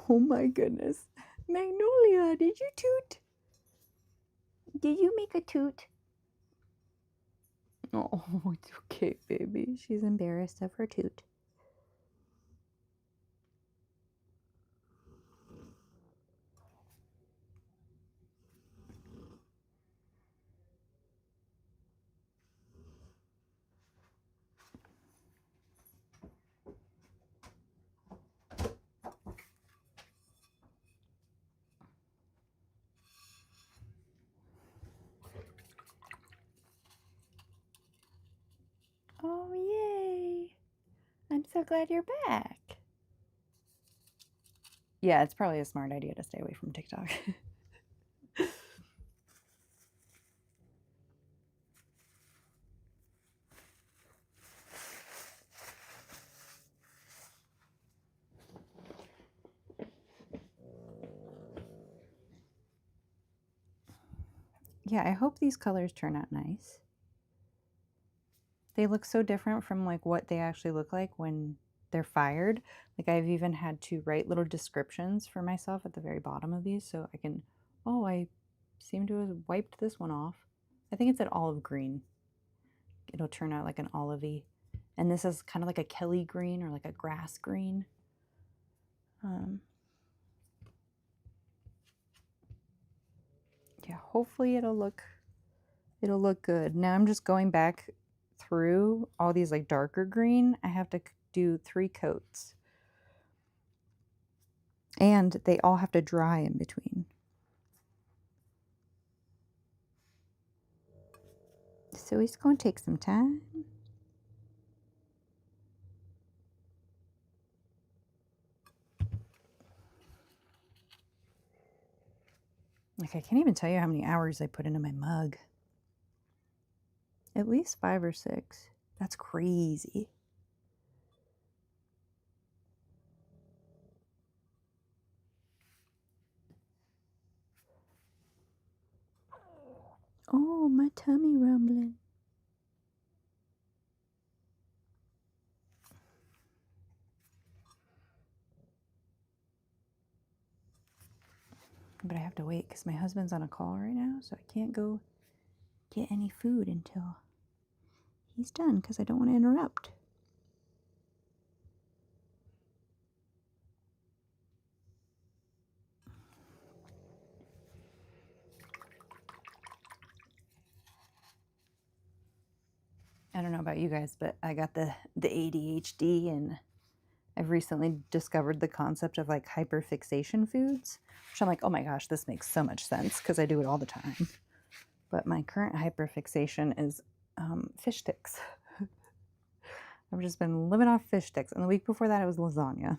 Oh my goodness. Magnolia, did you toot? Did you make a toot? Oh, it's okay, baby. She's embarrassed of her toot. so glad you're back. Yeah, it's probably a smart idea to stay away from TikTok. Yeah, I hope these colors turn out nice. They look so different from like what they actually look like when they're fired. Like I've even had to write little descriptions for myself at the very bottom of these so I can, oh, I seem to have wiped this one off. I think it's an olive green. It'll turn out like an olivey. And this is kind of like a Kelly green or like a grass green. Yeah, hopefully it'll look good. Now I'm just going back through all these like darker green. I have to do 3 coats. And they all have to dry in between. So it's going to take some time. Like I can't even tell you how many hours I put into my mug. At least 5 or 6. That's crazy. Oh, my tummy rumbling. But I have to wait because my husband's on a call right now, so I can't go get any food until he's done because I don't want to interrupt. I don't know about you guys, but I got the ADHD, and I've recently discovered the concept of like hyperfixation foods, which I'm like, oh my gosh, this makes so much sense because I do it all the time. But my current hyperfixation is fish sticks. I've just been living off fish sticks. And the week before that, it was lasagna.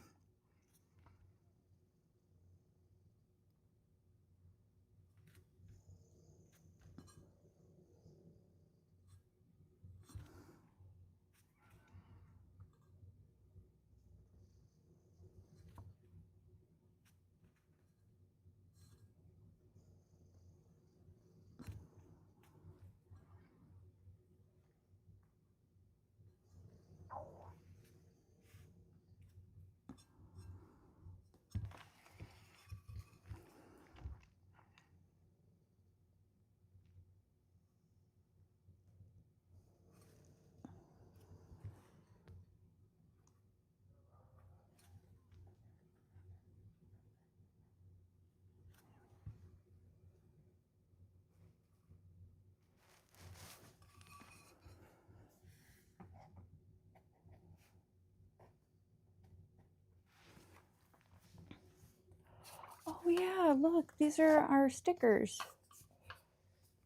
Oh yeah, look, these are our stickers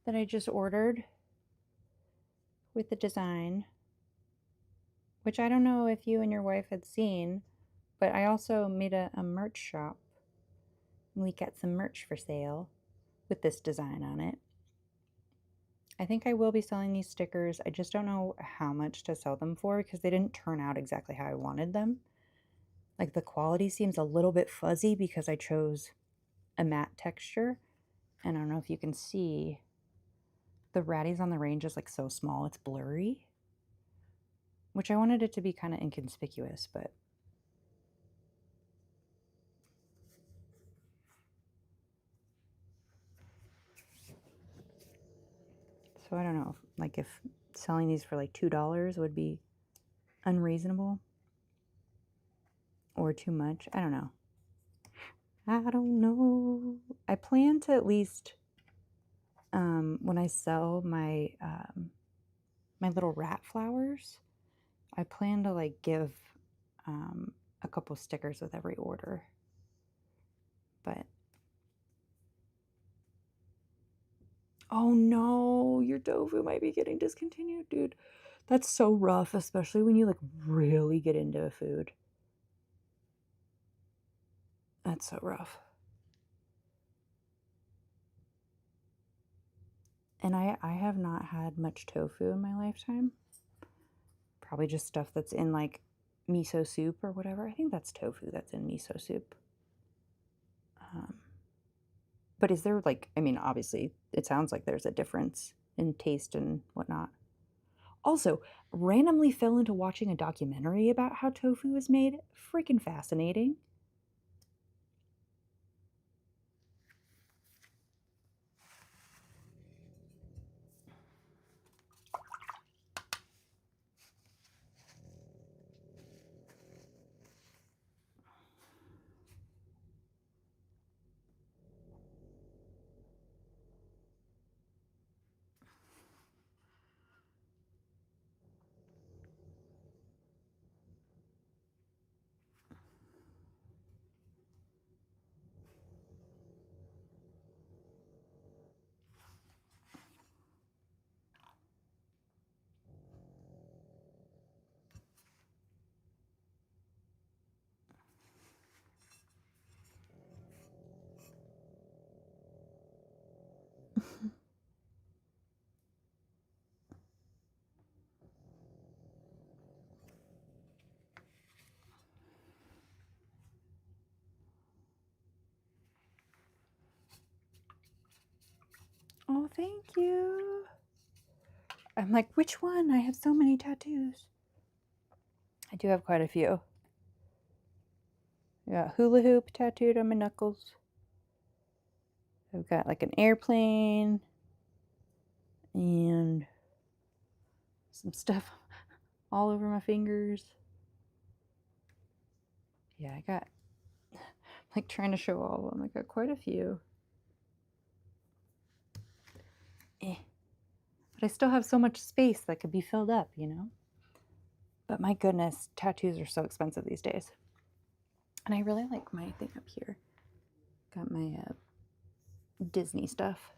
that I just ordered with the design, which I don't know if you and your wife had seen, but I also made a merch shop. We got some merch for sale with this design on it. I think I will be selling these stickers. I just don't know how much to sell them for because they didn't turn out exactly how I wanted them. Like the quality seems a little bit fuzzy because I chose a matte texture. And I don't know if you can see, the Ratties on the range is like so small, it's blurry. Which I wanted it to be kind of inconspicuous, but so I don't know, like if selling these for like $2 would be unreasonable or too much. I don't know. I don't know. I plan to at least, when I sell my my little rat flowers, I plan to like give a couple stickers with every order. But oh no, your tofu might be getting discontinued, dude. That's so rough, especially when you like really get into a food. That's so rough. And I have not had much tofu in my lifetime. Probably just stuff that's in like miso soup or whatever. I think that's tofu that's in miso soup. But is there like, I mean, obviously, it sounds like there's a difference in taste and whatnot. Also, randomly fell into watching a documentary about how tofu is made. Freaking fascinating. Oh, thank you. I'm like, which one? I have so many tattoos. I do have quite a few. I got hula hoop tattooed on my knuckles. I've got like an airplane and some stuff all over my fingers. Yeah, I got like trying to show all of them. I got quite a few. But I still have so much space that could be filled up, you know? But my goodness, tattoos are so expensive these days. And I really like my thing up here. Got my Disney stuff.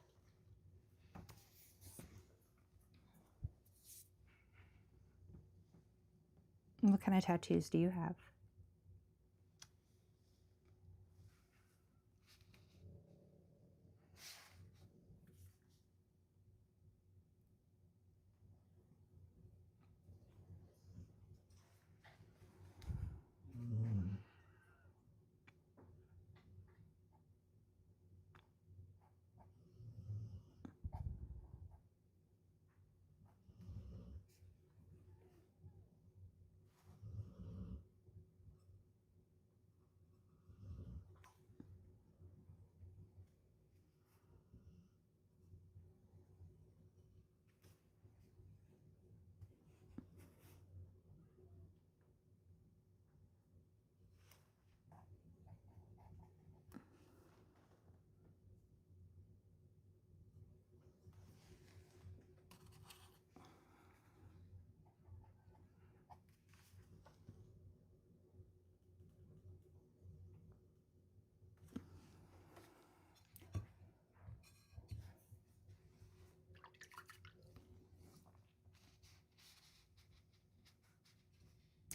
What kind of tattoos do you have?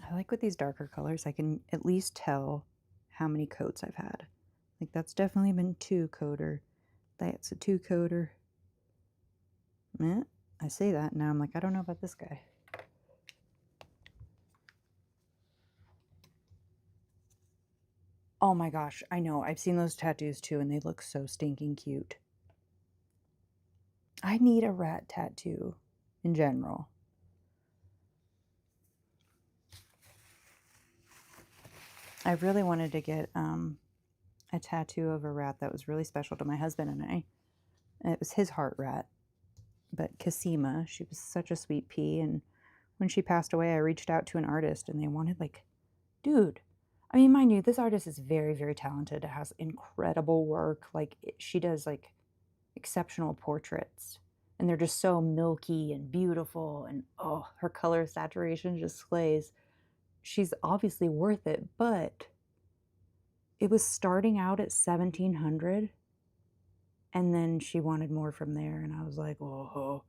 I like with these darker colors, I can at least tell how many coats I've had. Like that's definitely been 2-coater. That's a 2-coater. I say that now I'm like, I don't know about this guy. Oh my gosh, I know. I've seen those tattoos too and they look so stinking cute. I need a rat tattoo in general. I really wanted to get a tattoo of a rat that was really special to my husband and I. It was his heart rat. But Casima, she was such a sweet pea. And when she passed away, I reached out to an artist and they wanted like, dude, I mean, mind you, this artist is very, very talented. It has incredible work. Like she does like exceptional portraits and they're just so milky and beautiful. And oh, her color saturation just slays. She's obviously worth it, but it was starting out at 1700 and then she wanted more from there and I was like, oh,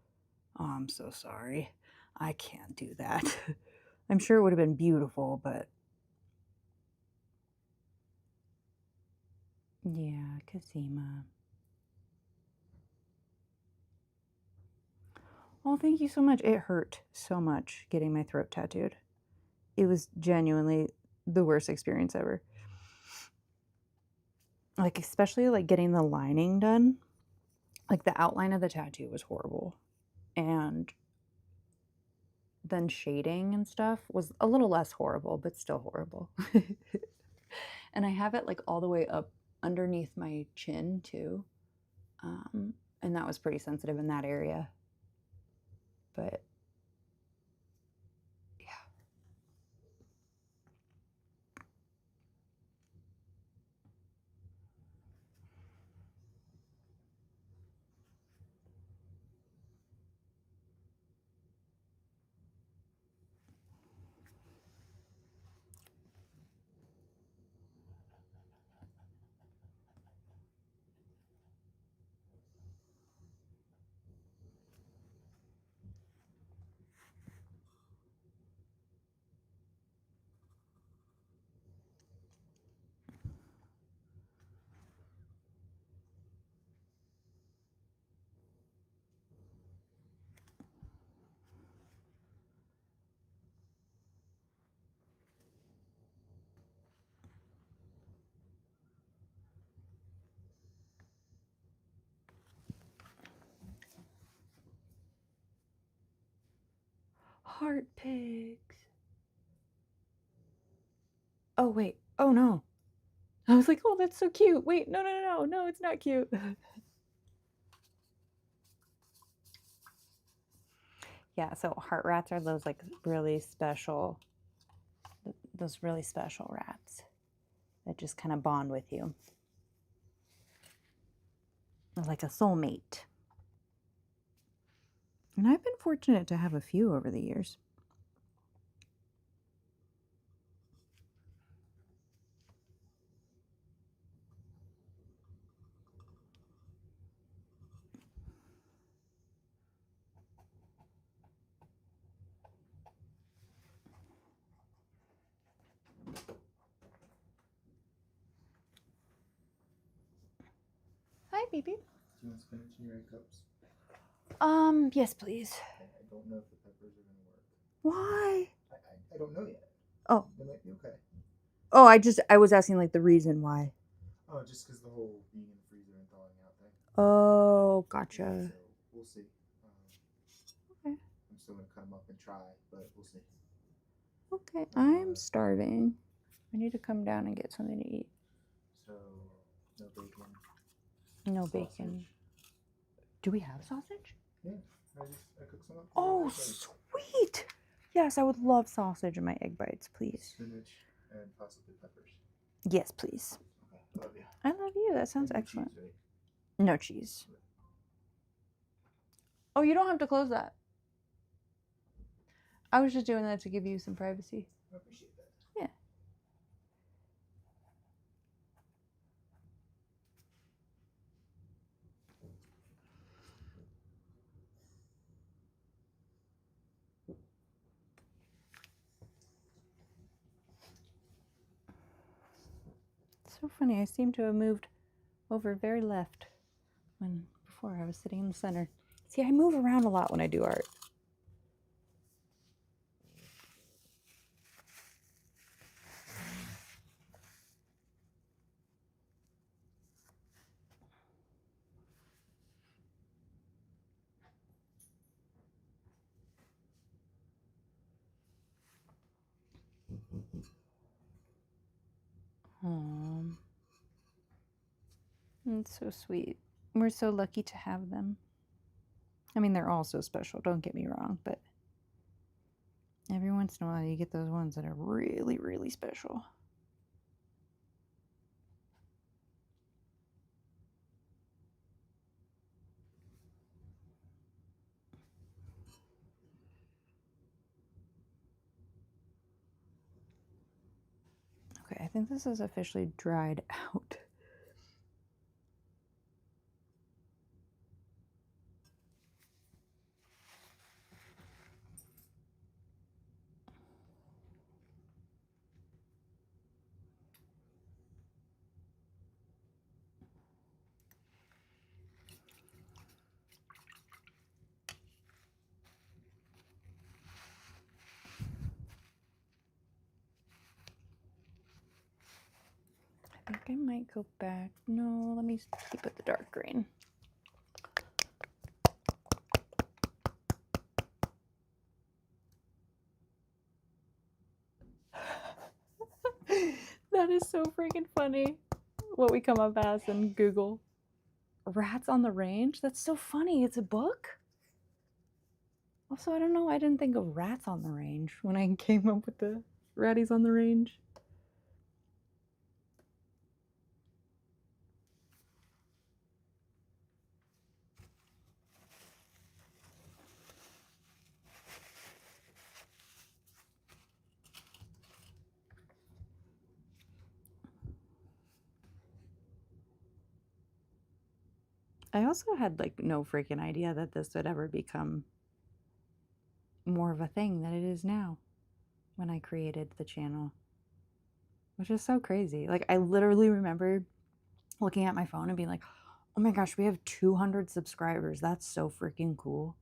I'm so sorry. I can't do that. I'm sure it would have been beautiful, but yeah, Kazima. Well, thank you so much. It hurt so much getting my throat tattooed. It was genuinely the worst experience ever. Like, especially like getting the lining done. Like, the outline of the tattoo was horrible. And then shading and stuff was a little less horrible, but still horrible. And I have it like all the way up underneath my chin too. And that was pretty sensitive in that area. But yeah. Heart pigs. Oh, wait. Oh, no. I was like, oh, that's so cute. Wait, no, it's not cute. Yeah, so heart rats are those like really special, those really special rats that just kind of bond with you. They're like a soulmate. And I've been fortunate to have a few over the years. Hi, baby. Do you want spinach in your egg cups? Yes, please. I don't know if the peppers are going to work. Why? I don't know yet. Oh. They might be okay. Oh, I was asking like the reason why. Oh, just because the whole being in the freezer and thawing out thing. Oh, gotcha. Yeah, so we'll see. Okay. I'm still going to cut them up and try, but we'll see. Okay, I'm starving. I need to come down and get something to eat. So, no bacon. No sausage. bacon. Do we have sausage? Yeah, I cooked some up. Oh, sweet! Yes, I would love sausage in my egg bites, please. Spinach and possibly peppers. Yes, please. Okay, love you. I love you. That sounds No excellent. Cheese, right? No cheese. Oh, you don't have to close that. I was just doing that to give you some privacy. I appreciate that. Yeah. So funny. I seem to have moved over very left when before I was sitting in the center. See, I move around a lot when I do art. It's so sweet. We're so lucky to have them. I mean, they're all so special, don't get me wrong, but every once in a while you get those ones that are really, really special. Okay, I think this is officially dried out. I might go back. No, let me keep it the dark green. That is so freaking funny. What we come up as in Google. Rats on the Range? That's so funny. It's a book? Also, I don't know. I didn't think of Rats on the Range when I came up with the Ratties on the Range. I also had like no freaking idea that this would ever become more of a thing than it is now when I created the channel, which is so crazy. Like, I literally remember looking at my phone and being like, oh my gosh, we have 200 subscribers. That's so freaking cool.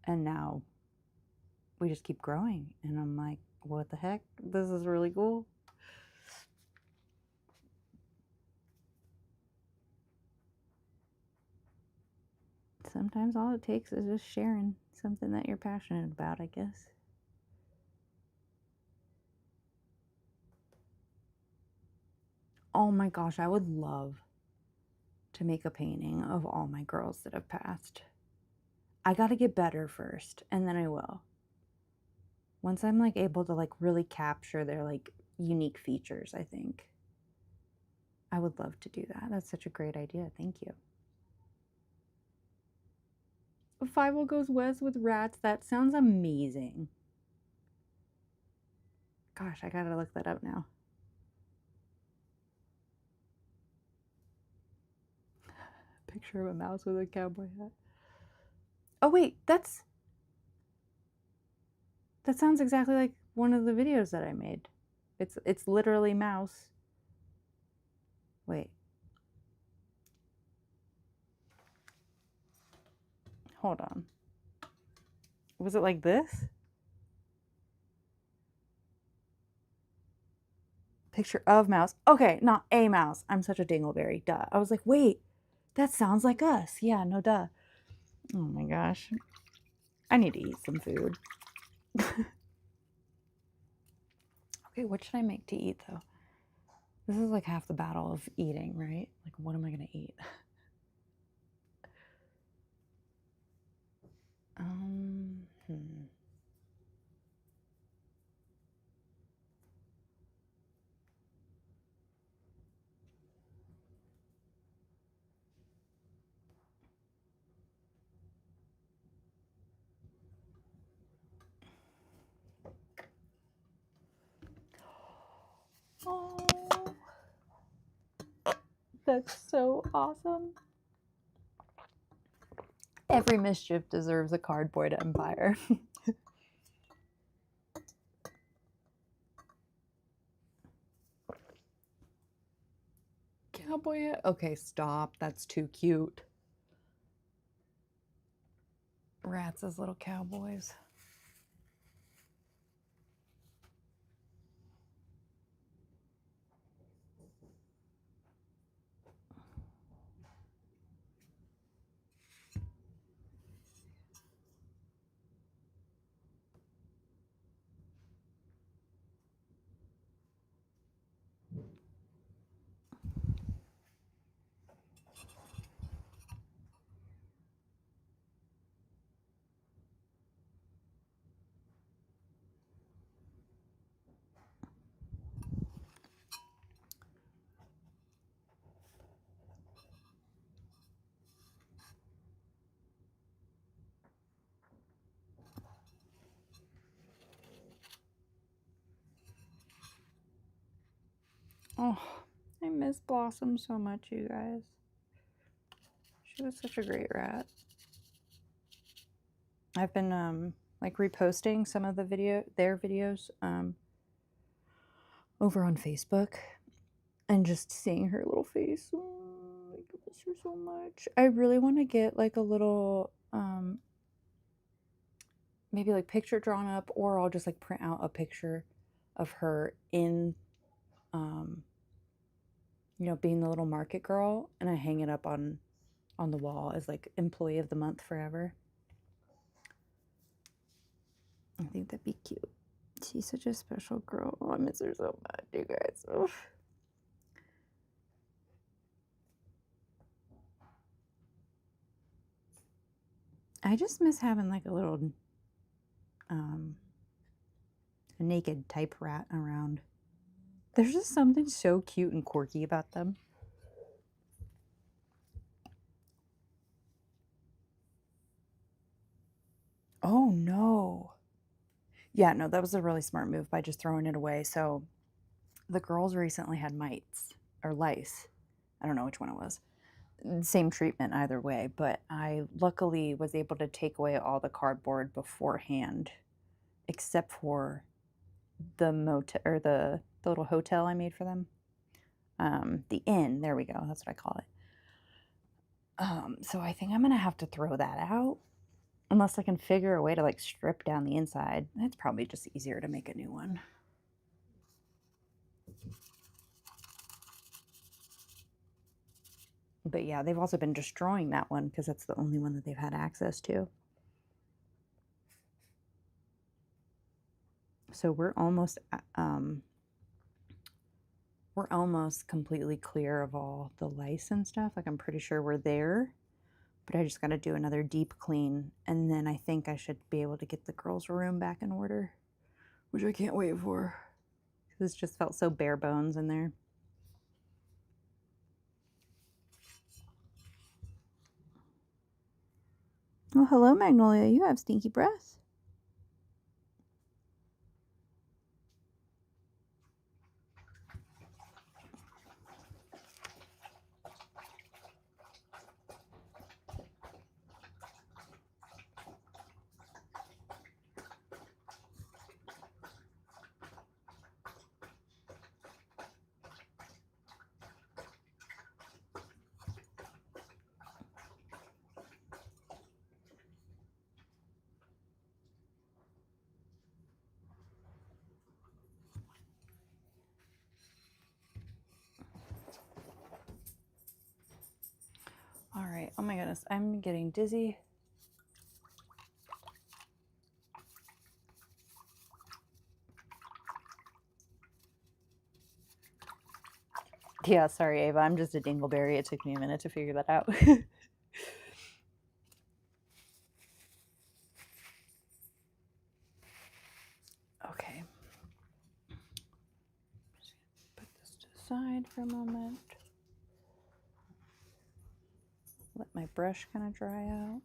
And now we just keep growing. And I'm like, what the heck? This is really cool. Sometimes all it takes is just sharing something that you're passionate about, I guess. Oh my gosh, I would love to make a painting of all my girls that have passed. I got to get better first, and then I will. Once I'm like able to like really capture their like unique features, I think I would love to do that. That's such a great idea. Thank you. Five goes west with rats. That sounds amazing. Gosh, I gotta look that up now. Picture of a mouse with a cowboy hat. Oh wait, that sounds exactly like one of the videos that I made. It's literally mouse. Wait. Hold on. Was it like this? Picture of mouse. Okay, not a mouse. I'm such a dingleberry. Duh. I was like, wait, that sounds like us. Yeah, no duh. Oh my gosh. I need to eat some food. Okay, what should I make to eat though? This is like half the battle of eating, right? Like, what am I gonna eat? Hmm. Oh, that's so awesome. Every mischief deserves a cardboard empire. Cowboy hat? Okay, stop. That's too cute. Rats as little cowboys. Oh, I miss Blossom so much, you guys. She was such a great rat. I've been like reposting some of their videos over on Facebook and just seeing her little face. Oh, I miss her so much. I really want to get like a little maybe like picture drawn up, or I'll just like print out a picture of her in you know, being the little market girl, and I hang it up on the wall as like employee of the month forever. I think that'd be cute. She's such a special girl. Oh, I miss her so much, you guys. Oof. I just miss having like a little a naked type rat around. There's just something so cute and quirky about them. Oh no. Yeah, no, that was a really smart move by just throwing it away. So the girls recently had mites or lice. I don't know which one it was. Same treatment either way, but I luckily was able to take away all the cardboard beforehand, except for the motel or the little hotel I made for them. The inn, there we go. That's what I call it. So I think I'm gonna have to throw that out unless I can figure a way to like strip down the inside. It's probably just easier to make a new one. But yeah, they've also been destroying that one because that's the only one that they've had access to. So we're almost completely clear of all the lice and stuff. Like I'm pretty sure we're there, but I just got to do another deep clean, and then I think I should be able to get the girls' room back in order, which I can't wait for. This just felt so bare bones in there. Oh, hello, Magnolia. You have stinky breath. All right. Oh my goodness. I'm getting dizzy. Yeah, sorry, Ava. I'm just a dingleberry. It took me a minute to figure that out. Okay. Put this to the side for a moment. Let my brush kind of dry out.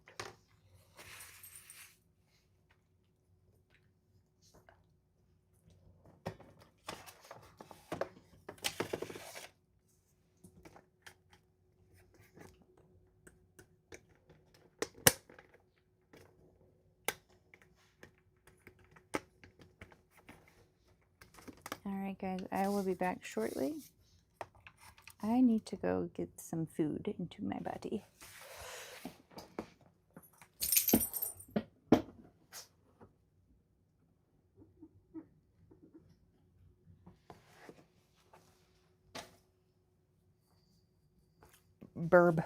All right, guys, I will be back shortly. I need to go get some food into my body. Burb.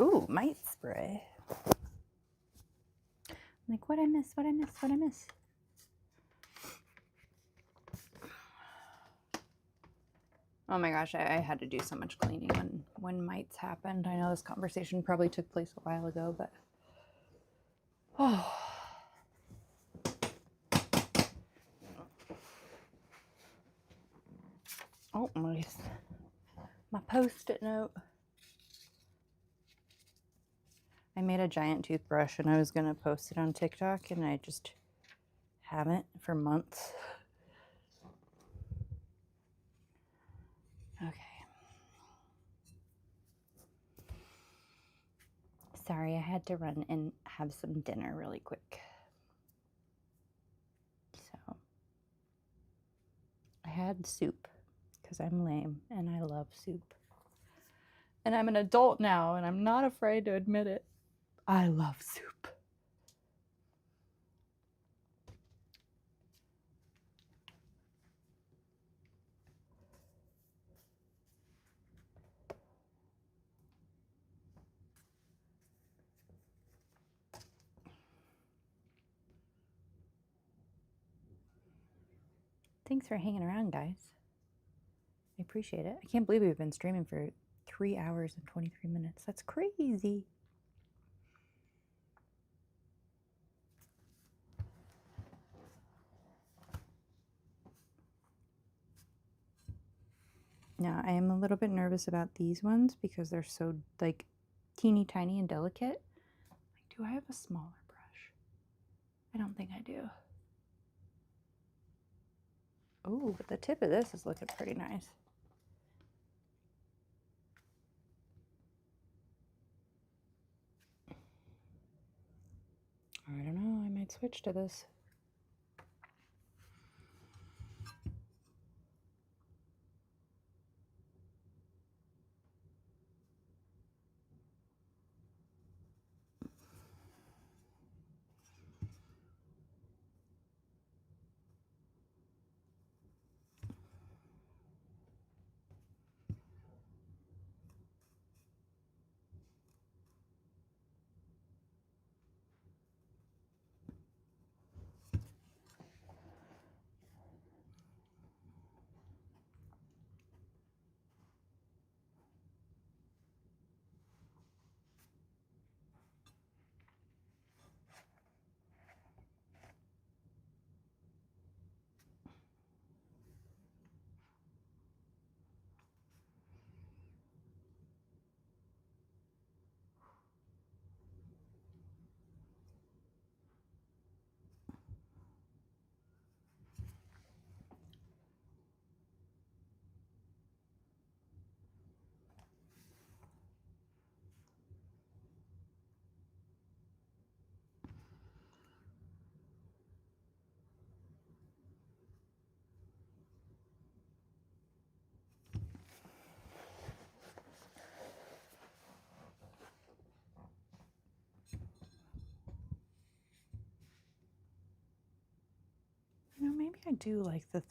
Ooh, mite spray. Like, what I miss, what I miss, what I miss. Oh my gosh, I had to do so much cleaning when mites happened. I know this conversation probably took place a while ago, but oh. Oh, my post-it note. I made a giant toothbrush and I was going to post it on TikTok and I just haven't for months. Okay. Sorry, I had to run and have some dinner really quick. So, I had soup because I'm lame and I love soup. And I'm an adult now and I'm not afraid to admit it. I love soup. Thanks for hanging around, guys. I appreciate it. I can't believe we've been streaming for 3 hours and 23 minutes. That's crazy. Now, I am a little bit nervous about these ones because they're so, like, teeny tiny and delicate. Like, do I have a smaller brush? I don't think I do. Oh, but the tip of this is looking pretty nice. I don't know. I might switch to this. You know, maybe I do like the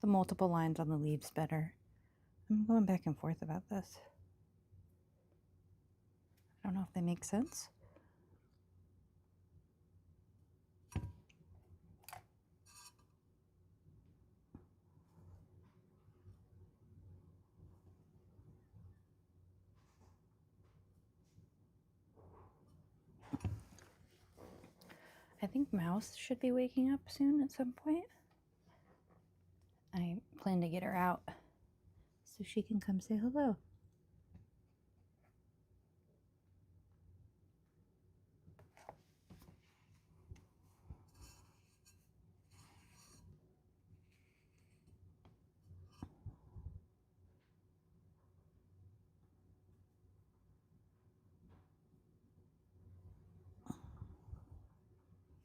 multiple lines on the leaves better. I'm going back and forth about this. I don't know if they make sense. I think Mouse should be waking up soon at some point. I plan to get her out so she can come say hello.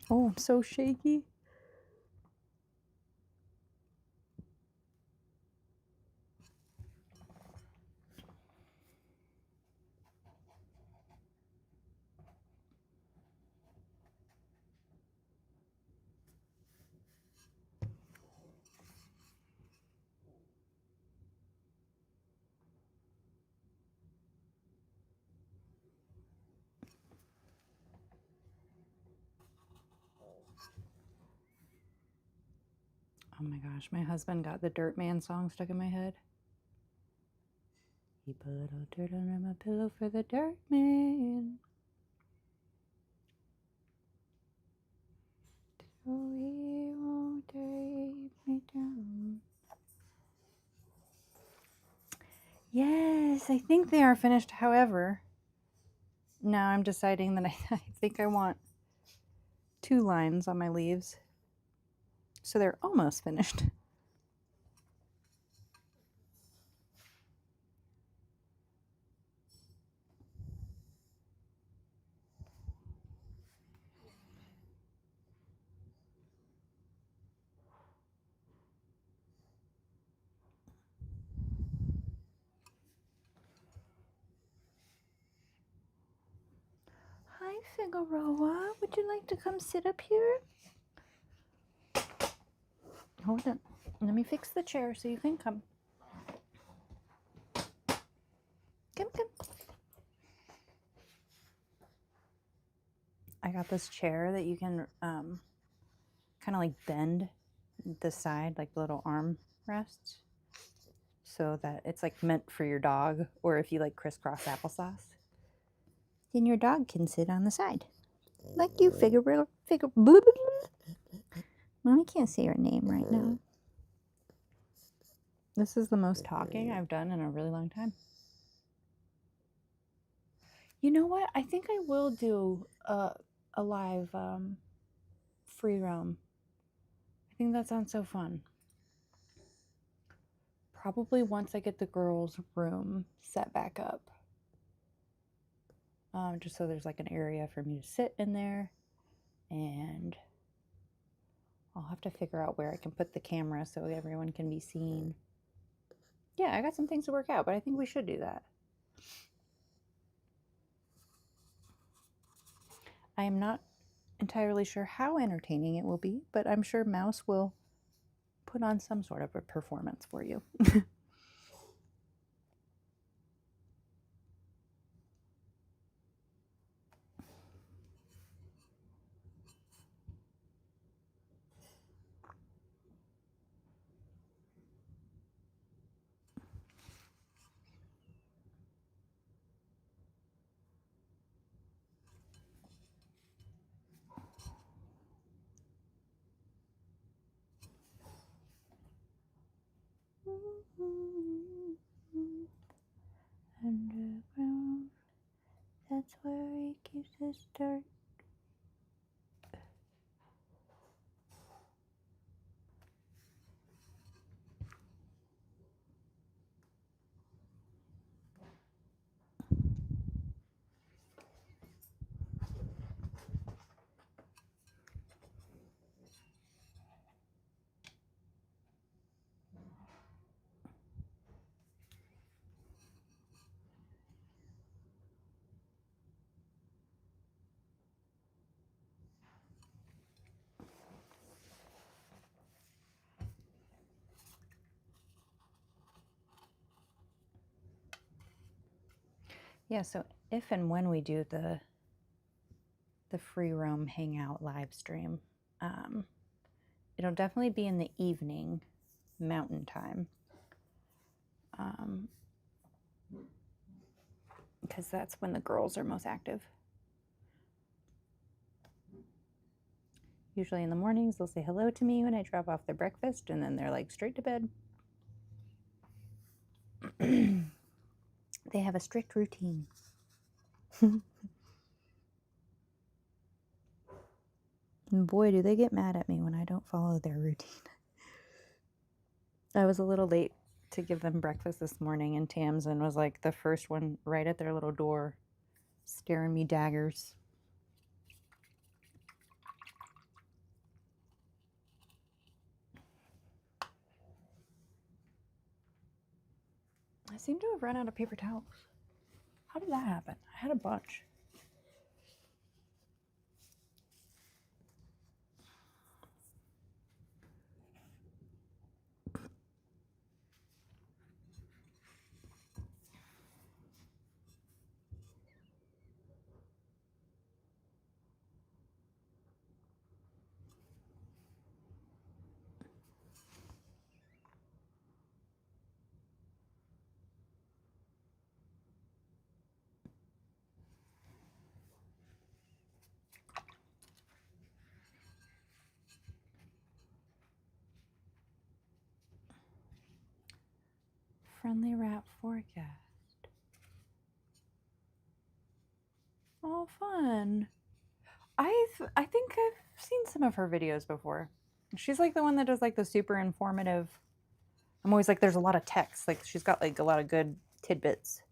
Oh, I'm so shaky. Oh my gosh, my husband got the Dirt Man song stuck in my head. He put a little dirt under my pillow for the Dirt Man. So he won't take me down. Yes, I think they are finished. However, now I'm deciding that I think I want 2 lines on my leaves. So they're almost finished. Hi, Figueroa. Would you like to come sit up here? Hold on. Let me fix the chair so you can come. Come, come. I got this chair that you can kind of like bend the side, like little arm rests, so that it's like meant for your dog, or if you like crisscross applesauce, then your dog can sit on the side. Like you, Figueroa. Mommy can't say your name right now. This is the most talking I've done in a really long time. You know what? I think I will do a live free roam. I think that sounds so fun. Probably once I get the girls' room set back up. Just so there's like an area for me to sit in there. And I'll have to figure out where I can put the camera so everyone can be seen. Yeah, I got some things to work out, but I think we should do that. I am not entirely sure how entertaining it will be, but I'm sure Mouse will put on some sort of a performance for you. Underground, that's where he keeps his dirt. Yeah, so if and when we do the free roam hangout live stream, it'll definitely be in the evening, mountain time, because that's when the girls are most active. Usually in the mornings, they'll say hello to me when I drop off their breakfast, and then they're like straight to bed. They have a strict routine. And boy, do they get mad at me when I don't follow their routine. I was a little late to give them breakfast this morning, and Tamsin was like the first one right at their little door, staring me daggers. I seem to have run out of paper towels. How did that happen? I had a bunch. friendly rat forecast. Oh, fun. I think I've seen some of her videos before. She's like the one that does like the super informative. I'm always like, there's a lot of text. Like she's got like a lot of good tidbits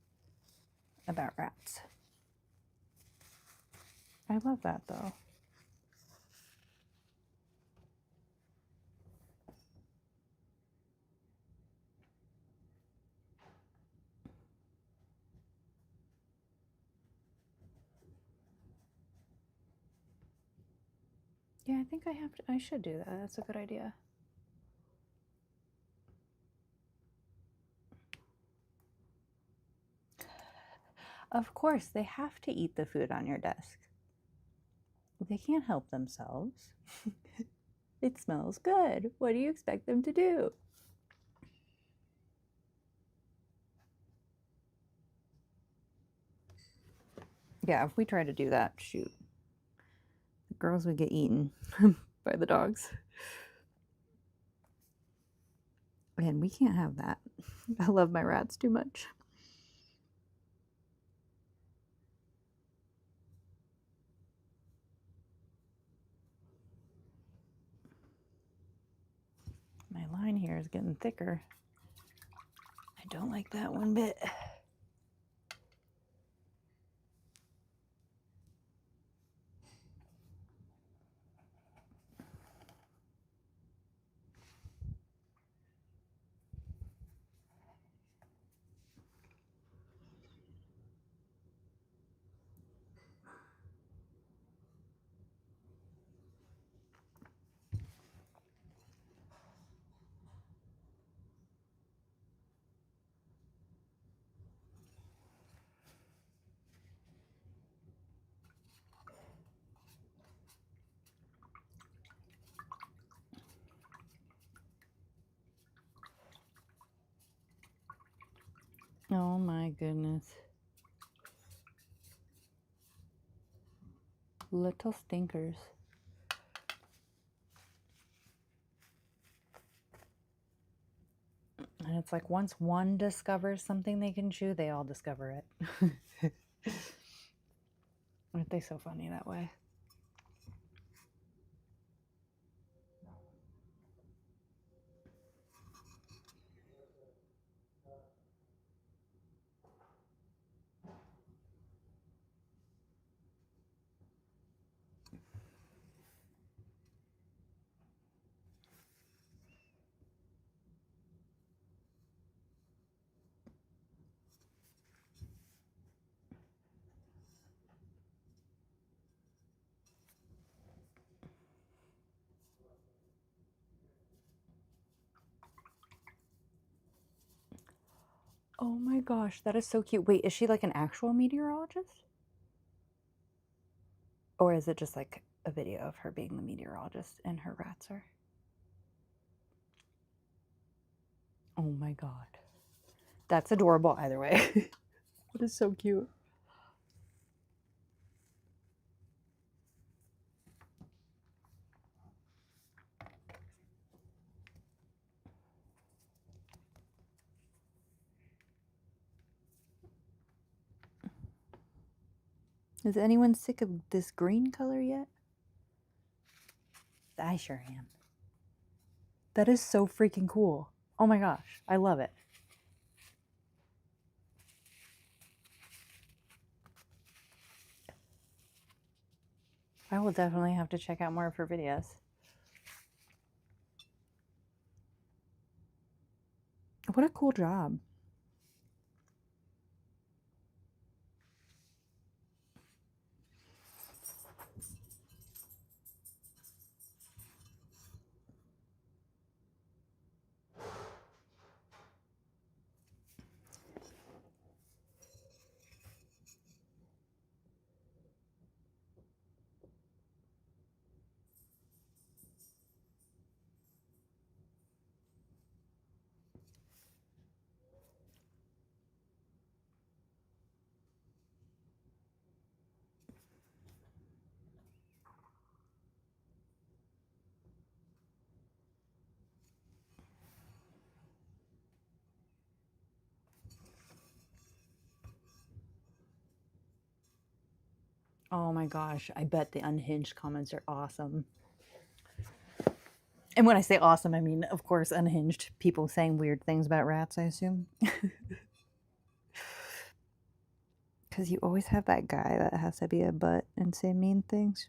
about rats. I love that though. Yeah, I think I should do that. That's a good idea. Of course, they have to eat the food on your desk. They can't help themselves. It smells good. What do you expect them to do? Yeah, if we try to do that, shoot. The girls would get eaten by the dogs. And we can't have that. I love my rats too much. My line here is getting thicker. I don't like that one bit. Oh my goodness. Little stinkers. And it's like once one discovers something they can chew, they all discover it. Aren't they so funny that way? Oh my gosh, that is so cute. Wait, is she like an actual meteorologist? Or is it just like a video of her being the meteorologist and her rats are? Oh my god. That's adorable either way. That is so cute. Is anyone sick of this green color yet? I sure am. That is so freaking cool. Oh my gosh, I love it. I will definitely have to check out more of her videos. What a cool job. Oh my gosh, I bet the unhinged comments are awesome. And when I say awesome, I mean, of course, unhinged people saying weird things about rats, I assume. Because you always have that guy that has to be a butt and say mean things.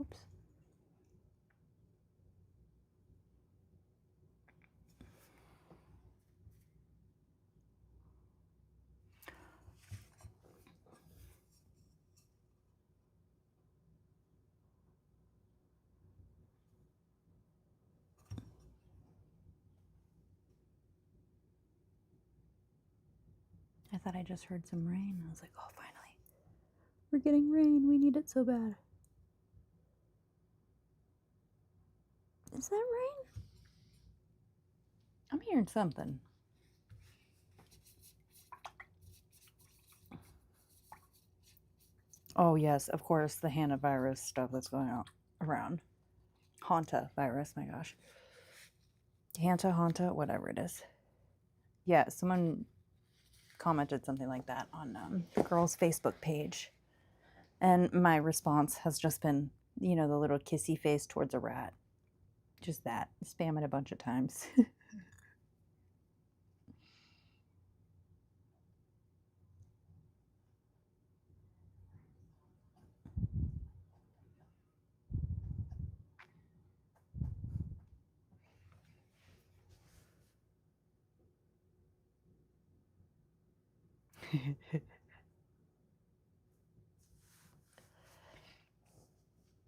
Oops. I thought I just heard some rain. I was like, oh, finally. We're getting rain. We need it so bad. Is that rain? I'm hearing something. Oh, yes, of course, the hantavirus stuff that's going on around. Hantavirus, my gosh. Hanta, whatever it is. Yeah, someone commented something like that on the girl's Facebook page. And my response has just been, you know, the little kissy face towards a rat. Just that. Spam it a bunch of times.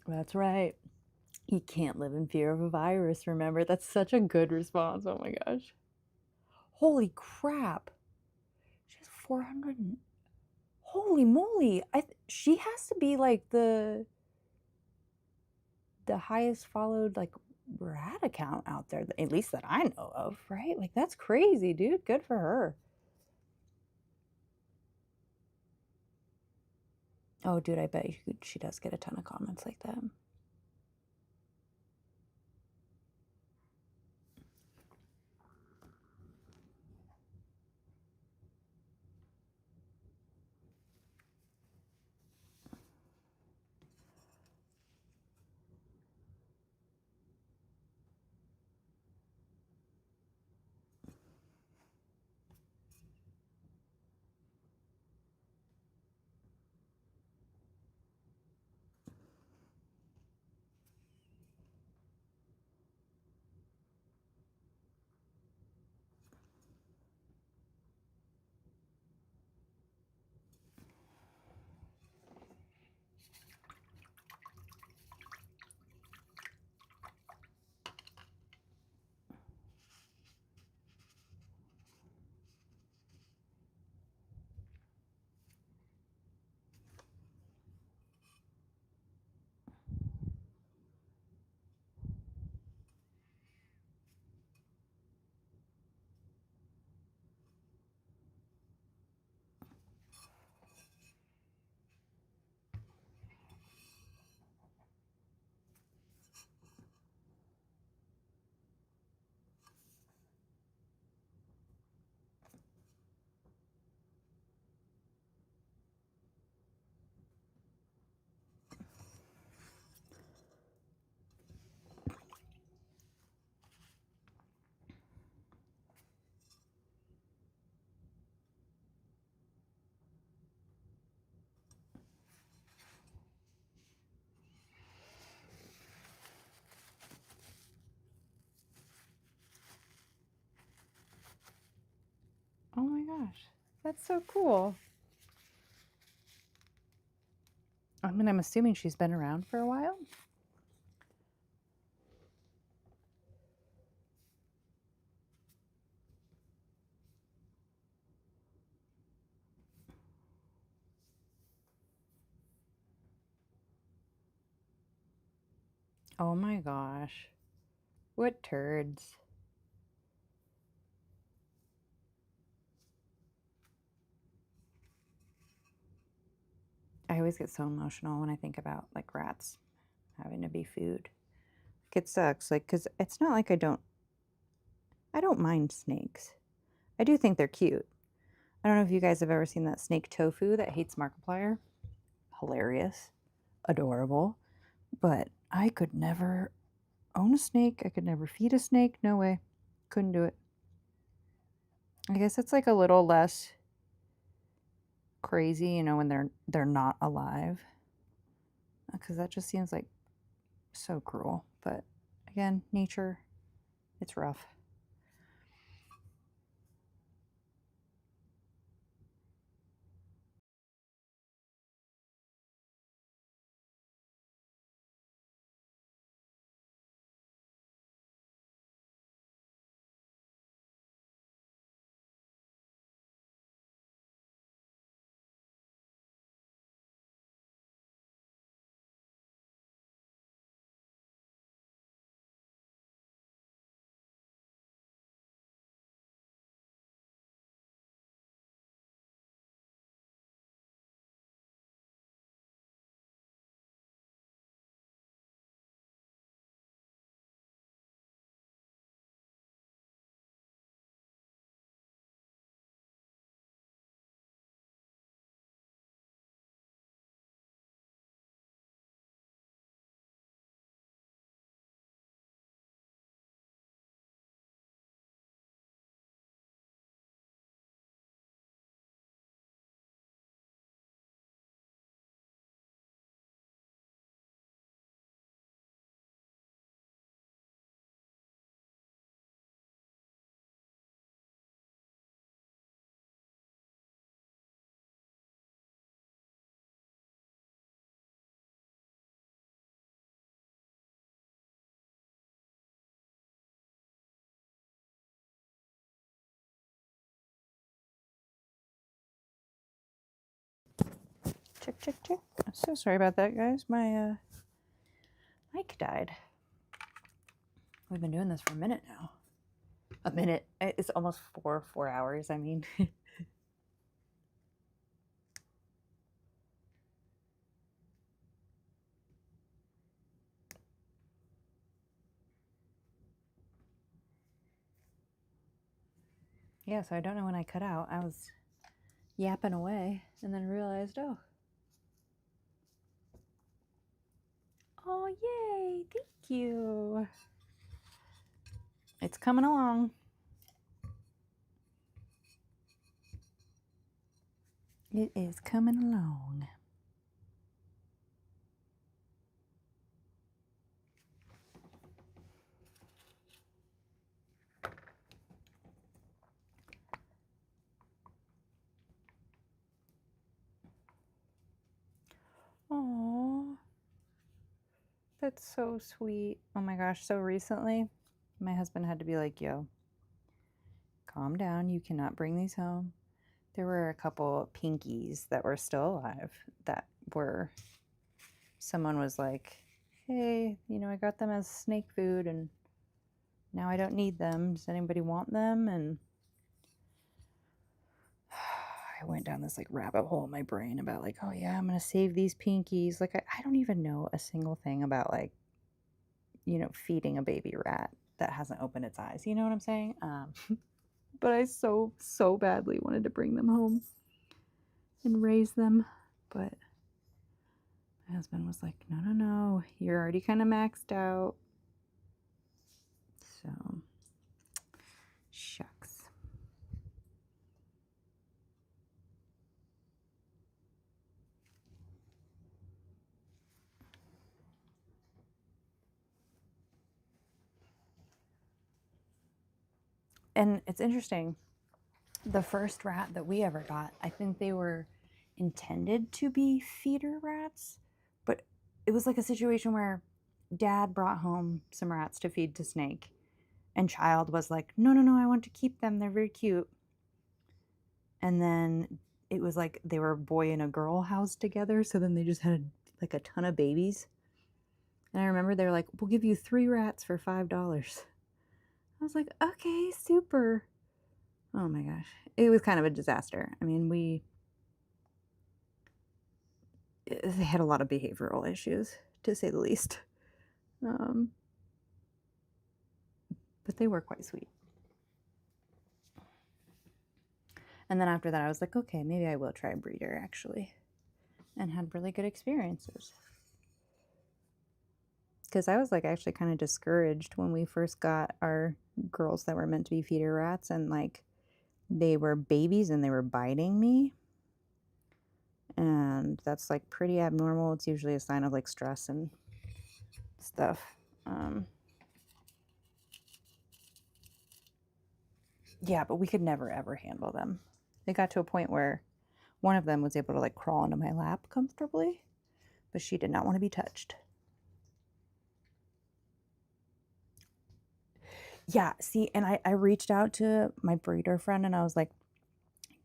That's right. You can't live in fear of a virus, remember? That's such a good response. Oh my gosh. Holy crap. She has 400. Holy moly. She has to be like the highest followed like rat account out there, at least that I know of, right? Like that's crazy, dude. Good for her. Oh, dude, I bet she does get a ton of comments like that. gosh, that's so cool. I mean, I'm assuming she's been around for a while. Oh my gosh. What turds. I always get so emotional when I think about like rats having to be food. Like, it sucks, like, because it's not like I don't mind snakes. I do think they're cute. I don't know if you guys have ever seen that snake Tofu that hates Markiplier. Hilarious, adorable, but I could never own a snake. I could never feed a snake. No way. Couldn't do it. I guess it's like a little less crazy, you know, when they're not alive, because that just seems like so cruel. But again, nature, it's rough. Check, check, check. I'm so sorry about that, guys. My mic died. We've been doing this for a minute now. A minute. It's almost 4 hours. I mean, yeah. So I don't know when I cut out. I was yapping away and then realized, oh, yay! Thank you. It's coming along. It is coming along. Oh, that's so sweet. Oh my gosh. So recently, my husband had to be like, yo, calm down. You cannot bring these home. There were a couple pinkies that were still alive that were, someone was like, hey, you know, I got them as snake food and now I don't need them. Does anybody want them? And I went down this like rabbit hole in my brain about like, oh yeah, I'm gonna save these pinkies. Like I don't even know a single thing about like, you know, feeding a baby rat that hasn't opened its eyes. You know what I'm saying? But I so badly wanted to bring them home and raise them. But my husband was like, no, no, no, you're already kind of maxed out. So, shucks. And it's interesting the first rat that we ever got, I think they were intended to be feeder rats, but it was like a situation where dad brought home some rats to feed to Snake, and child was like, no, no, no, I want to keep them. They're very cute. And then it was like they were a boy and a girl housed together. So then they just had like a ton of babies. And I remember they were like, we'll give you 3 rats for $5. I was like, okay, super. Oh my gosh. It was kind of a disaster. I mean, they had a lot of behavioral issues, to say the least. But they were quite sweet. And then after that, I was like, okay, maybe I will try a breeder actually. And had really good experiences. Because I was like actually kind of discouraged when we first got our girls that were meant to be feeder rats, and like they were babies and they were biting me. And that's like pretty abnormal. It's usually a sign of like stress and stuff. Yeah, but we could never ever handle them. It got to a point where one of them was able to like crawl into my lap comfortably, but she did not want to be touched. Yeah, see, and I reached out to my breeder friend and I was like,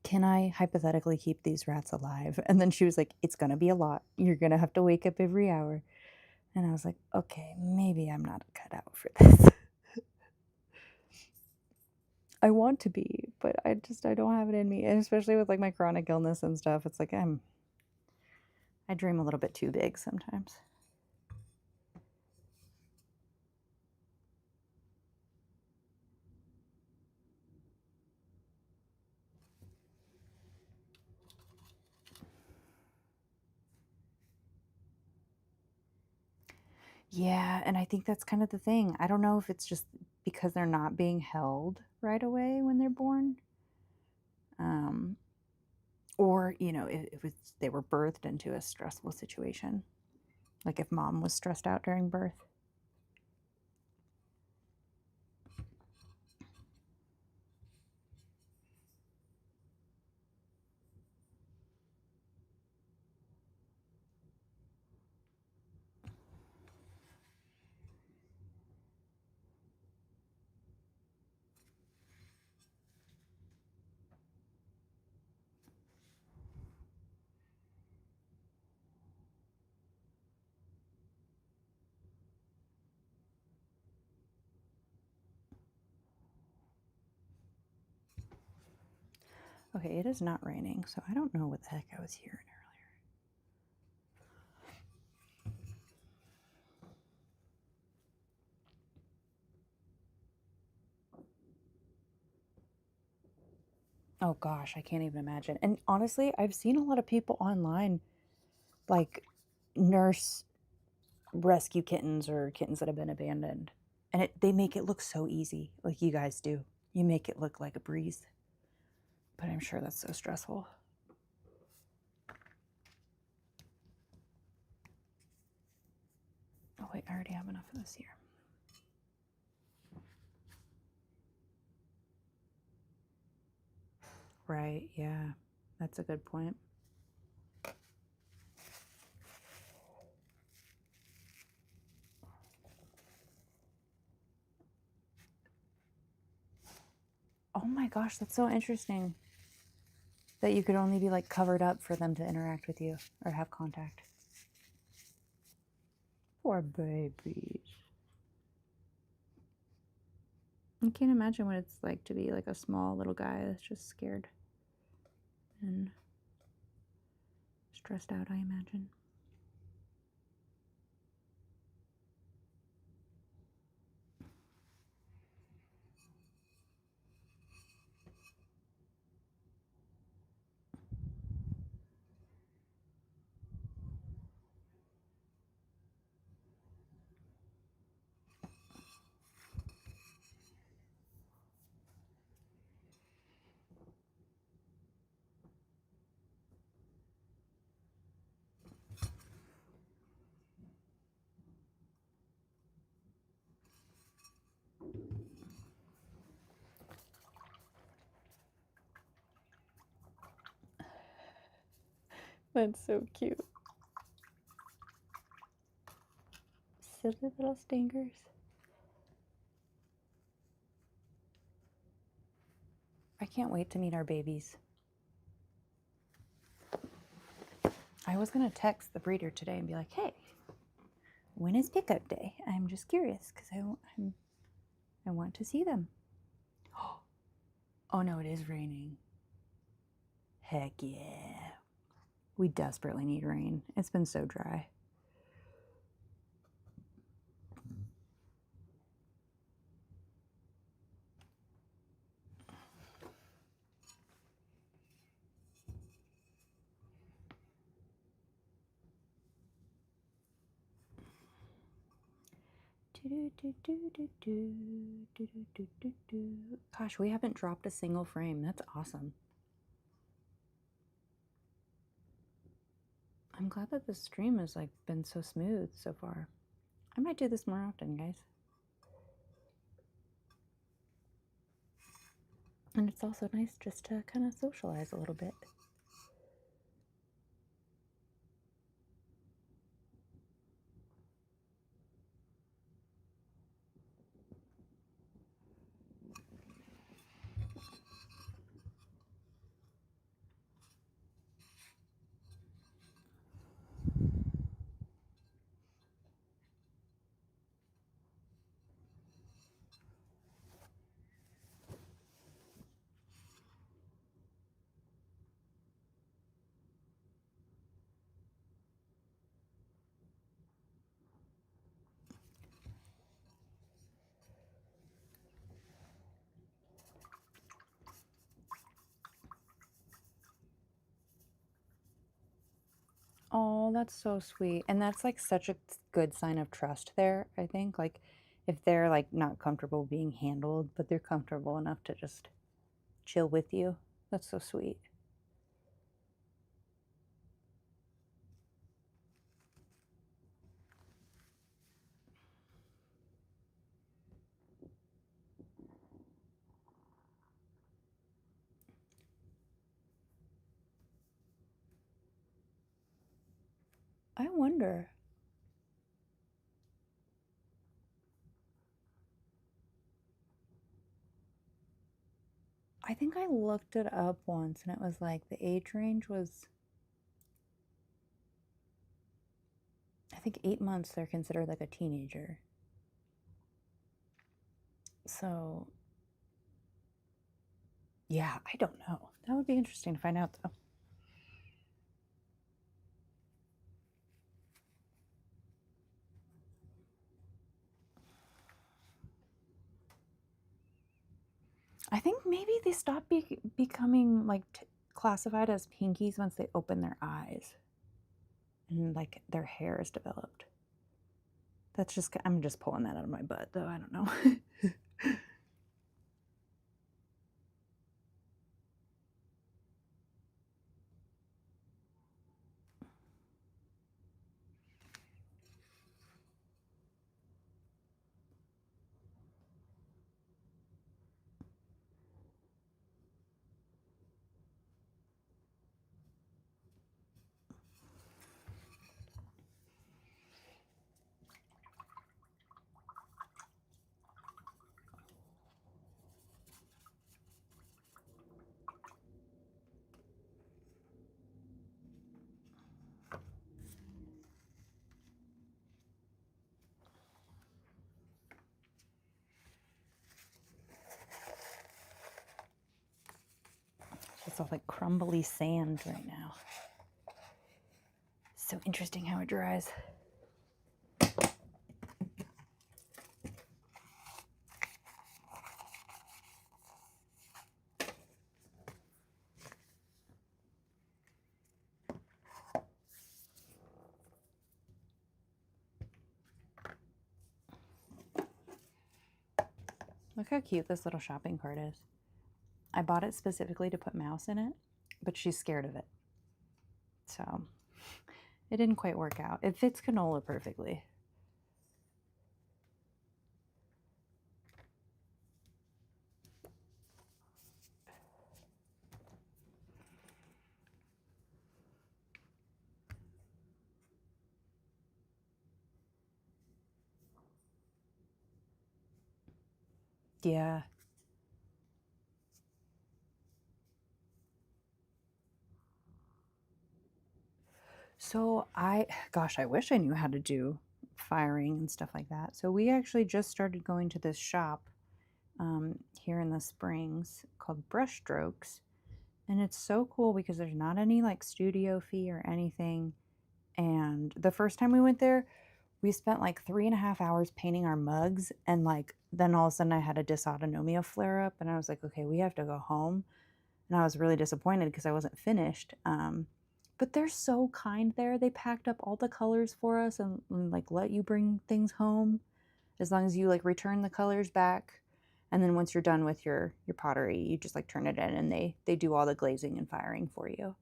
can I hypothetically keep these rats alive? And then she was like, it's going to be a lot. You're going to have to wake up every hour. And I was like, okay, maybe I'm not cut out for this. I want to be, but I don't have it in me. And especially with like my chronic illness and stuff, it's like I dream a little bit too big sometimes. Yeah, and I think that's kind of the thing. I don't know if it's just because they're not being held right away when they're born. Or, you know, they were birthed into a stressful situation. Like if mom was stressed out during birth. Okay, it is not raining, so I don't know what the heck I was hearing earlier. Oh gosh, I can't even imagine. And honestly, I've seen a lot of people online like nurse rescue kittens or kittens that have been abandoned. And they make it look so easy, like you guys do. You make it look like a breeze. But I'm sure that's so stressful. Oh wait, I already have enough of this here. Right, yeah. That's a good point. Oh my gosh, that's so interesting. That you could only be like covered up for them to interact with you or have contact. Poor babies. I can't imagine what it's like to be like a small little guy that's just scared and stressed out, I imagine. That's so cute. Silly little stinkers. I can't wait to meet our babies. I was going to text the breeder today and be like, hey, when is pickup day? I'm just curious because I want to see them. Oh no, it is raining. Heck yeah. We desperately need rain. It's been so dry. Gosh, we haven't dropped a single frame. That's awesome. I'm glad that the stream has like been so smooth so far. I might do this more often, guys. And it's also nice just to kind of socialize a little bit. Oh, that's so sweet. And that's like such a good sign of trust there, I think. Like if they're like not comfortable being handled, but they're comfortable enough to just chill with you. That's so sweet. I wonder. I think I looked it up once and it was like the age range was, I think 8 months they're considered like a teenager. So, yeah, I don't know. That would be interesting to find out though. I think maybe they stop becoming like classified as pinkies once they open their eyes and like their hair is developed. That's just, I'm just pulling that out of my butt though. I don't know. It's all like crumbly sand right now. So interesting how it dries. Look how cute this little shopping cart is. I bought it specifically to put Mouse in it, but she's scared of it. So it didn't quite work out. It fits canola perfectly. Yeah. So gosh, I wish I knew how to do firing and stuff like that. So we actually just started going to this shop here in the Springs called Brushstrokes. And it's so cool because there's not any like studio fee or anything. And the first time we went there, we spent like 3.5 hours painting our mugs. And like, then all of a sudden I had a dysautonomia flare up and I was like, okay, we have to go home. And I was really disappointed because I wasn't finished. But they're so kind there. They packed up all the colors for us and like let you bring things home as long as you like return the colors back. And then once you're done with your pottery, you just like turn it in and they do all the glazing and firing for you.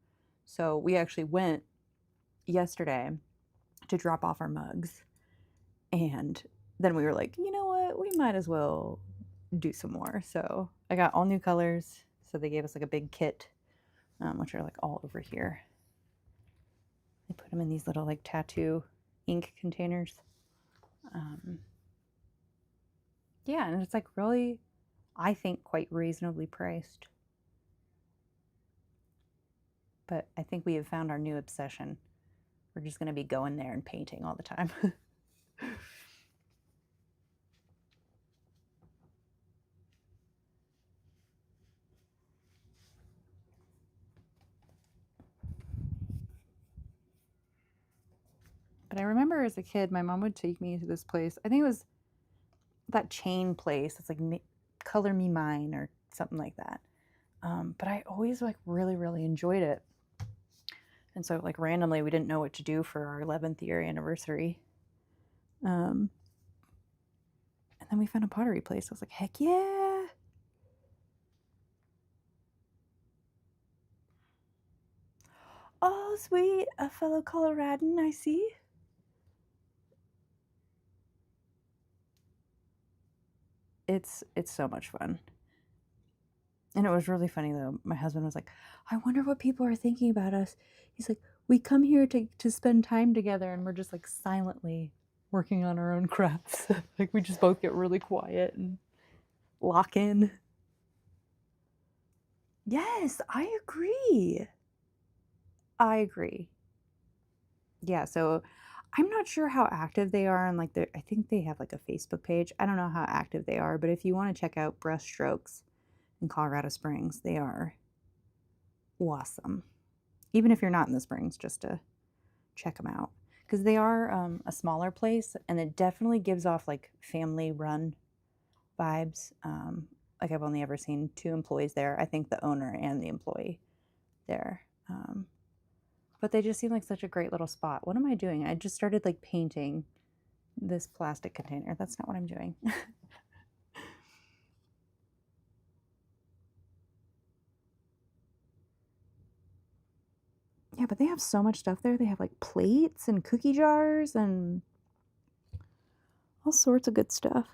So we actually went yesterday to drop off our mugs. And then we were like, you know what? We might as well do some more. So I got all new colors. So they gave us like a big kit, which are like all over here. They put them in these little like tattoo ink containers. Yeah, and it's like really, I think, quite reasonably priced. But I think we have found our new obsession. We're just going to be going there and painting all the time. But I remember as a kid, my mom would take me to this place. I think it was that chain place. It's like Color Me Mine or something like that. But I always like really, really enjoyed it. And so like randomly, we didn't know what to do for our 11th year anniversary. And then we found a pottery place. I was like, heck yeah. Oh, sweet, a fellow Coloradan, I see. It's so much fun. And it was really funny though. My husband was like, I wonder what people are thinking about us. He's like, we come here to spend time together and we're just like silently working on our own crafts. Like we just both get really quiet and lock in. Yes, I agree. I agree. Yeah, so I'm not sure how active they are on like I think they have like a Facebook page. I don't know how active they are, but if you want to check out Brushstrokes in Colorado Springs, they are awesome. Even if you're not in the Springs, just to check them out because they are a smaller place and it definitely gives off like family run vibes. Like I've only ever seen 2 employees there. I think the owner and the employee there. But they just seem like such a great little spot. What am I doing? I just started like painting this plastic container. That's not what I'm doing. Yeah, but they have so much stuff there. They have like plates and cookie jars and all sorts of good stuff.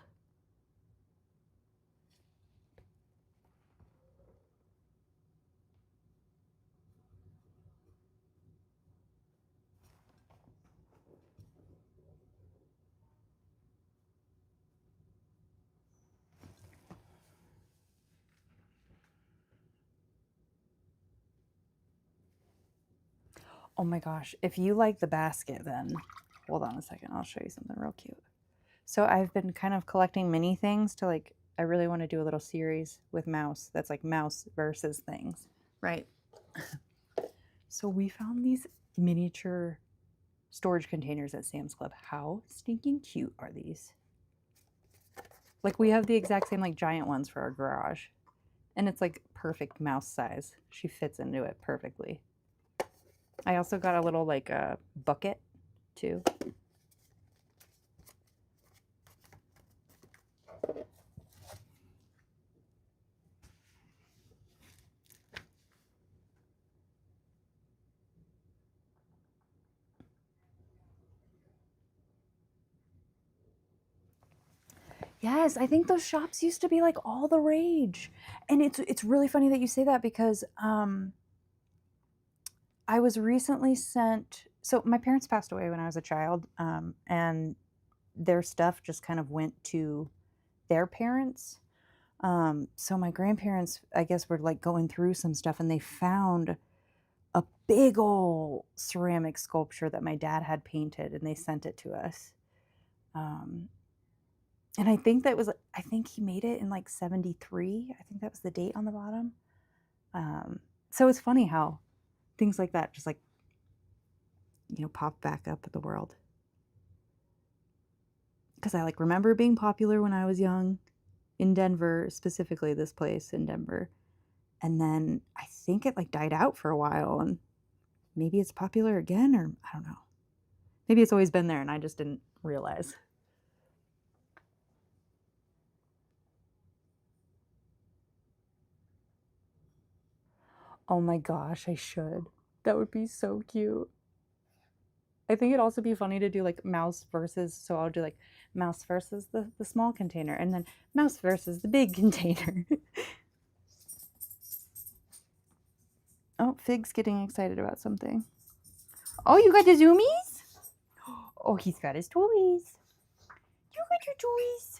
Oh my gosh, if you like the basket, then hold on a second. I'll show you something real cute. So I've been kind of collecting mini things to like, I really want to do a little series with mouse that's like mouse versus things, right? So we found these miniature storage containers at Sam's Club. How stinking cute are these? Like we have the exact same like giant ones for our garage. And it's like perfect mouse size. She fits into it perfectly. I also got a little like a bucket too. Yes, I think those shops used to be like all the rage. And it's really funny that you say that because I was recently sent, so my parents passed away when I was a child, and their stuff just kind of went to their parents. So my grandparents, I guess, were like going through some stuff and they found a big old ceramic sculpture that my dad had painted and they sent it to us. Um, and I think he made it in like 73. I think that was the date on the bottom. So it's funny how things like that just like, pop back up in the world. Because I like remember being popular when I was young in Denver, specifically this place in Denver. And then I think it like died out for a while and maybe it's popular again, or I don't know. Maybe it's always been there and I just didn't realize. Oh my gosh, I should. That would be so cute. I think it'd also be funny to do like mouse versus, so I'll do like mouse versus the small container and then mouse versus the big container. Oh, Fig's getting excited about something. Oh, you got the zoomies? Oh, he's got his toys. You got your toys.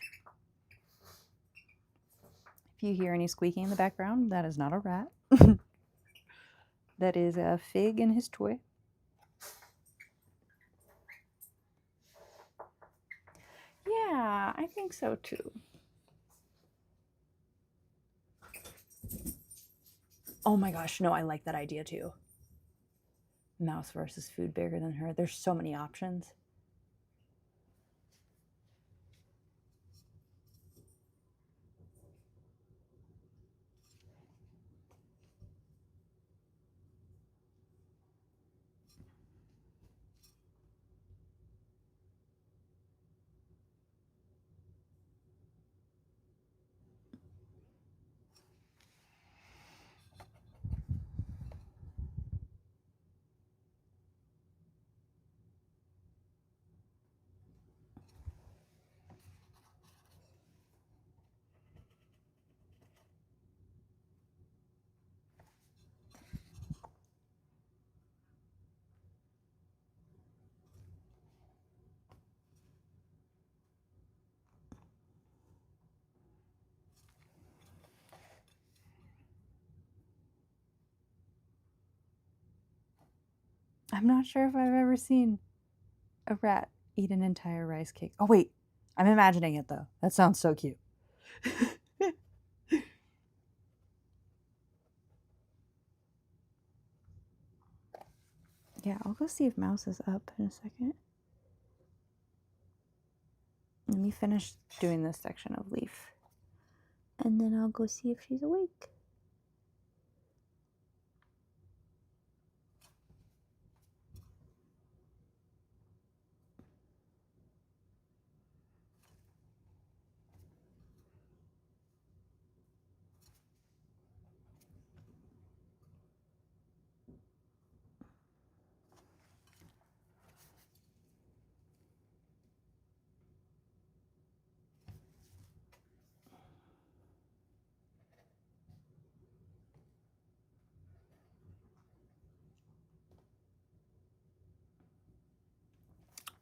If you hear any squeaking in the background, that is not a rat. That is a Fig and his toy. Yeah, I think so too. Oh my gosh, no, I like that idea too. Mouse versus food bigger than her. There's so many options. I'm not sure if I've ever seen a rat eat an entire rice cake. Oh, wait. I'm imagining it though. That sounds so cute. Yeah, I'll go see if Mouse is up in a second. Let me finish doing this section of Leaf. And then I'll go see if she's awake.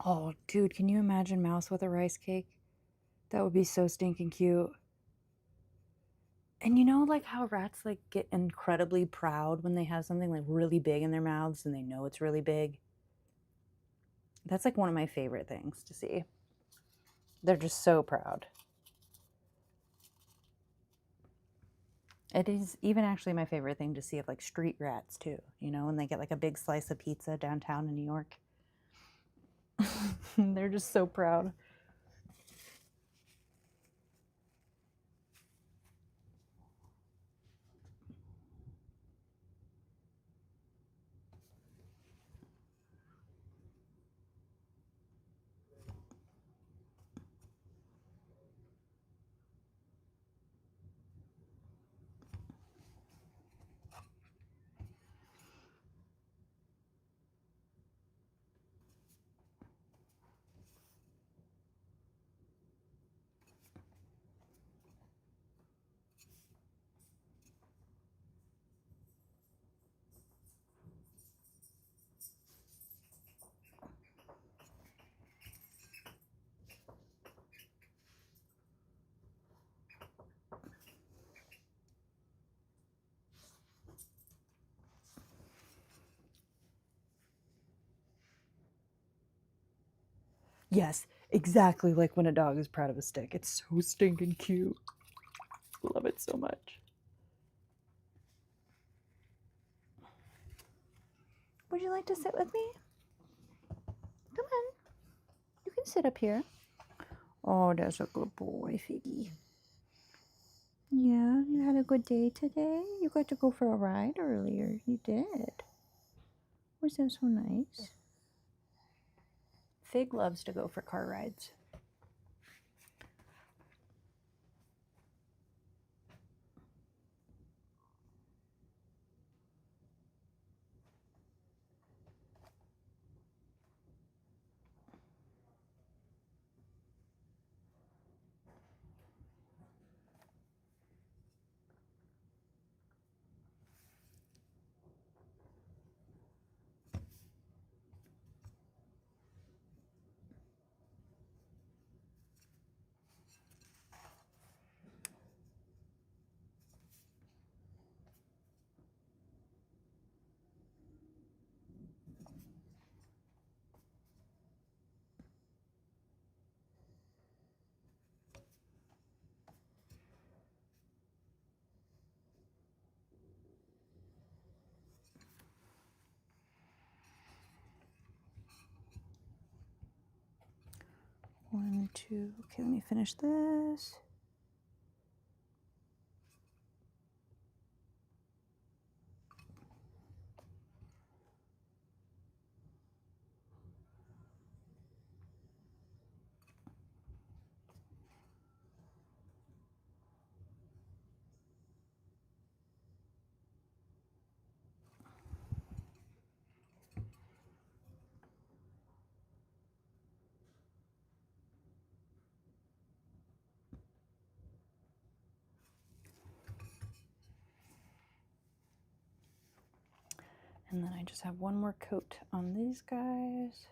Oh, dude, can you imagine Mouse with a rice cake? That would be so stinking cute. And you know, like how rats like get incredibly proud when they have something like really big in their mouths and they know it's really big? That's like one of my favorite things to see. They're just so proud. It is even actually my favorite thing to see of like street rats too, when they get like a big slice of pizza downtown in New York. They're just so proud. Yes, exactly like when a dog is proud of a stick. It's so stinking cute. Love it so much. Would you like to sit with me? Come on. You can sit up here. Oh, that's a good boy, Figgy. Yeah, you had a good day today? You got to go for a ride earlier. You did. Was that so nice? Fig loves to go for car rides. One, two. Okay, let me finish this. And then I just have one more coat on these guys.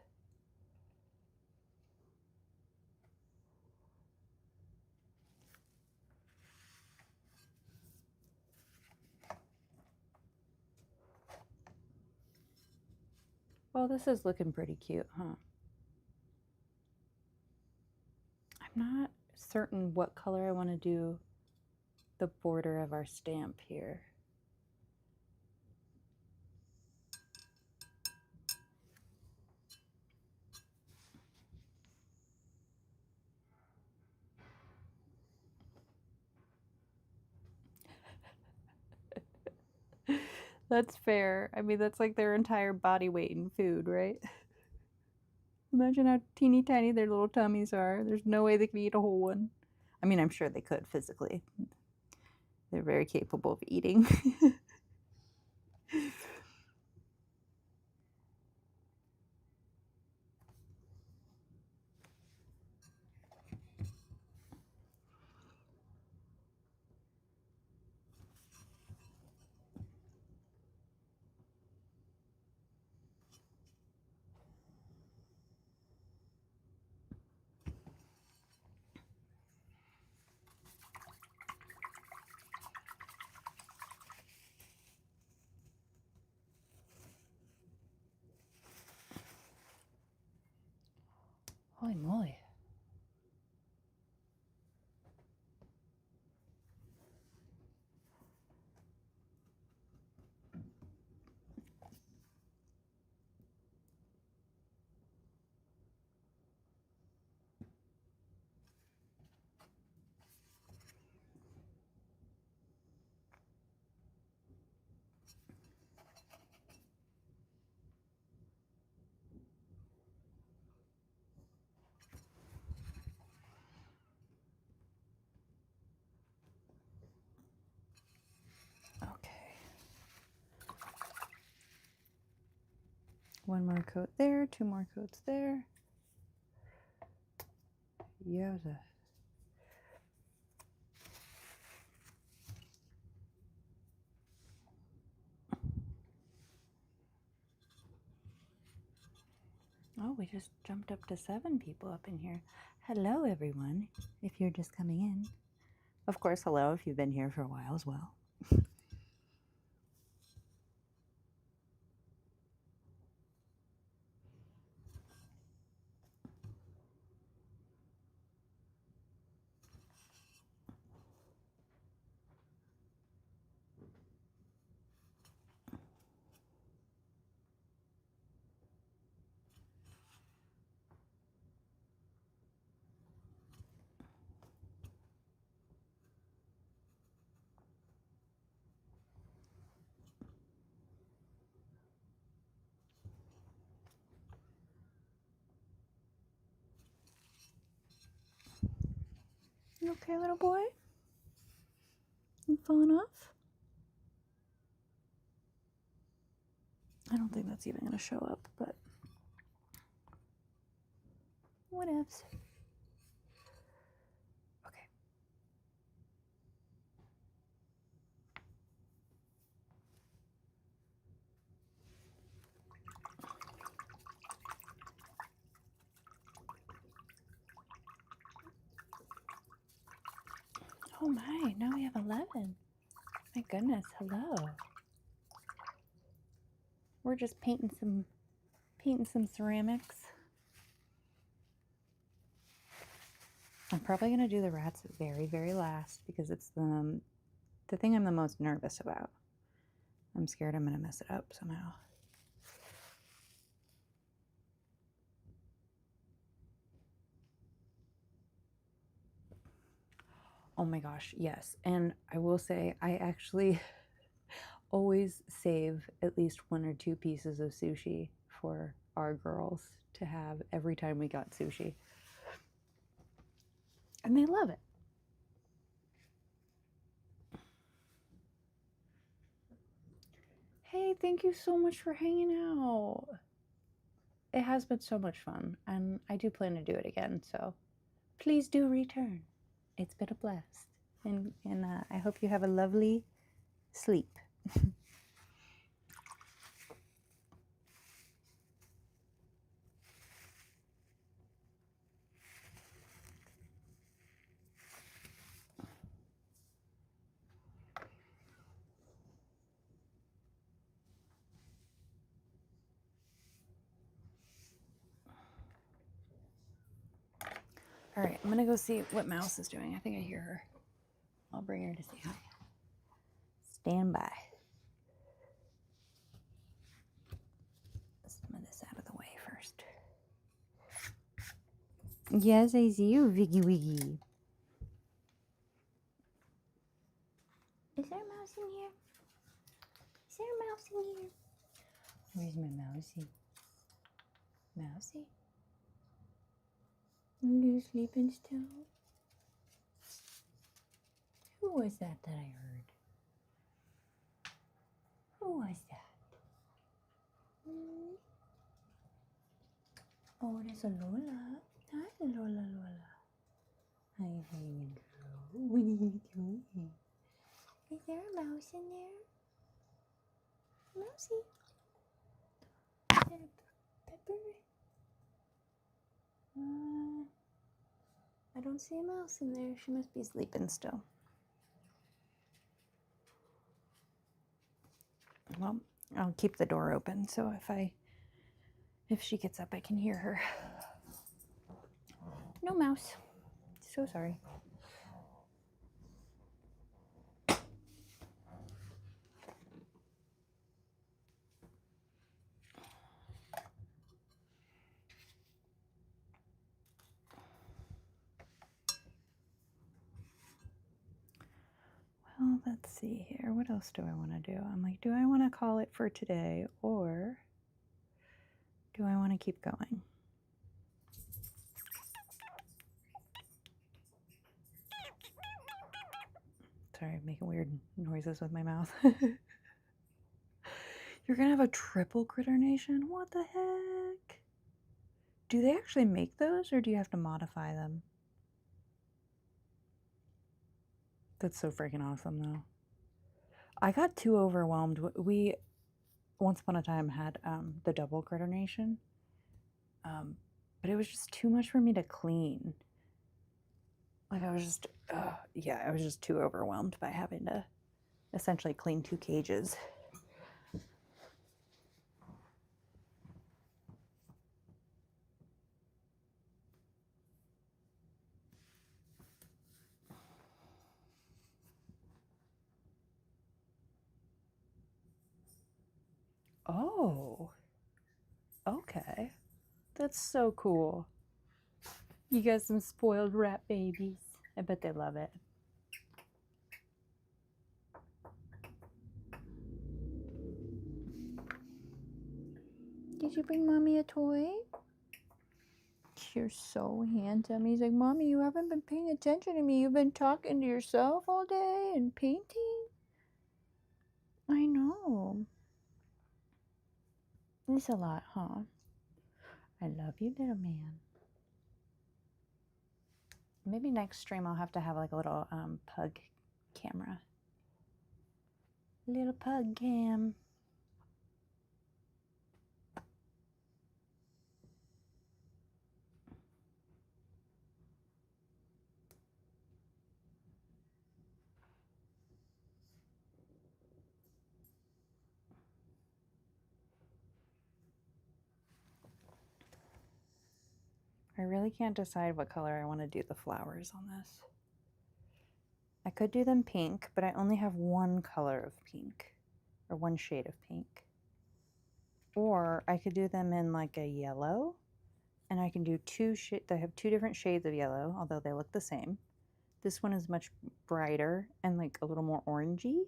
Well, this is looking pretty cute, huh? I'm not certain what color I want to do the border of our stamp here. That's fair. I mean, that's like their entire body weight in food, right? Imagine how teeny tiny their little tummies are. There's no way they could eat a whole one. I mean, I'm sure they could physically. They're very capable of eating. Holy moly. Okay. One more coat there, two more coats there. Yowza. Oh, we just jumped up to 7 people up in here. Hello, everyone, if you're just coming in. Of course, hello if you've been here for a while as well. You okay, little boy? You falling off? I don't think that's even going to show up, but what ifs. Okay. Oh my, now we have 11. My goodness, hello. We're just painting some ceramics. I'm probably going to do the rats very, very last because it's the thing I'm the most nervous about. I'm scared I'm going to mess it up somehow. Oh my gosh, yes. And I will say, I actually always save at least 1 or 2 pieces of sushi for our girls to have every time we got sushi. And they love it. Hey, thank you so much for hanging out. It has been so much fun, and I do plan to do it again, so please do return. It's been a blast. And I hope you have a lovely sleep. All right, I'm gonna go see what Mouse is doing. I think I hear her. I'll bring her to say hi. Stand by. Some of this out of the way first. Yes, I see you, Viggy Wiggy. Is there a mouse in here? Is there a mouse in here? Where's my mousey? Mousey? Are you sleeping still? Who was that I heard? Who was that? Oh, there's a Lola. Hi, Lola. Hi, honey girl. What are you doing? Is there a mouse in there? Mousey? Is there a Pepper? I don't see a mouse in there. She must be sleeping still. Well, I'll keep the door open so if she gets up, I can hear her. No mouse. So sorry. Well, let's see here. What else do I want to do? I'm like, do I want to call it for today or do I want to keep going? Sorry, I'm making weird noises with my mouth. You're going to have a triple critter nation? What the heck? Do they actually make those or do you have to modify them? That's so freaking awesome, though. I got too overwhelmed. We, once upon a time, had the double critter nation, but it was just too much for me to clean. Like, I was just, yeah, I was just too overwhelmed by having to essentially clean 2 cages. Oh, okay. That's so cool. You got some spoiled rat babies. I bet they love it. Did you bring mommy a toy? You're so handsome. He's like, Mommy, you haven't been paying attention to me. You've been talking to yourself all day and painting. I know. It's a lot, huh? I love you, little man. Maybe next stream I'll have to have like a little pug camera. Little pug cam. I really can't decide what color I want to do the flowers on this. I could do them pink, but I only have one color of pink, or one shade of pink. Or I could do them in like a yellow, and I can do they have two different shades of yellow, although they look the same. This one is much brighter and like a little more orangey.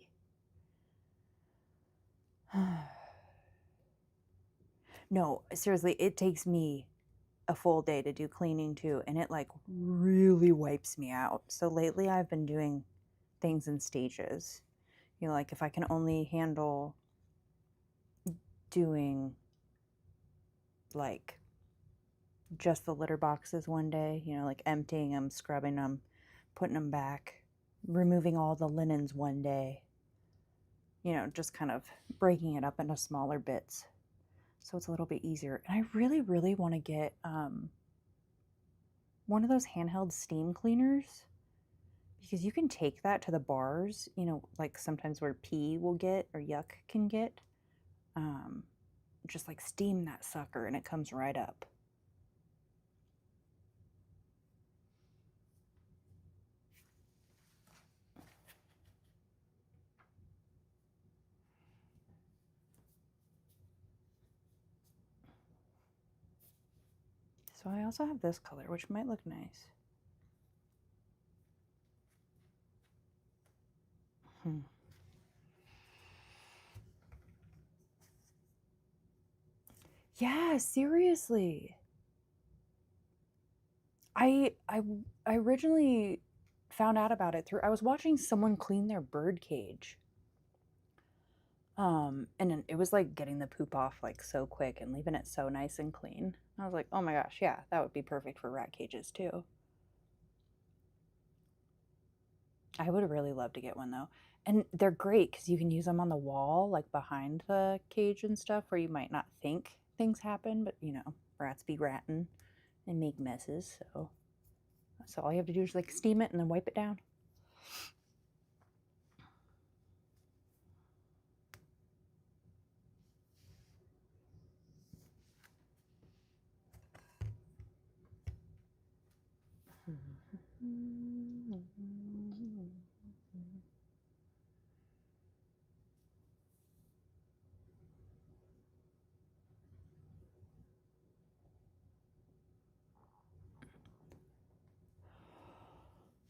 No, seriously, it takes me a full day to do cleaning too, and it like really wipes me out. So lately I've been doing things in stages. You know, like if I can only handle doing like just the litter boxes one day, you know, like emptying them, scrubbing them, putting them back, removing all the linens one day, you know, just kind of breaking it up into smaller bits so it's a little bit easier. And I really, really want to get one of those handheld steam cleaners, because you can take that to the bars, you know, like sometimes where pee will get or yuck can get. Just like steam that sucker and it comes right up. So I also have this color, which might look nice. Yeah, seriously. I originally found out about it through, I was watching someone clean their bird cage. And it was like getting the poop off like so quick and leaving it so nice and clean. I was like, oh my gosh, yeah, that would be perfect for rat cages too. I would really love to get one though. And they're great because you can use them on the wall, like behind the cage and stuff, where you might not think things happen, but you know, rats be ratting and make messes. So all you have to do is like steam it and then wipe it down.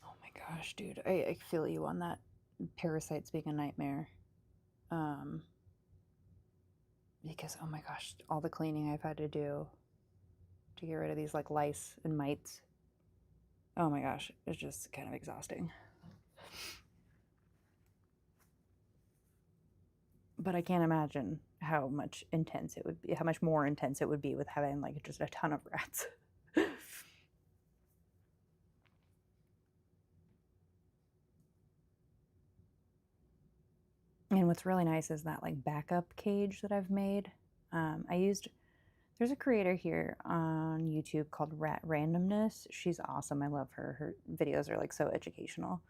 Oh my gosh, dude, I feel you on that. Parasites being a nightmare. Because oh my gosh, all the cleaning I've had to do to get rid of these like lice and mites. Oh my gosh, it's just kind of exhausting. But I can't imagine how much intense it would be, how much more intense it would be with having like just a ton of rats. And what's really nice is that like backup cage that I've made. There's a creator here on YouTube called Rat Randomness. She's awesome. I love her. Her videos are like so educational.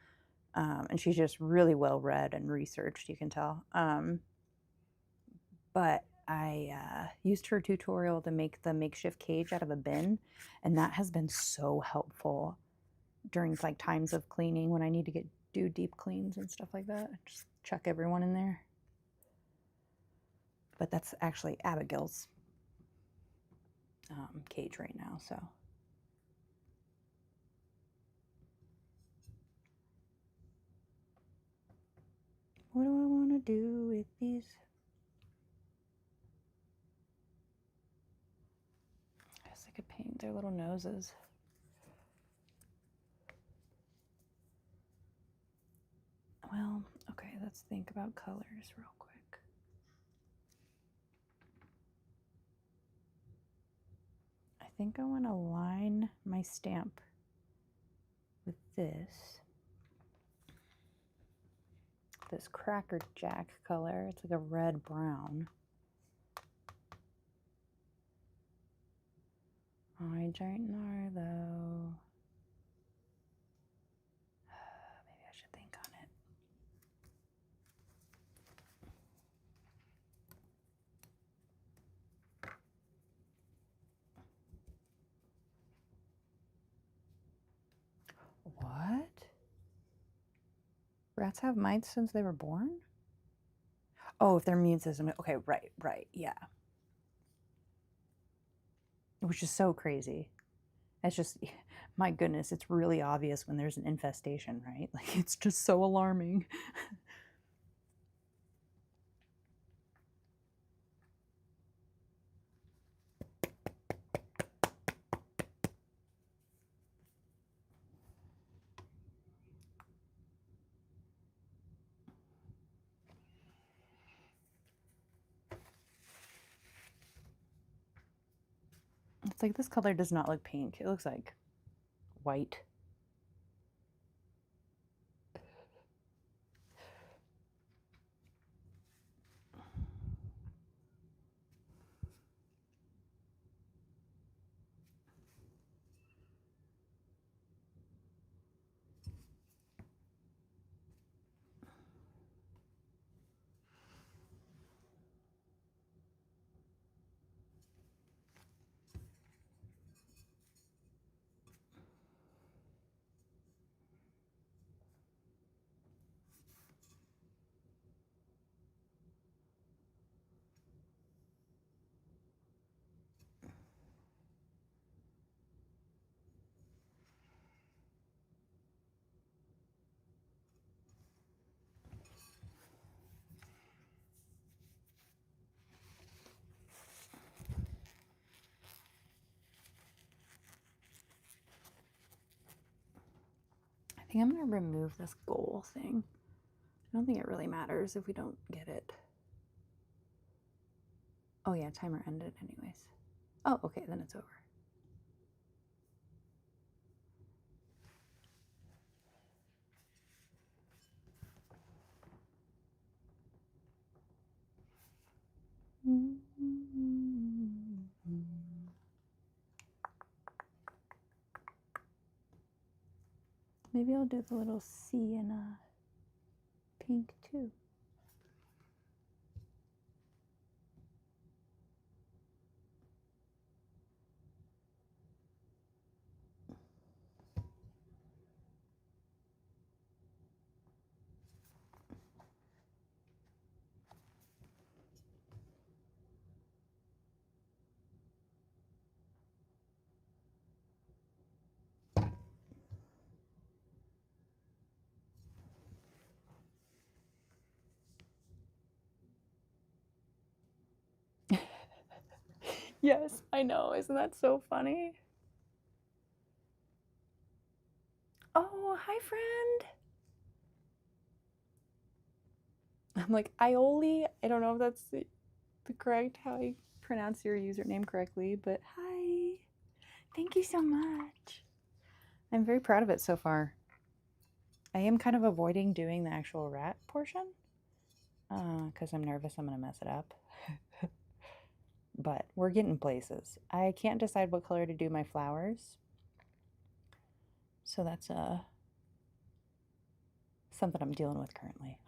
And she's just really well read and researched, you can tell. But I used her tutorial to make the makeshift cage out of a bin, and that has been so helpful during like times of cleaning when I need to do deep cleans and stuff like that. Just chuck everyone in there. But that's actually Abigail's cage right now, so. What do I want to do with these? I guess I could paint their little noses. Well, okay, let's think about colors real quick. I think I want to line my stamp with this Cracker Jack color. It's like a red brown. I don't know though. Maybe I should think on it. What? Rats have minds since they were born? Oh, if their immune system. Okay, right, yeah. Which is so crazy. It's just, my goodness, it's really obvious when there's an infestation, right? Like, it's just so alarming. It's like this color does not look pink. It looks like white. I think I'm going to remove this goal thing. I don't think it really matters if we don't get it. Oh yeah, timer ended anyways. Oh, okay, then it's over. Maybe I'll do the little C in pink too. Yes, I know. Isn't that so funny? Oh, hi, friend. I'm like, Aioli. I don't know if that's the correct how I pronounce your username correctly, but hi. Thank you so much. I'm very proud of it so far. I am kind of avoiding doing the actual rat portion because I'm nervous I'm going to mess it up. But we're getting places. I can't decide what color to do my flowers. So that's something I'm dealing with currently.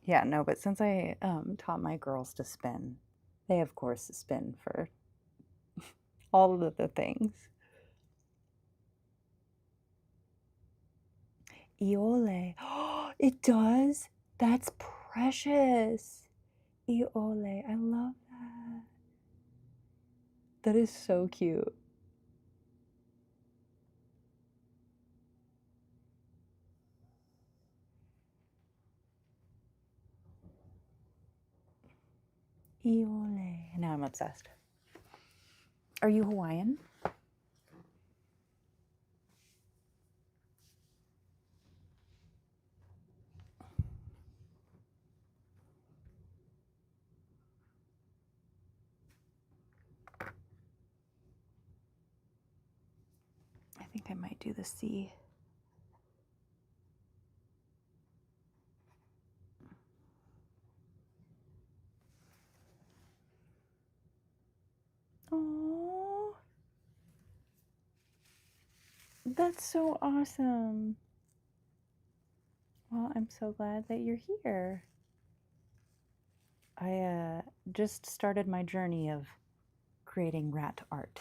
Yeah, no, but since I taught my girls to spin, they of course spin for all of the things. Iole. Oh, it does? That's precious. Iole. I love that. That is so cute. Iole. now I'm obsessed. Are you Hawaiian? I think I might do the C. Oh, that's so awesome. Well, I'm so glad that you're here. I just started my journey of creating rat art.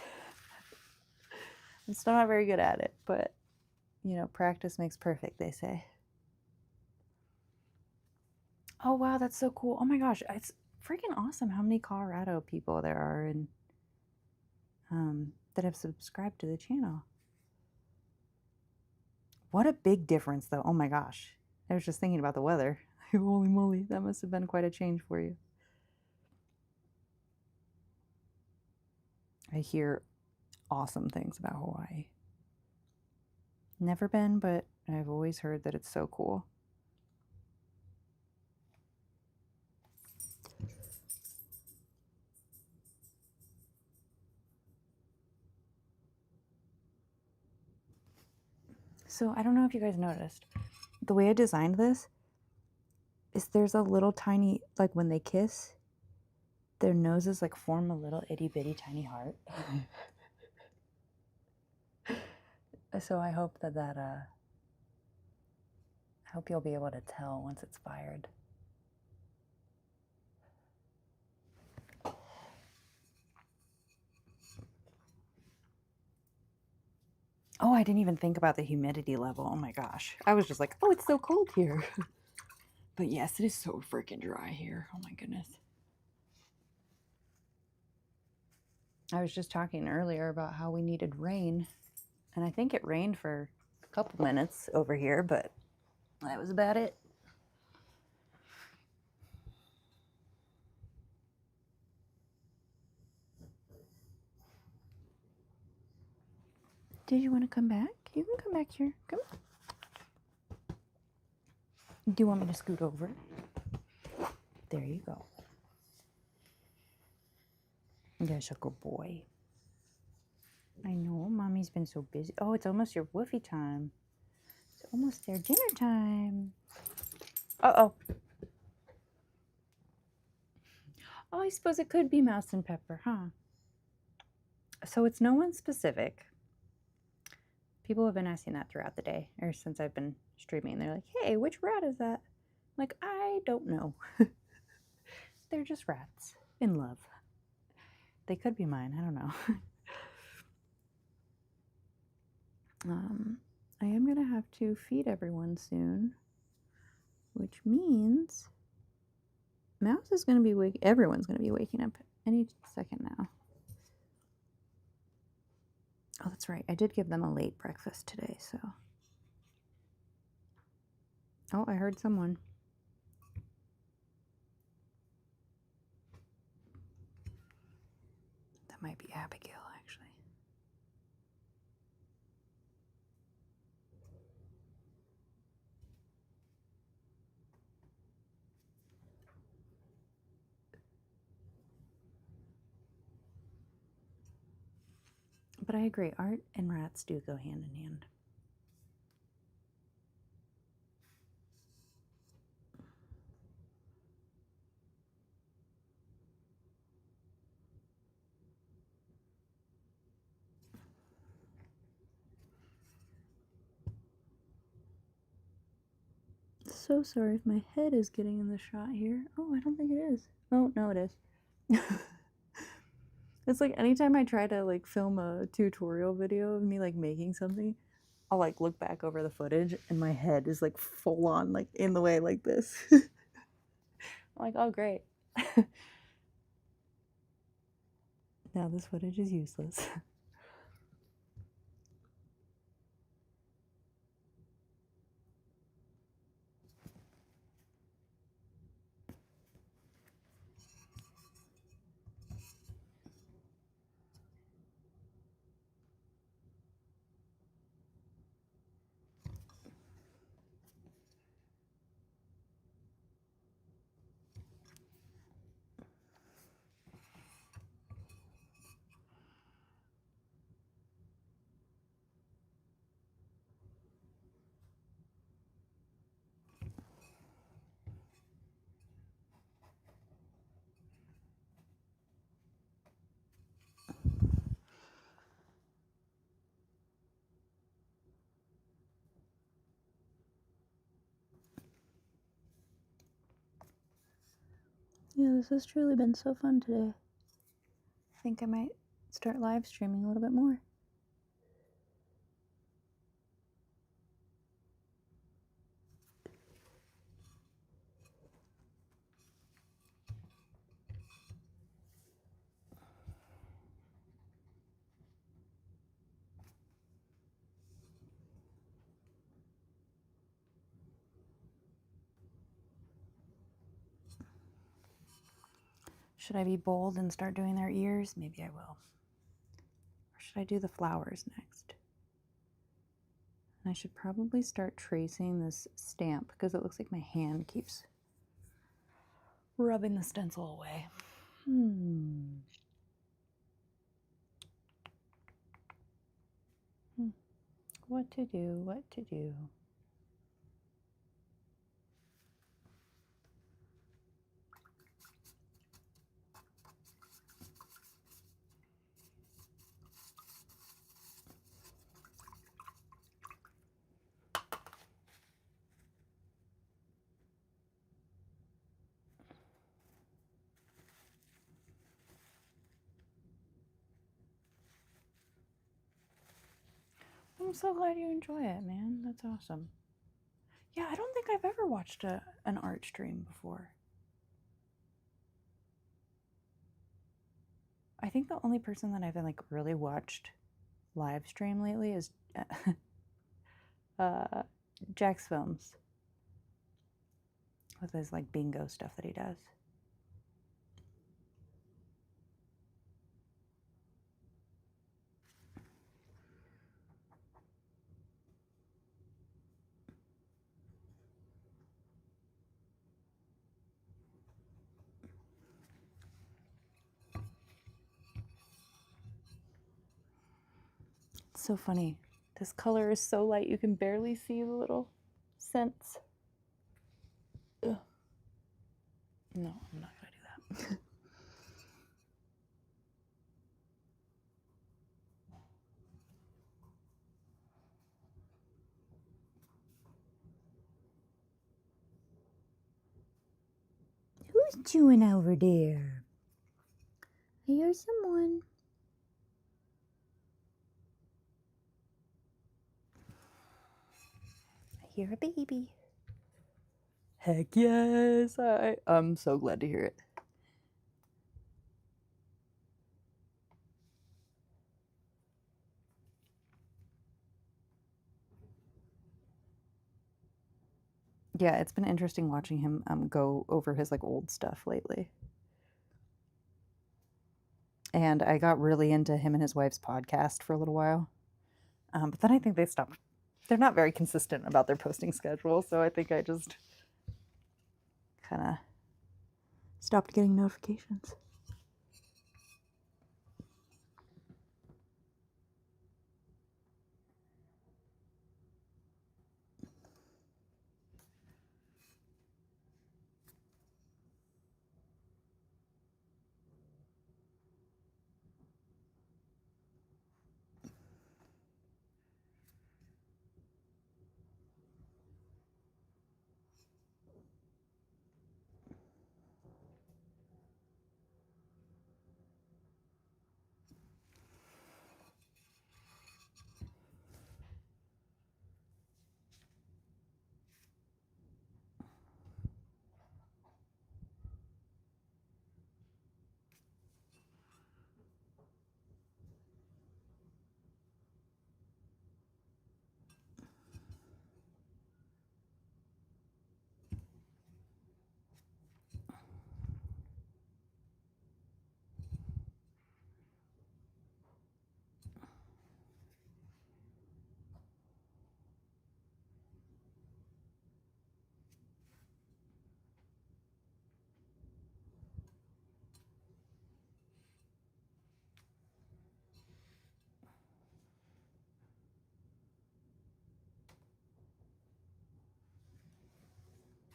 I'm still not very good at it, but you know, practice makes perfect, they say. Oh wow, that's so cool. Oh my gosh, it's freaking awesome how many Colorado people there are and that have subscribed to the channel. What a big difference though. Oh my gosh. I was just thinking about the weather. Holy moly, that must have been quite a change for you. I hear awesome things about Hawaii. Never been, but I've always heard that it's so cool. So I don't know if you guys noticed, the way I designed this is there's a little tiny, like when they kiss, their noses like form a little itty bitty tiny heart. So I hope that I hope you'll be able to tell once it's fired. Oh, I didn't even think about the humidity level. Oh my gosh. I was just like, oh, it's so cold here. But yes, it is so freaking dry here. Oh my goodness. I was just talking earlier about how we needed rain. And I think it rained for a couple minutes over here, but that was about it. Did you want to come back? You can come back here. Come. Do you want me to scoot over? There you go. There's a good boy. I know, Mommy's been so busy. Oh, it's almost your woofy time. It's almost their dinner time. Uh-oh. Oh, I suppose it could be Mouse and Pepper, huh? So it's no one specific. People have been asking that throughout the day, or since I've been streaming. They're like, hey, which rat is that? I'm like, I don't know. They're just rats in love. They could be mine. I don't know. I am going to have to feed everyone soon, which means Mouse is going to be everyone's going to be waking up any second now. Oh, that's right. I did give them a late breakfast today, so. Oh, I heard someone. That might be Abigail, actually. But I agree, art and rats do go hand in hand. So sorry if my head is getting in the shot here. Oh, I don't think it is. Oh, no, it is. It's like anytime I try to like film a tutorial video of me like making something, I'll like look back over the footage and my head is like full on like in the way like this. I'm like, oh great. Now this footage is useless. this has truly been so fun today. I think I might start live streaming a little bit more. Should I be bold and start doing their ears? Maybe I will. Or should I do the flowers next? And I should probably start tracing this stamp because it looks like my hand keeps rubbing the stencil away. What to do, what to do. I'm so glad you enjoy it, man. That's awesome. Yeah, I don't think I've ever watched an art stream before. I think the only person that I've been like really watched live stream lately is Jack's Films with his like bingo stuff that he does. It's so funny. This color is so light you can barely see the little scents. Ugh. No, I'm not gonna do that. Who's chewing over there? I hear someone. I hear a baby. Heck yes! I'm so glad to hear it. Yeah, it's been interesting watching him go over his like old stuff lately. And I got really into him and his wife's podcast for a little while. But then I think they stopped. They're not very consistent about their posting schedule, so I think I just kind of stopped getting notifications.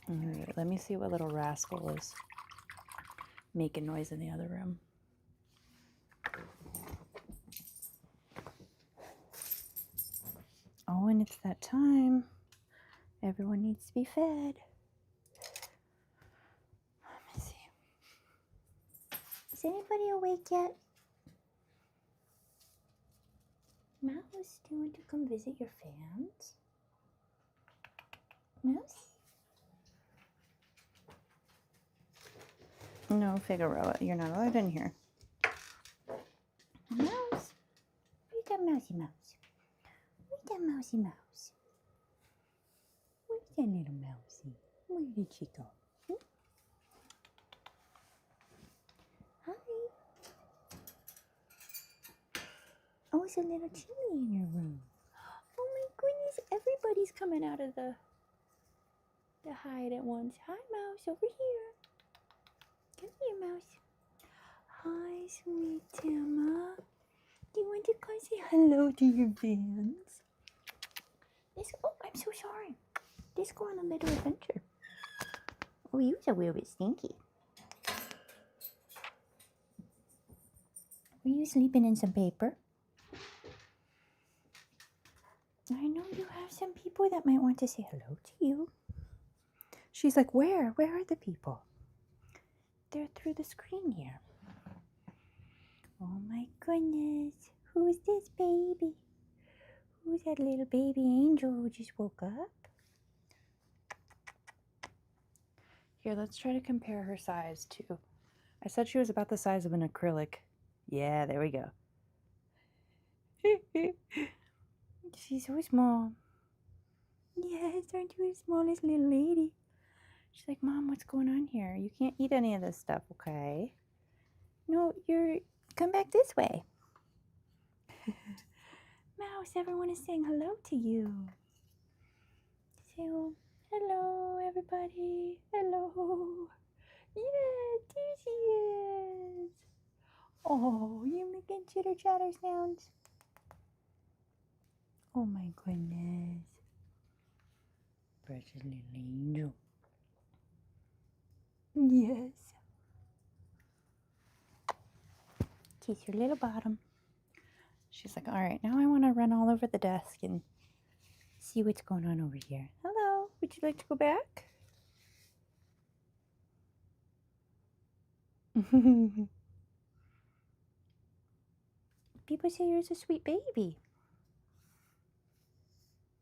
All right, let me see what little rascal is making noise in the other room. Oh, and it's that time. Everyone needs to be fed. Let me see. anybody awake yet? Mouse, do you want to come visit your fans? Mouse? No, Figueroa, you're not allowed in here. Mouse? Where's that mousy mouse? Where's that mousy mouse? Where's that little mousy? Where did she go? Hi. Oh, it's a little chimney in your room. Oh my goodness, everybody's coming out of the hide at once. Hi, mouse, over here. Come here, mouse. Hi, sweet Emma. Do you want to come say hello to your fans? Oh, I'm so sorry. Let's go on a little adventure. Oh, you was a little bit stinky. Were you sleeping in some paper? I know you have some people that might want to say hello to you. She's like, where? Where are the people? They're through the screen here. Oh my goodness. Who is this baby? Who's that little baby angel who just woke up? Here, let's try to compare her size to... I said she was about the size of an acrylic. Yeah, there we go. She's so small. Yes, aren't you the smallest little lady? She's like, Mom, what's going on here? You can't eat any of this stuff, okay? No, come back this way. Mouse, everyone is saying hello to you. So, hello, everybody. Hello. Yeah, there she is. Oh, you're making chitter chatter sounds. Oh my goodness. Precious little angel. Yes. Kiss your little bottom. She's like, all right, now I want to run all over the desk and see what's going on over here. Hello, would you like to go back? People say you're a sweet baby.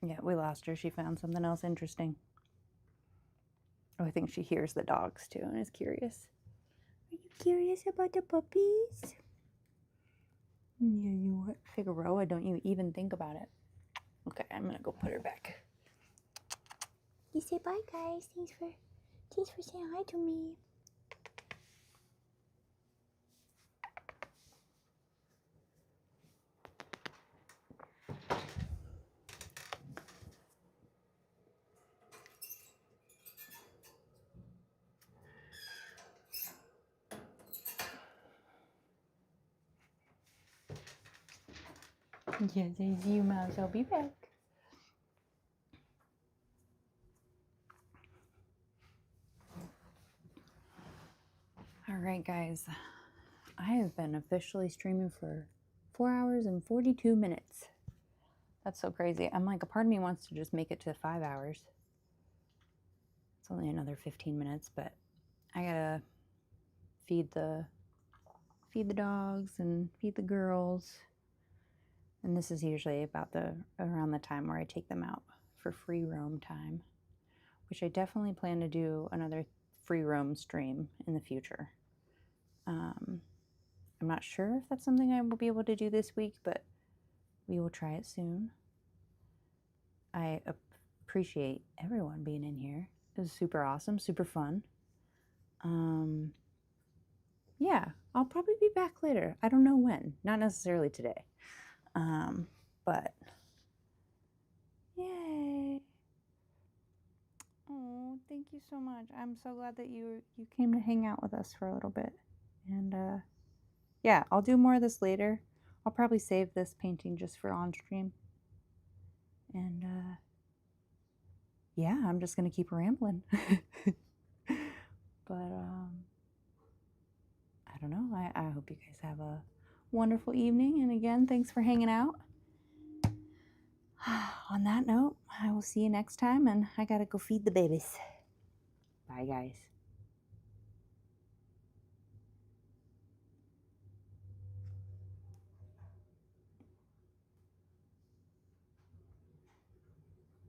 Yeah, we lost her. She found something else interesting. Oh, I think she hears the dogs too and is curious. Are you curious about the puppies? Yeah, you are. Figueroa, don't you even think about it. Okay, I'm gonna go put her back. You say bye, guys. Thanks for saying hi to me. Yes, I see you, Mouse. I'll be back. All right, guys. I have been officially streaming for 4 hours and 42 minutes. That's so crazy. I'm like, a part of me wants to just make it to 5 hours. It's only another 15 minutes, but I gotta feed the dogs and feed the girls. And this is usually about around the time where I take them out for free roam time, which I definitely plan to do another free roam stream in the future. I'm not sure if that's something I will be able to do this week, but we will try it soon. I appreciate everyone being in here. It was super awesome, super fun. Yeah, I'll probably be back later. I don't know when, not necessarily today. But yay. Oh, thank you so much. I'm so glad that you came to hang out with us for a little bit. And yeah, I'll do more of this later. I'll probably save this painting just for on stream. And yeah, I'm just gonna keep rambling. But I don't know. I hope you guys have a wonderful evening. And again, thanks for hanging out. On that note, I will see you next time, and I gotta go feed the babies. Bye, guys.